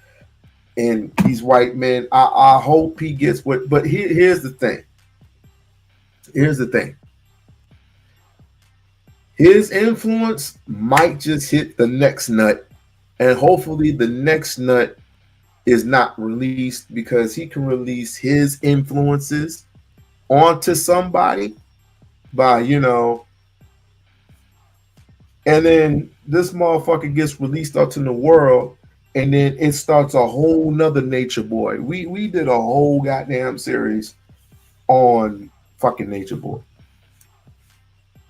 and these white men. I hope he gets what. But here's the thing. Here's the thing. His influence might just hit the next nut, and hopefully the next nut is not released, because he can release his influences onto somebody by, you know, and then this motherfucker gets released out to the world, and then it starts a whole nother Nature Boy. We did a whole goddamn series on fucking Nature Boy.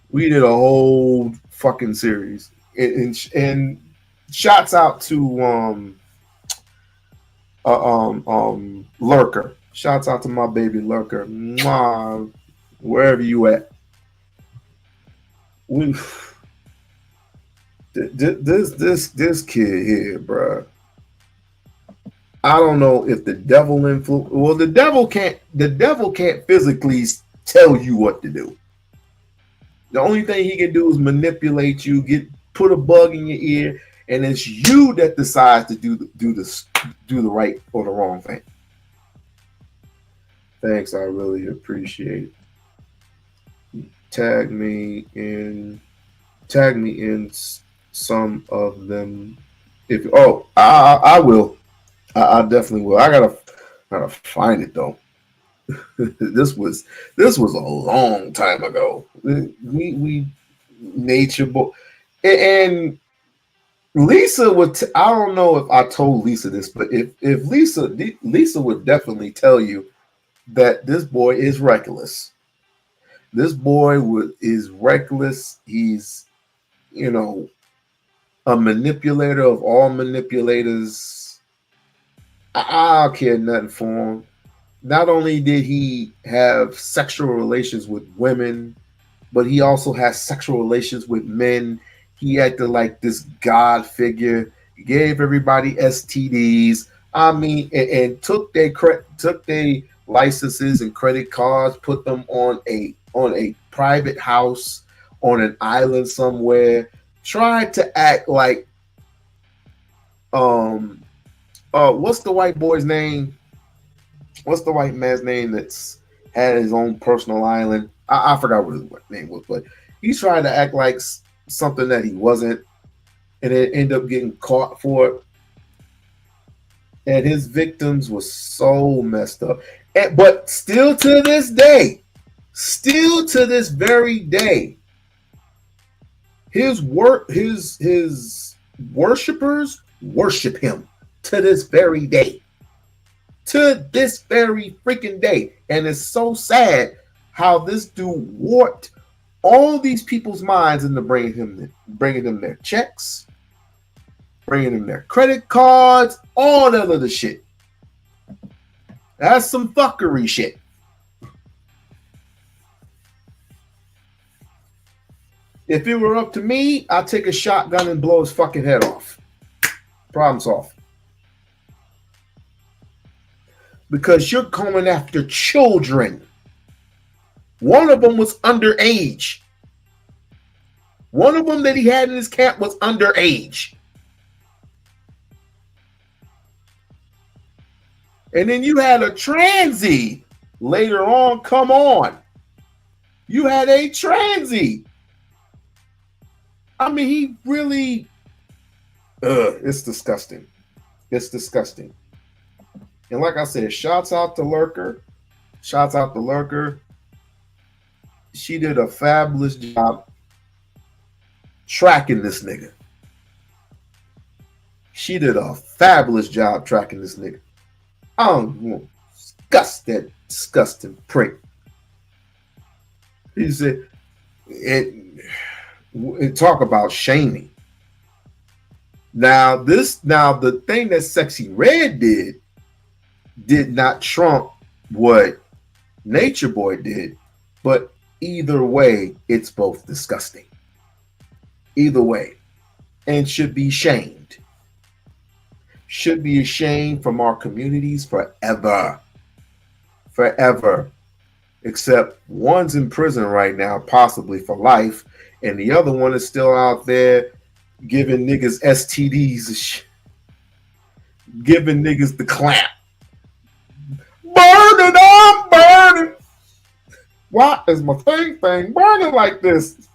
We did a whole fucking series, and shouts out to Lurker. Shouts out to my baby Lurker. Mwah, wherever you at. This kid here, bro. I don't know if the devil influence. Well, the devil can't physically tell you what to do. The only thing he can do is manipulate you, put a bug in your ear, and it's you that decides to do the right or the wrong thing. Thanks, I really appreciate it. Tag me in some of them. I will. I definitely will. I gotta find it though. This was a long time ago. We Nature Boy, and Lisa would. I don't know if I told Lisa this, but if Lisa would definitely tell you that this boy is reckless. This boy is reckless. He's, you know, a manipulator of all manipulators. I don't care nothing for him. Not only did he have sexual relations with women, but he also has sexual relations with men. He acted like this god figure. He gave everybody STDs. I mean, and took their licenses and credit cards, put them on a private house on an island somewhere. Tried to act like what's the white boy's name? What's the white man's name that's had his own personal island? I forgot what his name was, but he's trying to act like something that he wasn't, and it ended up getting caught for it. And his victims were so messed up. But still to this very day, his worshipers worship him to this very day. To this very freaking day. And it's so sad how this dude warped all these people's minds into bringing them their checks, bringing them their credit cards, all that other shit. That's some fuckery shit. If it were up to me, I'd take a shotgun and blow his fucking head off. Problem solved. Because you're coming after children. One of them was underage. One of them that he had in his camp was underage. And then you had a transy later on. Come on. You had a transy. I mean, he really... it's disgusting. It's disgusting. And like I said, shouts out to Lurker. Shouts out to Lurker. She did a fabulous job tracking this nigga. She did a fabulous job tracking this nigga. I don't disgust that disgusting prick. He said, and talk about shaming. Now the thing that SexyRed did not trump what Nature Boy did, but either way, it's both disgusting. Either way. and should be shamed. Should be ashamed from our communities forever. Forever. Except one's in prison right now, possibly for life, and the other one is still out there giving niggas STDs, giving niggas the clap. Burning, I'm burning. Why is my thing burning like this?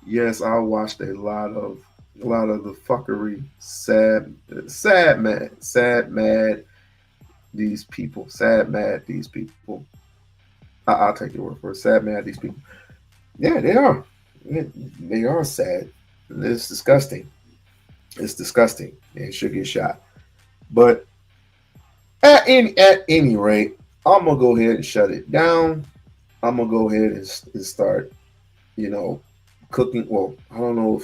Yes, I watched a lot of the fuckery. Sad, mad. These people, sad, mad. These people. I'll take your word for it. Sad, mad. These people. Yeah, they are. They are sad. It's disgusting. It's disgusting. They should get shot. But at any rate, I'm gonna go ahead and shut it down. I'm gonna go ahead and start, cooking. Well, I don't know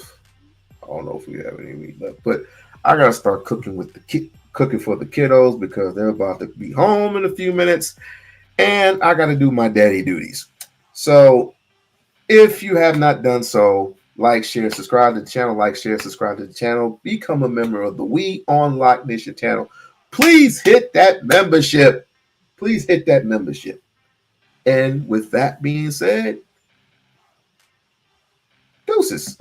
if we have any meat left, but I gotta start cooking with cooking for the kiddos because they're about to be home in a few minutes, and I gotta do my daddy duties. So, if you have not done so, like, share, subscribe to the channel. Like, share, subscribe to the channel. Become a member of the We-On-Loc Nation channel. Please hit that membership. Please hit that membership. And with that being said, deuces.